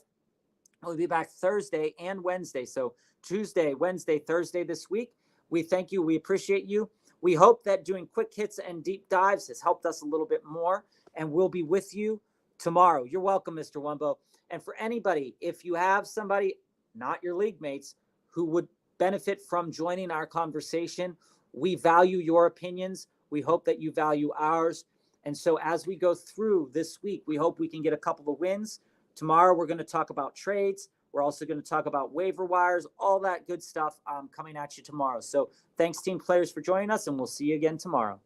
We'll be back Thursday and Wednesday. So Tuesday, Wednesday, Thursday this week. We thank you. We appreciate you. We hope that doing quick hits and deep dives has helped us a little bit more, and we'll be with you tomorrow. You're welcome, Mr. Wumbo. And for anybody, if you have somebody, not your league mates, who would benefit from joining our conversation, we value your opinions. We hope that you value ours. And so as we go through this week, we hope we can get a couple of wins. Tomorrow, we're going to talk about trades. We're also going to talk about waiver wires, all that good stuff coming at you tomorrow. So thanks, team players, for joining us, and we'll see you again tomorrow.